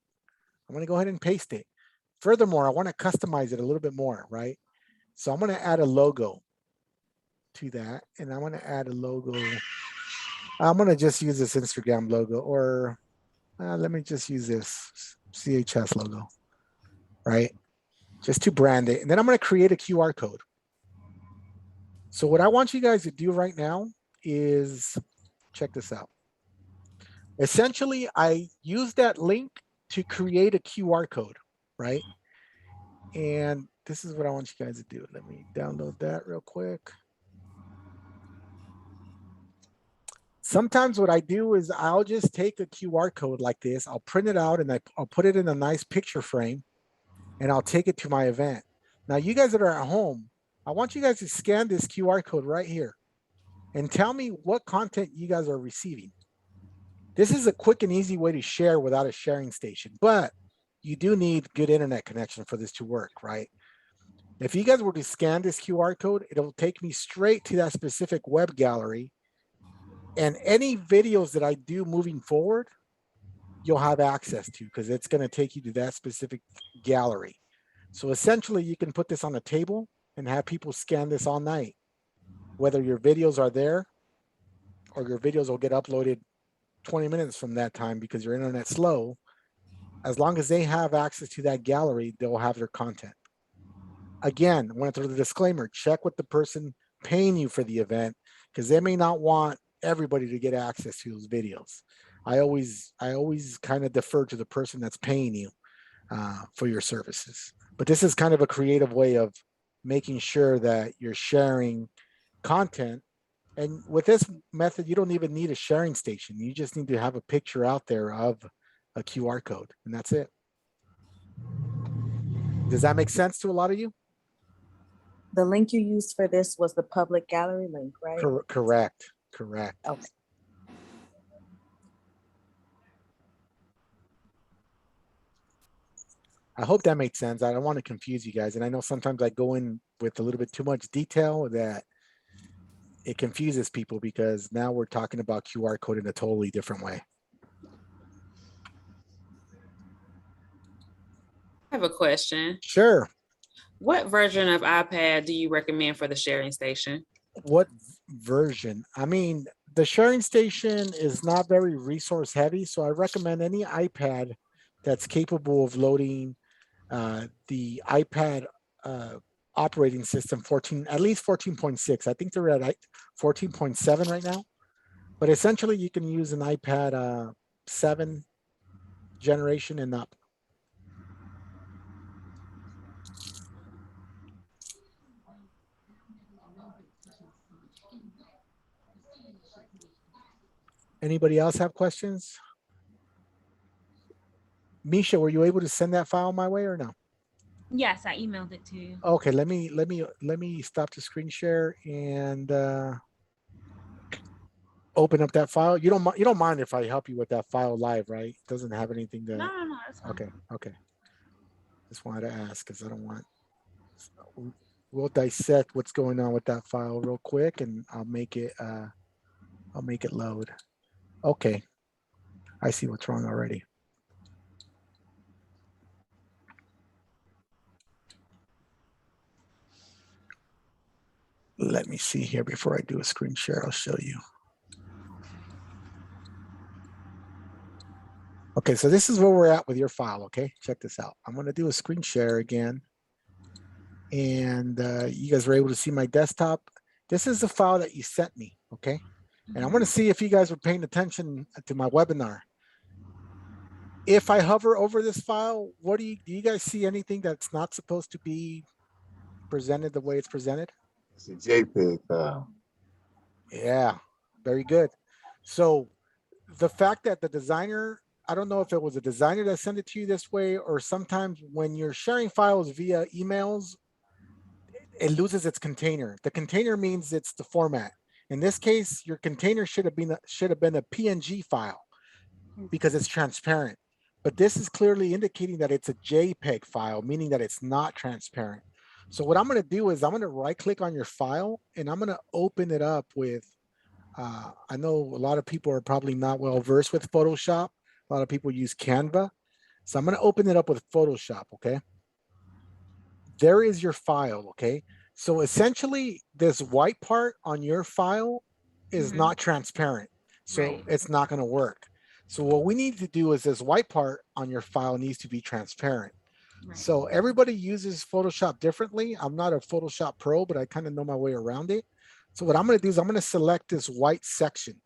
I'm going to go ahead and paste it. Furthermore, I want to customize it a little bit more, right? So I'm going to add a logo to that. And I'm going to add a logo. I'm going to just use this Instagram logo or let me just use this CHS logo, right? Just to brand it. And then I'm going to create a QR code. So what I want you guys to do right now is check this out. Essentially, I use that link to create a QR code, right? And this is what I want you guys to do. Let me download that real quick. Sometimes what I do is I'll just take a QR code like this. I'll print it out and I'll put it in a nice picture frame and I'll take it to my event. Now, you guys that are at home, I want you guys to scan this QR code right here and tell me what content you guys are receiving. This is a quick and easy way to share without a sharing station, but you do need good internet connection for this to work, right? If you guys were to scan this QR code, it'll take me straight to that specific web gallery. And any videos that I do moving forward, you'll have access to because it's going to take you to that specific gallery. So essentially, you can put this on a table and have people scan this all night, whether your videos are there or your videos will get uploaded 20 minutes from that time because your internet's slow. As long as they have access to that gallery, they'll have their content. Again, I want to throw the disclaimer, check with the person paying you for the event because they may not want everybody to get access to those videos. I always kind of defer to the person that's paying you for your services. But this is kind of a creative way of making sure that you're sharing content. And with this method, you don't even need a sharing station. You just need to have a picture out there of a QR code, and that's it. Does that make sense to a lot of you? The link you used for this was the public gallery link, right? Correct. Correct. Okay. I hope that made sense. I don't want to confuse you guys. And I know sometimes I go in with a little bit too much detail that it confuses people, because now we're talking about QR code in a totally different way. I have a question. Sure. What version of iPad do you recommend for the sharing station? What version? I mean, the sharing station is not very resource heavy, so I recommend any iPad that's capable of loading the iPad operating system 14, at least 14.6. I think they're at 14.7 right now, but essentially you can use an iPad 7 generation and up. Anybody else have questions? Misha, were you able to send that file my way or no? Yes, I emailed it to you. Okay, let me stop the screen share and open up that file. You don't mind if I help you with that file live, right? It doesn't have anything to. No, that's fine. Okay. Just wanted to ask because I don't want. We'll dissect what's going on with that file real quick, and I'll make it load. Okay, I see what's wrong already. Let me see here before I do a screen share. I'll show you. Okay, so this is where we're at with your file. Okay, check this out. I'm going to do a screen share again. And you guys were able to see my desktop. This is the file that you sent me. Okay. And I'm going to see if you guys were paying attention to my webinar. If I hover over this file, do you guys see anything that's not supposed to be presented the way it's presented? It's a JPEG file. Yeah, very good. So the fact that the designer, I don't know if it was a designer that sent it to you this way, or sometimes when you're sharing files via emails, it loses its container. The container means it's the format. In this case, your container should have been a PNG file because it's transparent. But this is clearly indicating that it's a JPEG file, meaning that it's not transparent. So what I'm going to do is I'm going to right click on your file and I'm going to open it up with, I know a lot of people are probably not well versed with Photoshop. A lot of people use Canva. So I'm going to open it up with Photoshop, okay? There is your file, okay? So essentially this white part on your file is not transparent. So it's not going to work. So what we need to do is this white part on your file needs to be transparent. So everybody uses Photoshop differently. I'm not a Photoshop pro, but I kind of know my way around it. So what I'm going to do is I'm going to select this white section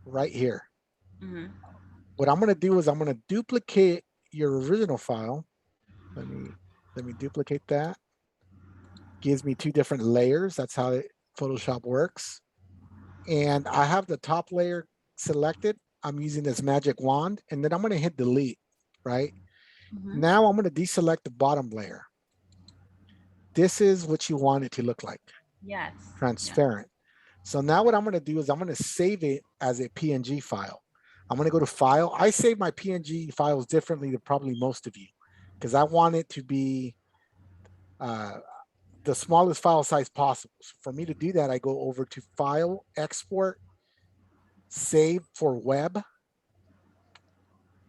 right here. What I'm going to do is I'm going to duplicate your original file. Let me duplicate that. Gives me two different layers. That's how Photoshop works. And I have the top layer selected. I'm using this magic wand, and then I'm going to hit delete, right? Now I'm going to deselect the bottom layer. This is what you want it to look like. Yes. Transparent. So now what I'm going to do is I'm going to save it as a PNG file. I'm going to go to File. I save my PNG files differently than probably most of you because I want it to be the smallest file size possible. So for me to do that, I go over to File, Export, Save for Web,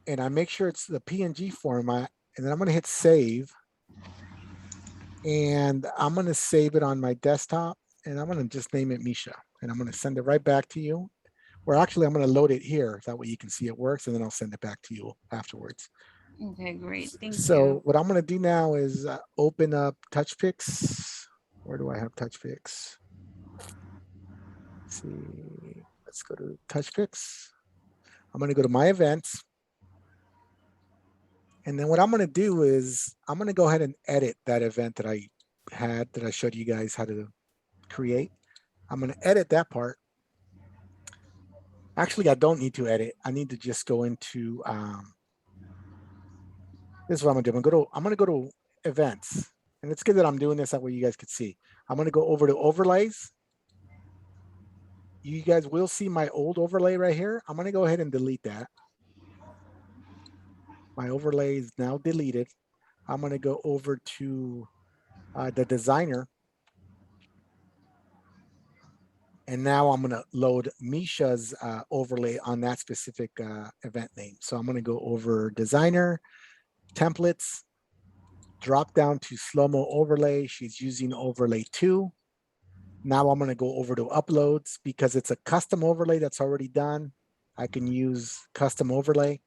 and I make sure it's the PNG format, and then I'm going to hit Save, and I'm going to save it on my desktop, and I'm going to just name it Misha, and I'm going to send it right back to you. Or actually, I'm going to load it here. That way you can see it works, and then I'll send it back to you afterwards. Okay, great. Thank you. So what I'm going to do now is open up Touchpix. Where do I have Touchpix? Let's see. Let's go to Touchpix. I'm going to go to my events. And then what I'm going to do is I'm going to go ahead and edit that event that I showed you guys how to create. I'm going to edit that part. Actually, I don't need to edit. I need to just go into, this is what I'm gonna do. I'm gonna go to events. And it's good that I'm doing this that way you guys could see. I'm gonna go over to overlays. You guys will see my old overlay right here. I'm gonna go ahead and delete that. My overlay is now deleted. I'm gonna go over to the designer. And now I'm gonna load Misha's overlay on that specific event name. So I'm gonna go over designer, templates, drop down to Slo-Mo Overlay. She's using overlay 2. Now I'm going to go over to uploads because it's a custom overlay that's already done. I can use custom overlay.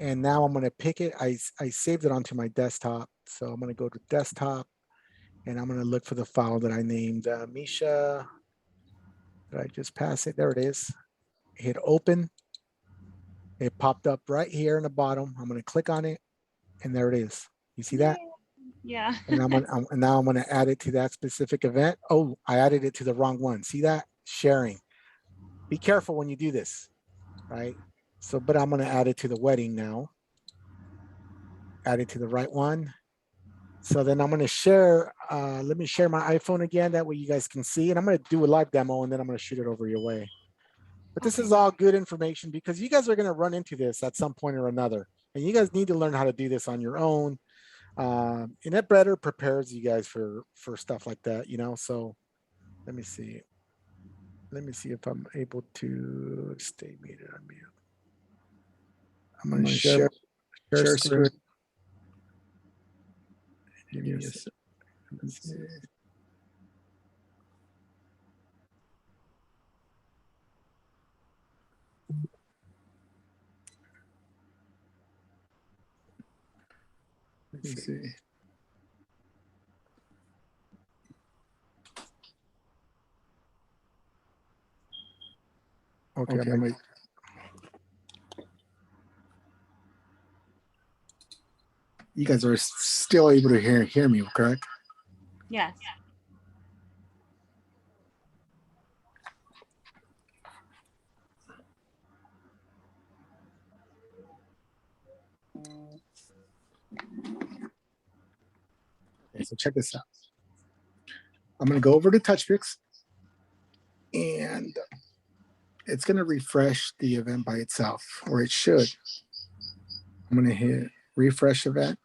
And now I'm going to pick it. I saved it onto my desktop. So I'm going to go to desktop and I'm going to look for the file that I named Misha. Did I just pass it? There it is. Hit open. It popped up right here in the bottom. I'm going to click on it and there it is. You see that? Yeah. And now I'm going to add it to that specific event. Oh, I added it to the wrong one. See that? Sharing. Be careful when you do this, right? So, but I'm going to add it to the wedding now. Add it to the right one. So then I'm going to share, let me share my iPhone again. That way you guys can see. And I'm going to do a live demo and then I'm going to shoot it over your way. But this is all good information because you guys are going to run into this at some point or another. And you guys need to learn how to do this on your own. And it better prepares you guys for stuff like that, you know. So let me see if I'm able to stay muted on mute. I'm going to share screen. Give me a sec. Let me see. Let me see. Okay, I'm gonna, you guys are still able to hear me, correct? Yes. Okay, so check this out. I'm going to go over to Touchpix and it's going to refresh the event by itself, or it should. I'm going to hit refresh event.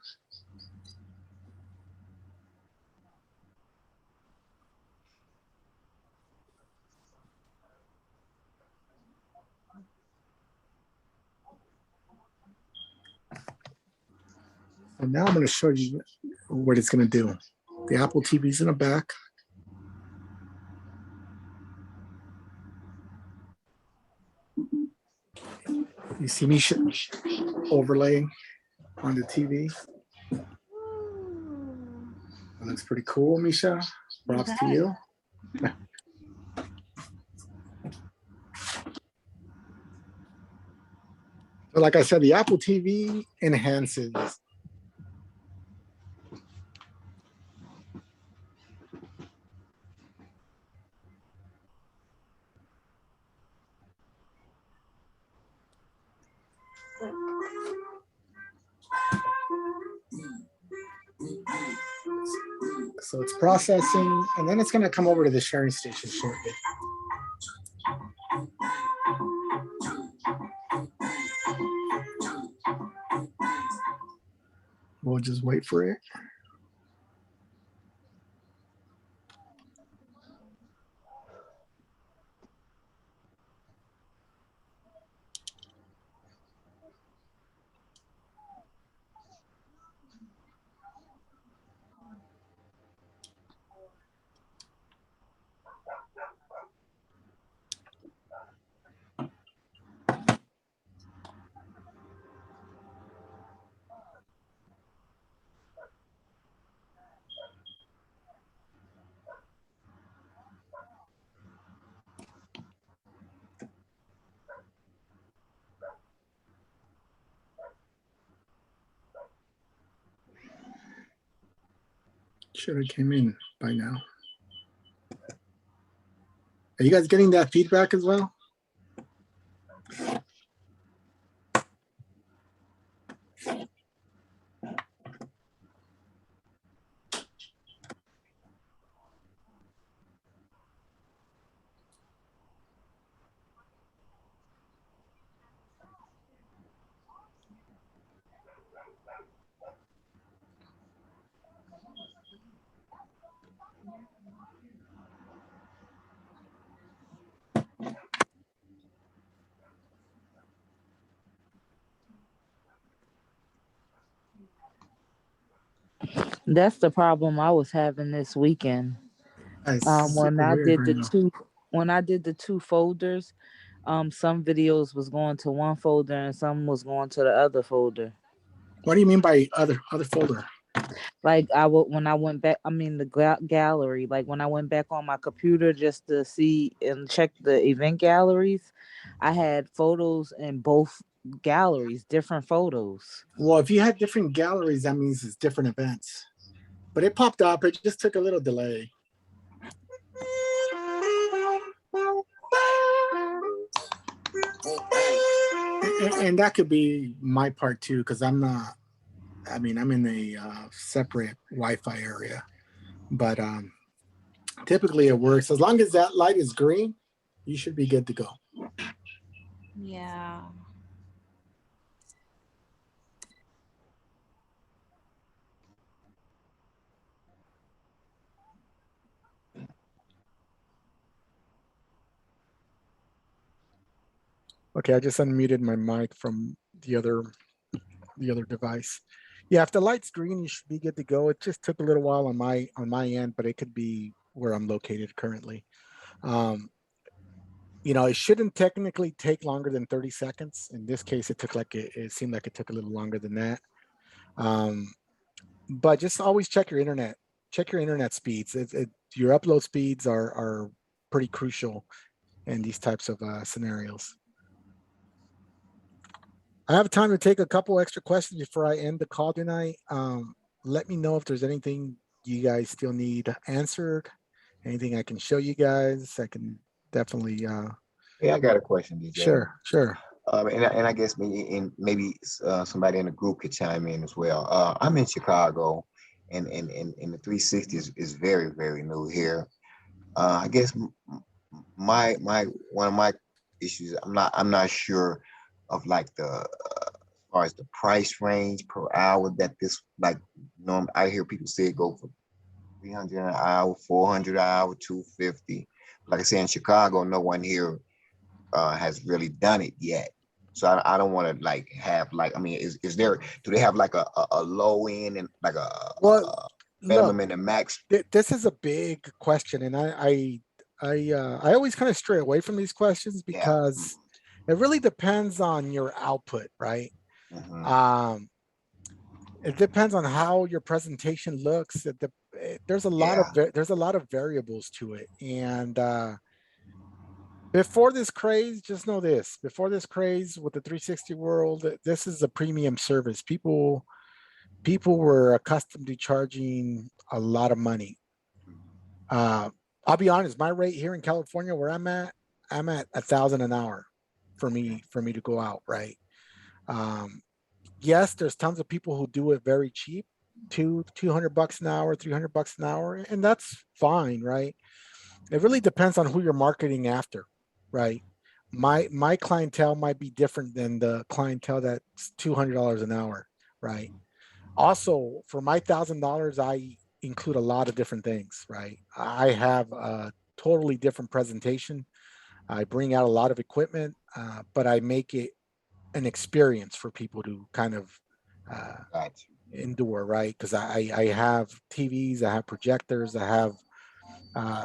And now I'm going to show you what it's going to do. The Apple TV's in the back. You see me overlaying on the TV. That looks pretty cool, Misha. Props to you. So like I said, the Apple TV enhances. So it's processing, and then it's going to come over to the sharing station shortly. We'll just wait for it. Should have came in by now. Are you guys getting that feedback as well? That's the problem I was having this weekend. It's When super I weird did right the now. two folders, some videos was going to one folder and some was going to the other folder. What do you mean by other folder? Like when I went back, I mean the gallery. Like when I went back on my computer just to see and check the event galleries, I had photos in both galleries, different photos. Well, if you had different galleries, that means it's different events. But it popped up. It just took a little delay. And that could be my part too, because I'm not. I mean, I'm in a separate Wi-Fi area, but typically it works. As long as that light is green, you should be good to go. Yeah. Okay, I just unmuted my mic from the other device. Yeah, if the light's green, you should be good to go. It just took a little while on my end, but it could be where I'm located currently. You know, it shouldn't technically take longer than 30 seconds. In this case, it seemed like it took a little longer than that. But just always check your internet. Check your internet speeds. Your upload speeds are pretty crucial in these types of scenarios. I have time to take a couple extra questions before I end the call tonight. Let me know if there's anything you guys still need answered, anything I can show you guys. I can definitely. Yeah, I got a question, DJ. Sure. And I guess maybe somebody in the group could chime in as well. I'm in Chicago, and the 360 is very, very new here. I guess one of my issues, I'm not sure of like as far as the price range per hour that this, like, I hear people say go for $300 an hour, $400 an hour, $250. Like I say, in Chicago, no one here has really done it yet. So I don't want to like have like, I mean, do they have like a low end and like a minimum and a max? This is a big question, and I always kind of stray away from these questions because it really depends on your output, right? It depends on how your presentation looks. There's a lot of variables to it, and before this craze, just know this: before this craze with the 360 world, this is a premium service. People were accustomed to charging a lot of money. I'll be honest, my rate here in California, where I'm at $1,000 an hour for me to go out, right? Yes, there's tons of people who do it very cheap, $200 an hour, $300 an hour, and that's fine, right? It really depends on who you're marketing after, right? My clientele might be different than the clientele that's $200 an hour, right? Also, for my $1,000, I include a lot of different things, right? I have a totally different presentation. I bring out a lot of equipment, but I make it an experience for people to kind of endure, right? Because I have TVs, I have projectors, I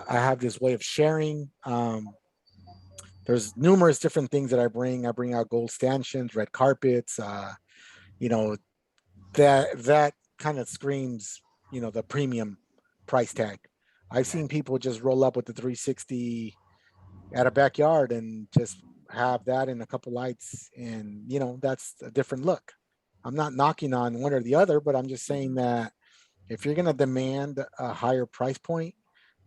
have this way of sharing. There's numerous different things that I bring. I bring out gold stanchions, red carpets. You know, that kind of screams, you know, the premium price tag. I've seen people just roll up with the 360 at a backyard and just have that and a couple lights, and you know, that's a different look. I'm not knocking on one or the other, but I'm just saying that if you're going to demand a higher price point,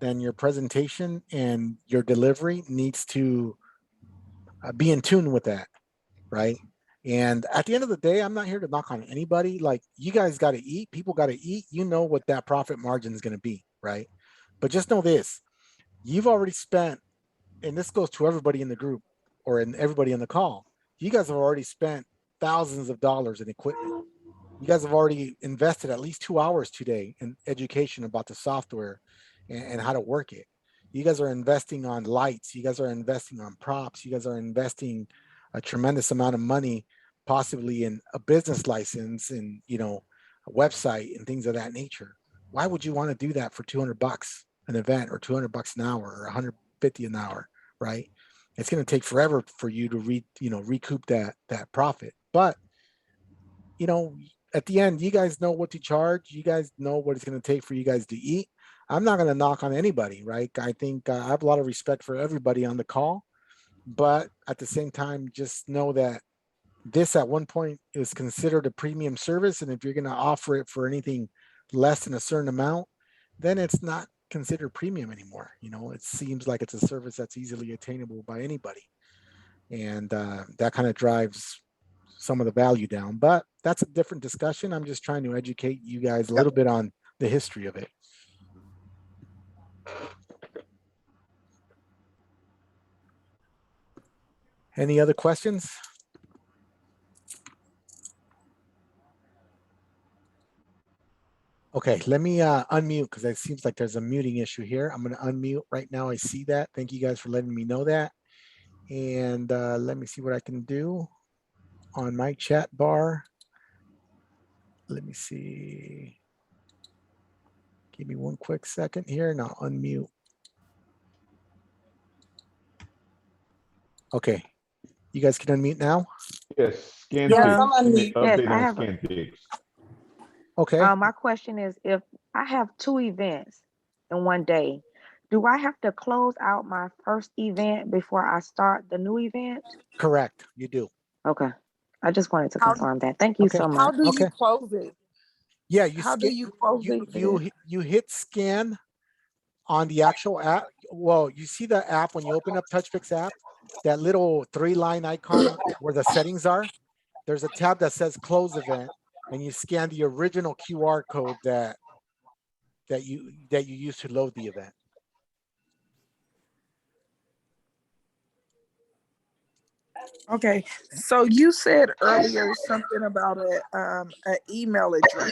then your presentation and your delivery needs to be in tune with that, right? And at the end of the day, I'm not here to knock on anybody. Like, you guys got to eat, people got to eat. You know what that profit margin is going to be, right? But just know this, you've already spent, and this goes to everybody in the group or in everybody in the call, you guys have already spent thousands of dollars in equipment. You guys have already invested at least 2 hours today in education about the software and how to work it. You guys are investing on lights. You guys are investing on props. You guys are investing a tremendous amount of money, possibly in a business license and, you know, a website and things of that nature. Why would you want to do that for $200 an event, or $200 an hour, or $150 an hour, right? It's going to take forever for you to recoup that profit. But, you know, at the end, you guys know what to charge. You guys know what it's going to take for you guys to eat. I'm not going to knock on anybody, right? I think I have a lot of respect for everybody on the call, but at the same time, just know that this at one point is considered a premium service. And if you're going to offer it for anything less than a certain amount, then it's not considered premium anymore. You know, it seems like it's a service that's easily attainable by anybody. And that kind of drives some of the value down, but that's a different discussion. I'm just trying to educate you guys a little bit on the history of it. Any other questions? Okay, let me unmute, because it seems like there's a muting issue here. I'm going to unmute right now. I see that. Thank you guys for letting me know that. And let me see what I can do on my chat bar. Let me see. Give me one quick second here and I'll unmute. Okay, you guys can unmute now? Yes, Yes, ScanPix. I'm Give me unmuted. an Yes, update I on have ScanPix. Okay. My question is, if I have 2 events in one day, do I have to close out my first event before I start the new event? Correct, you do. Okay. I just wanted to How confirm that. Thank you Okay. so how much. do you Okay. close it? Yeah, you How do you close the event? you hit scan on the actual app. Well, you see the app when you open up Touchpix app, that little 3-line icon where the settings are. There's a tab that says close event, and you scan the original QR code that you use to load the event. Okay, so you said earlier something about an email address.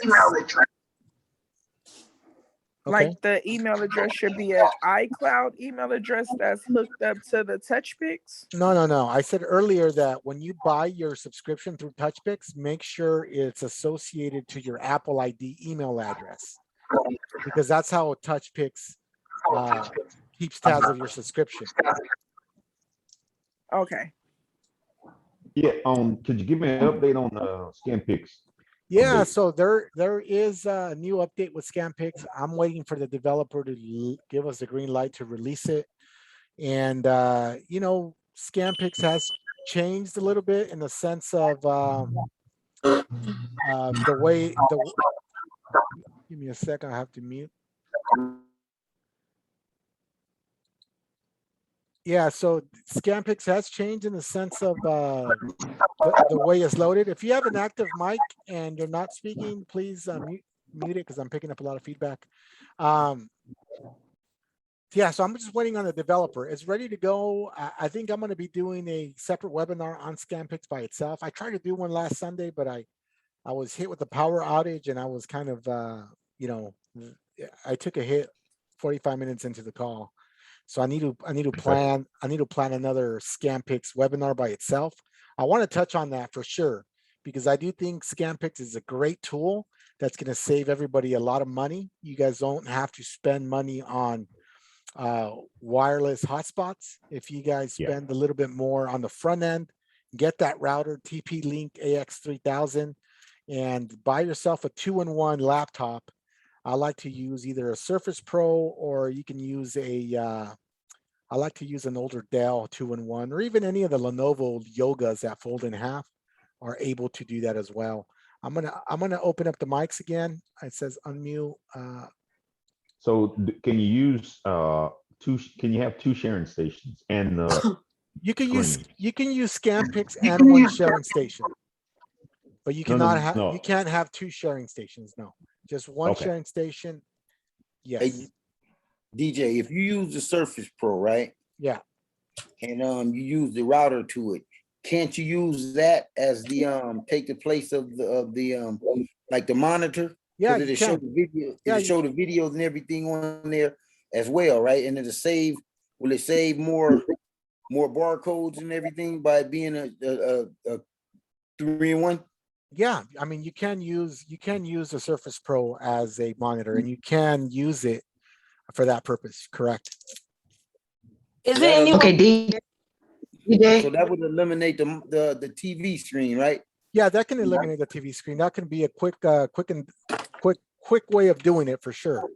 Okay. Like the email address should be an iCloud email address that's hooked up to the Touchpix. No. I said earlier that when you buy your subscription through Touchpix, make sure it's associated to your Apple ID email address, because that's how Touchpix keeps tabs of your subscription. Okay. Yeah, could you give me an update on ScanPix? Yeah, update? so there is a new update with ScanPix. I'm waiting for the developer to give us the green light to release it. And you know, ScanPix has changed a little bit in the sense of the way give me a second, I have to mute. Yeah, so ScanPix has changed in the sense of the way it's loaded. If you have an active mic and you're not speaking, please mute it, because I'm picking up a lot of feedback. Yeah, so I'm just waiting on the developer. It's ready to go. I think I'm going to be doing a separate webinar on ScanPix by itself. I tried to do one last Sunday, but I was hit with a power outage, and I was kind of, you know, I took a hit 45 minutes into the call. So I need to plan another ScanPix webinar by itself. I want to touch on that for sure, because I do think ScanPix is a great tool that's going to save everybody a lot of money. You guys don't have to spend money on wireless hotspots. If you guys spend a little bit more on the front end, get that router TP-Link AX3000 and buy yourself a 2-in-1 laptop. I like to use either a Surface Pro, or you can use I like to use an older Dell 2-in-1, or even any of the Lenovo Yogas that fold in half are able to do that as well. I'm gonna open up the mics again. It says unmute. So can you use can you have two sharing stations and You can use screen? ScanPix and one sharing station, but you No, cannot no, have no. you can't have two sharing stations. No, just one Okay. sharing station. Yes. Hey, DJ, if you use the Surface Pro, right? Yeah. And you use the router to it, can't you use that as the take the place of the like the monitor? Yeah, Because you it'll show can. the video, Yeah, it'll show the videos and everything on there as well, right? And it'll save, will it save more barcodes and everything by it being a 3-in-1? Yeah, I mean, you can use the Surface Pro as a monitor, and you can use it for that purpose. Correct. Is it any okay, DJ? So that would eliminate the TV screen, right? Yeah, that can eliminate the TV screen. That can be a quick way of doing it for sure.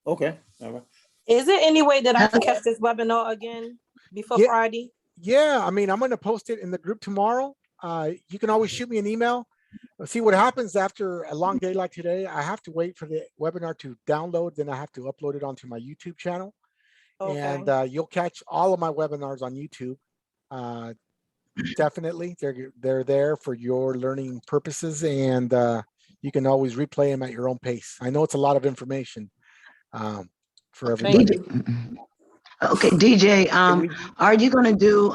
Okay. All right. Is there any way that I can catch this webinar again before Friday? Yeah, I mean, I'm going to post it in the group tomorrow. You can always shoot me an email. See what happens after a long day like today. I have to wait for the webinar to download, then I have to upload it onto my YouTube channel. Okay. And you'll catch all of my webinars on YouTube. Definitely, they're there for your learning purposes, and you can always replay them at your own pace. I know it's a lot of information for everybody. Okay, DJ, are you going to do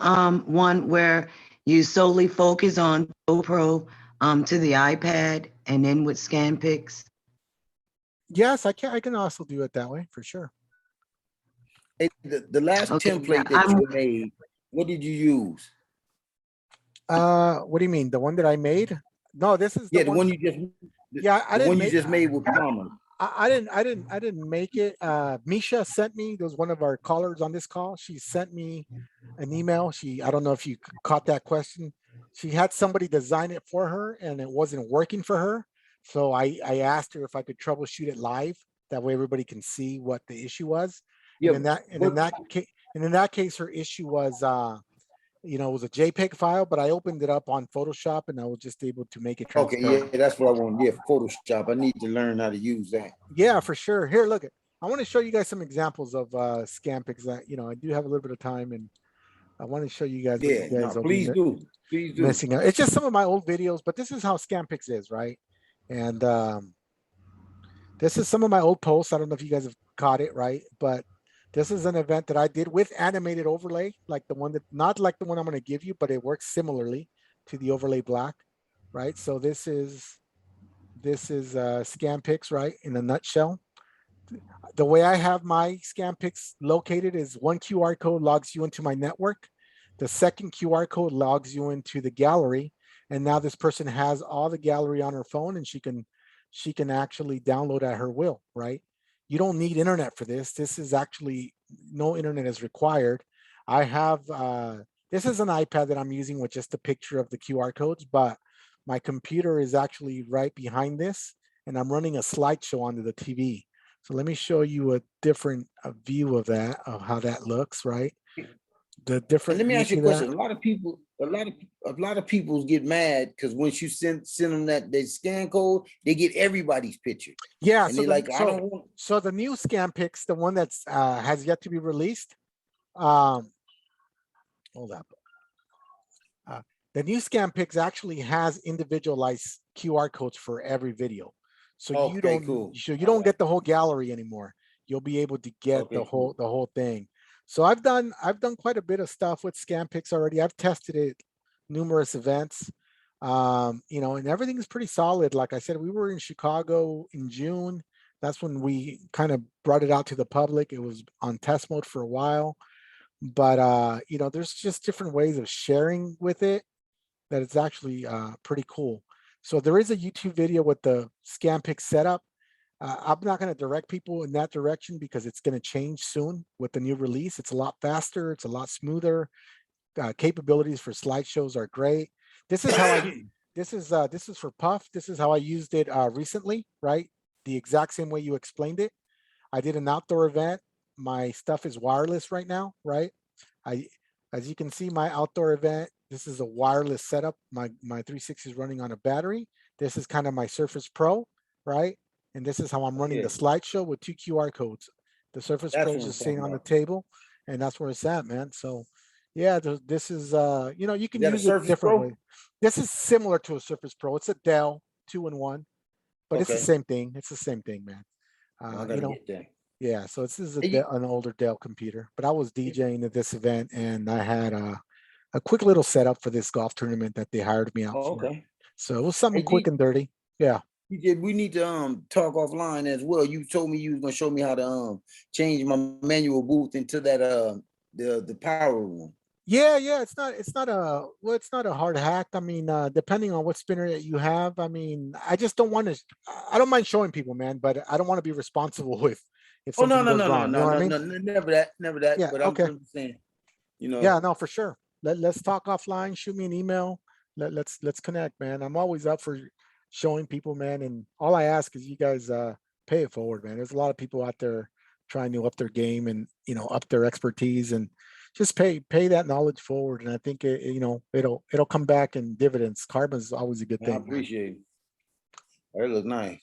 one where you solely focus on GoPro to the iPad and then with ScanPix? Yes, I can also do it that way for sure. Hey, the last template that you made, what did you use? What do you mean? The one that I made? No, this is the one you just. Yeah, I didn't one make. You just made with Palmer. I didn't make it. Misha sent me. There was one of our callers on this call. She sent me an email. I don't know if you caught that question. She had somebody design it for her, and it wasn't working for her. So I asked her if I could troubleshoot it live. That way, everybody can see what the issue was. Yeah, and in that case, her issue was, it was a JPEG file, but I opened it up on Photoshop, and I was just able to make it transparent. Okay, yeah, that's what I want. Yeah, Photoshop. I need to learn how to use that. Yeah, for sure. Here, look, I want to show you guys some examples of ScanPix that, I do have a little bit of time, and I want to show you guys. Yeah, please do. Please do. Missing out. It's just some of my old videos, but this is how ScanPix is, right? And this is some of my old posts. I don't know if you guys have caught it, right? But this is an event that I did with animated overlay, like the one not like the one I'm going to give you, but it works similarly to the overlay black, right? So this is ScanPix, right? In a nutshell. The way I have my ScanPix located is one QR code logs you into my network. The second QR code logs you into the gallery. And now this person has all the gallery on her phone, and she can actually download at her will, right? You don't need internet for this. This is actually, no internet is required. I have, this is an iPad that I'm using with just a picture of the QR codes, but my computer is actually right behind this, and I'm running a slideshow onto the TV. So let me show you a different view of that, of how that looks, right? The different. And let me ask you a question. A lot of people get mad because once you send them that scan code, they get everybody's picture. Yeah, and so I don't want. So the new ScanPix, the one that's has yet to be released. Hold up. The new ScanPix actually has individualized QR codes for every video. So you don't get the whole gallery anymore. You'll be able to get the whole thing. So I've done quite a bit of stuff with ScanPix already. I've tested it numerous events, and everything is pretty solid. Like I said, we were in Chicago in June. That's when we kind of brought it out to the public. It was on test mode for a while, but there's just different ways of sharing with it that it's actually pretty cool. So there is a YouTube video with the ScanPix setup. I'm not going to direct people in that direction because it's going to change soon with the new release. It's a lot faster. It's a lot smoother. Capabilities for slideshows are great. This is how this is for Puff. This is how I used it recently, right? The exact same way you explained it. I did an outdoor event. My stuff is wireless right now, right? As you can see, my outdoor event, this is a wireless setup. My 360 is running on a battery. This is kind of my Surface Pro, right? And this is how I'm running the slideshow with 2 QR codes. The Surface That's Pro what is I'm just sitting talking on the about. table, and that's where it's at, man. So yeah, this is you know, you can Is that a use it Surface different Pro? ways. This is similar to a Surface Pro. It's a Dell 2-in-1, but it's the Okay. same thing. It's the same thing, man. I You gotta know, get that. yeah. So this is Hey, an older Dell computer, but I was DJing at this event, and I had a quick little setup for this golf tournament that they hired me out oh, for. okay. So it was something Hey, quick and dirty. Yeah. we need to talk offline as well. You told me you was gonna show me how to change my manual booth into that the power room. Yeah, it's not a hard hack. I mean, depending on what spinner that you have, I mean, I just don't want to. I don't mind showing people, man, but I don't want to be responsible with if Oh no something no goes no no wrong. You no know what I no mean? no no, never that. Yeah. But I'm Okay. just saying, you know. Yeah. No, for sure. Let's talk offline. Shoot me an email. Let's connect, man. I'm always up for showing people, man. And all I ask is you guys pay it forward, man. There's a lot of people out there trying to up their game and up their expertise, and just pay that knowledge forward. And I think it'll come back in dividends. Karma is always a good I thing, man. appreciate it. That looks nice.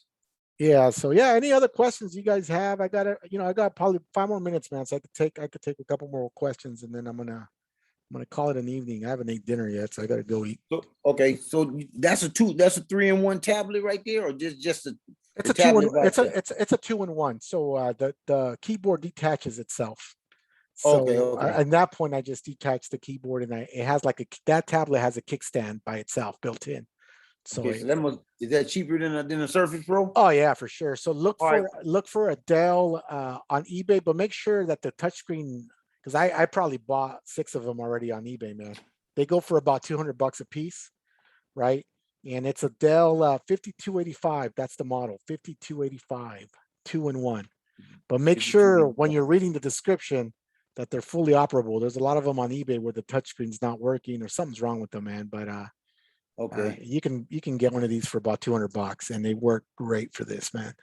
Yeah. So yeah, any other questions you guys have? I got probably 5 more minutes, man. So I could take a couple more questions, and then I'm gonna call it an evening. I haven't ate dinner yet, so I gotta go eat. So okay, so that's a 3-in-1 tablet right there, or just a It's the a two in tablet by it's a itself? it's a 2-in-1. So the keyboard detaches itself. Okay, So okay. at that point, I just detached the keyboard, and it has like that tablet has a kickstand by itself built in. So Okay, so is that cheaper than a Surface Pro? oh yeah, for sure. So look All right. for a Dell on eBay, but make sure that the touchscreen, because I probably bought 6 of them already on eBay, man. They go for about $200 a piece, right? And it's a Dell 5285. That's the model, 5285, 2-in-1. But make sure when you're reading the description that they're fully operable. There's a lot of them on eBay where the touchscreen's not working or something's wrong with them, man. But Okay. you can get one of these for about $200, and they work great for this, man.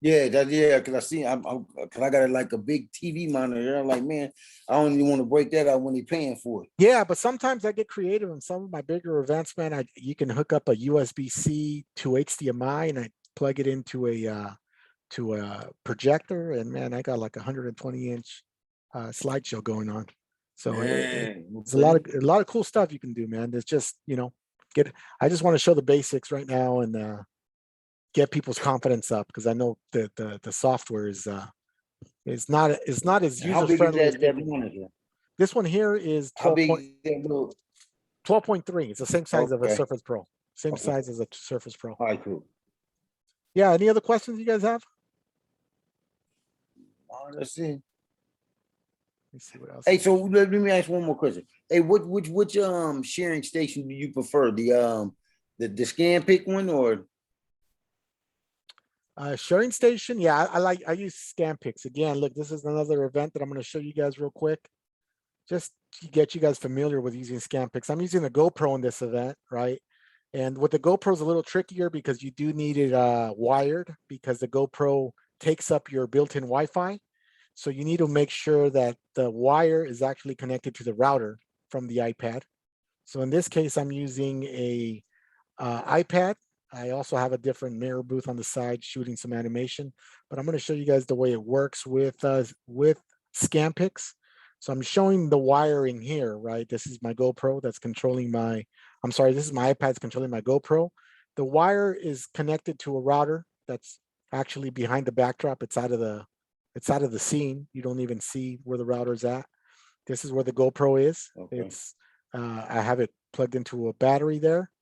Yeah, because I see because I got like a big TV monitor. I'm like, man, I don't even want to break that out when they're paying for it. Yeah, but sometimes I get creative in some of my bigger events, man. You can hook up a USB-C to HDMI, and I plug it into a projector, and man, I got like 120-inch slideshow going on. So Man, it's a lot of cool stuff you can do, man. It's just I just want to show the basics right now and get people's confidence up, because I know that the software is not as how user big friendly is as that people. monitor? This one here is How big is that little? 12.3. It's the same size of a Okay. Surface Pro. Same Okay. size as a Surface Pro. All right, cool. Yeah. Any other questions you guys have? That's it. Let's see what else. Hey, so let me ask one more question. Hey, which sharing station do you prefer? The scan pick one or? Sharing station. Yeah, I use ScanPix. Again, look, this is another event that I'm going to show you guys real quick, just to get you guys familiar with using ScanPix. I'm using a GoPro in this event, right? And with the GoPro is a little trickier because you do need it wired, because the GoPro takes up your built-in Wi-Fi. So you need to make sure that the wire is actually connected to the router from the iPad. So in this case, I'm using a iPad. I also have a different mirror booth on the side shooting some animation, but I'm going to show you guys the way it works with ScanPix. So I'm showing the wiring here, right? This is my GoPro that's controlling this is my iPad's controlling my GoPro. The wire is connected to a router that's actually behind the backdrop. It's out of the scene. You don't even see where the router's at. This is where the GoPro is. Okay. I have it plugged into a battery there.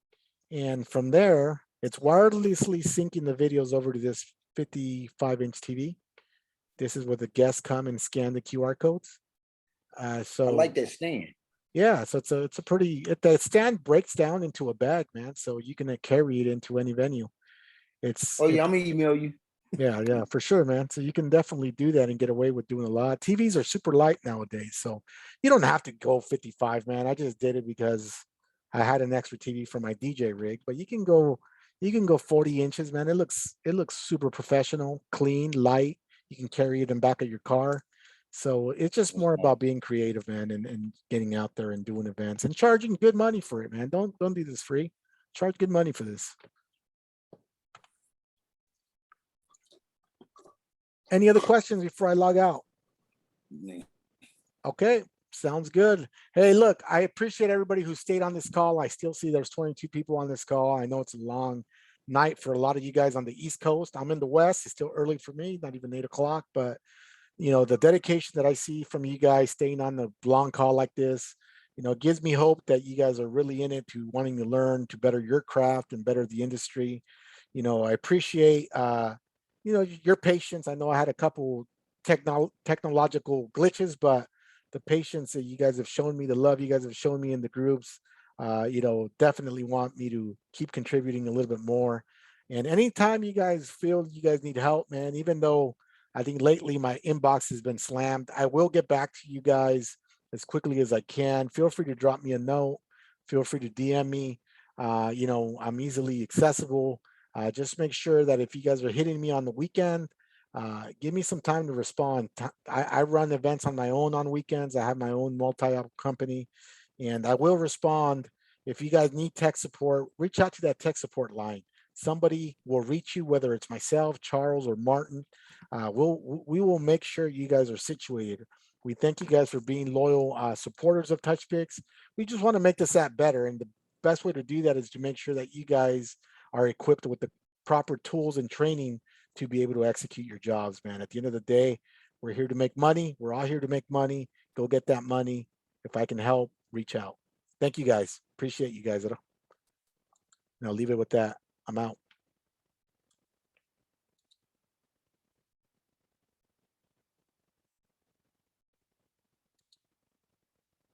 And from there, it's wirelessly syncing the videos over to this 55-inch TV. This is where the guests come and scan the QR codes. So I like that stand. yeah, so it's a pretty, the stand breaks down into a bag, man. So you can carry it into any venue. I'm gonna email you. Yeah, for sure, man. So you can definitely do that and get away with doing a lot. TVs are super light nowadays, so you don't have to go 55, man. I just did it because I had an extra TV for my DJ rig, but you can go 40 inches, man. It looks super professional, clean, light. You can carry it in the back of your car. So it's just more about being creative, man, and getting out there and doing events and charging good money for it, man. Don't do this free. Charge good money for this. Any other questions before I log out? Okay, sounds good. Hey, look, I appreciate everybody who stayed on this call. I still see there's 22 people on this call. I know it's a long night for a lot of you guys on the East Coast. I'm in the West. It's still early for me, not even 8 o'clock, but you know, the dedication that I see from you guys staying on the long call like this, you know, gives me hope that you guys are really in it to wanting to learn to better your craft and better the industry. You know, I appreciate, you know, your patience. I know I had a couple technological glitches, but the patience that you guys have shown me, the love you guys have shown me in the groups, you know, definitely want me to keep contributing a little bit more. And anytime you guys feel you guys need help, man, even though I think lately my inbox has been slammed, I will get back to you guys as quickly as I can. Feel free to drop me a note. Feel free to DM me. You know, I'm easily accessible. Just make sure that if you guys are hitting me on the weekend, give me some time to respond. I run events on my own on weekends. I have my own multi-app company, and I will respond. If you guys need tech support, reach out to that tech support line. Somebody will reach you, whether it's myself, Charles, or Martin. We will make sure you guys are situated. We thank you guys for being loyal supporters of Touchpix. We just want to make this app better, and the best way to do that is to make sure that you guys are equipped with the proper tools and training to be able to execute your jobs, man. At the end of the day, we're here to make money. We're all here to make money. Go get that money. If I can help, reach out. Thank you guys. Appreciate you guys. And I'll leave it with that. I'm out.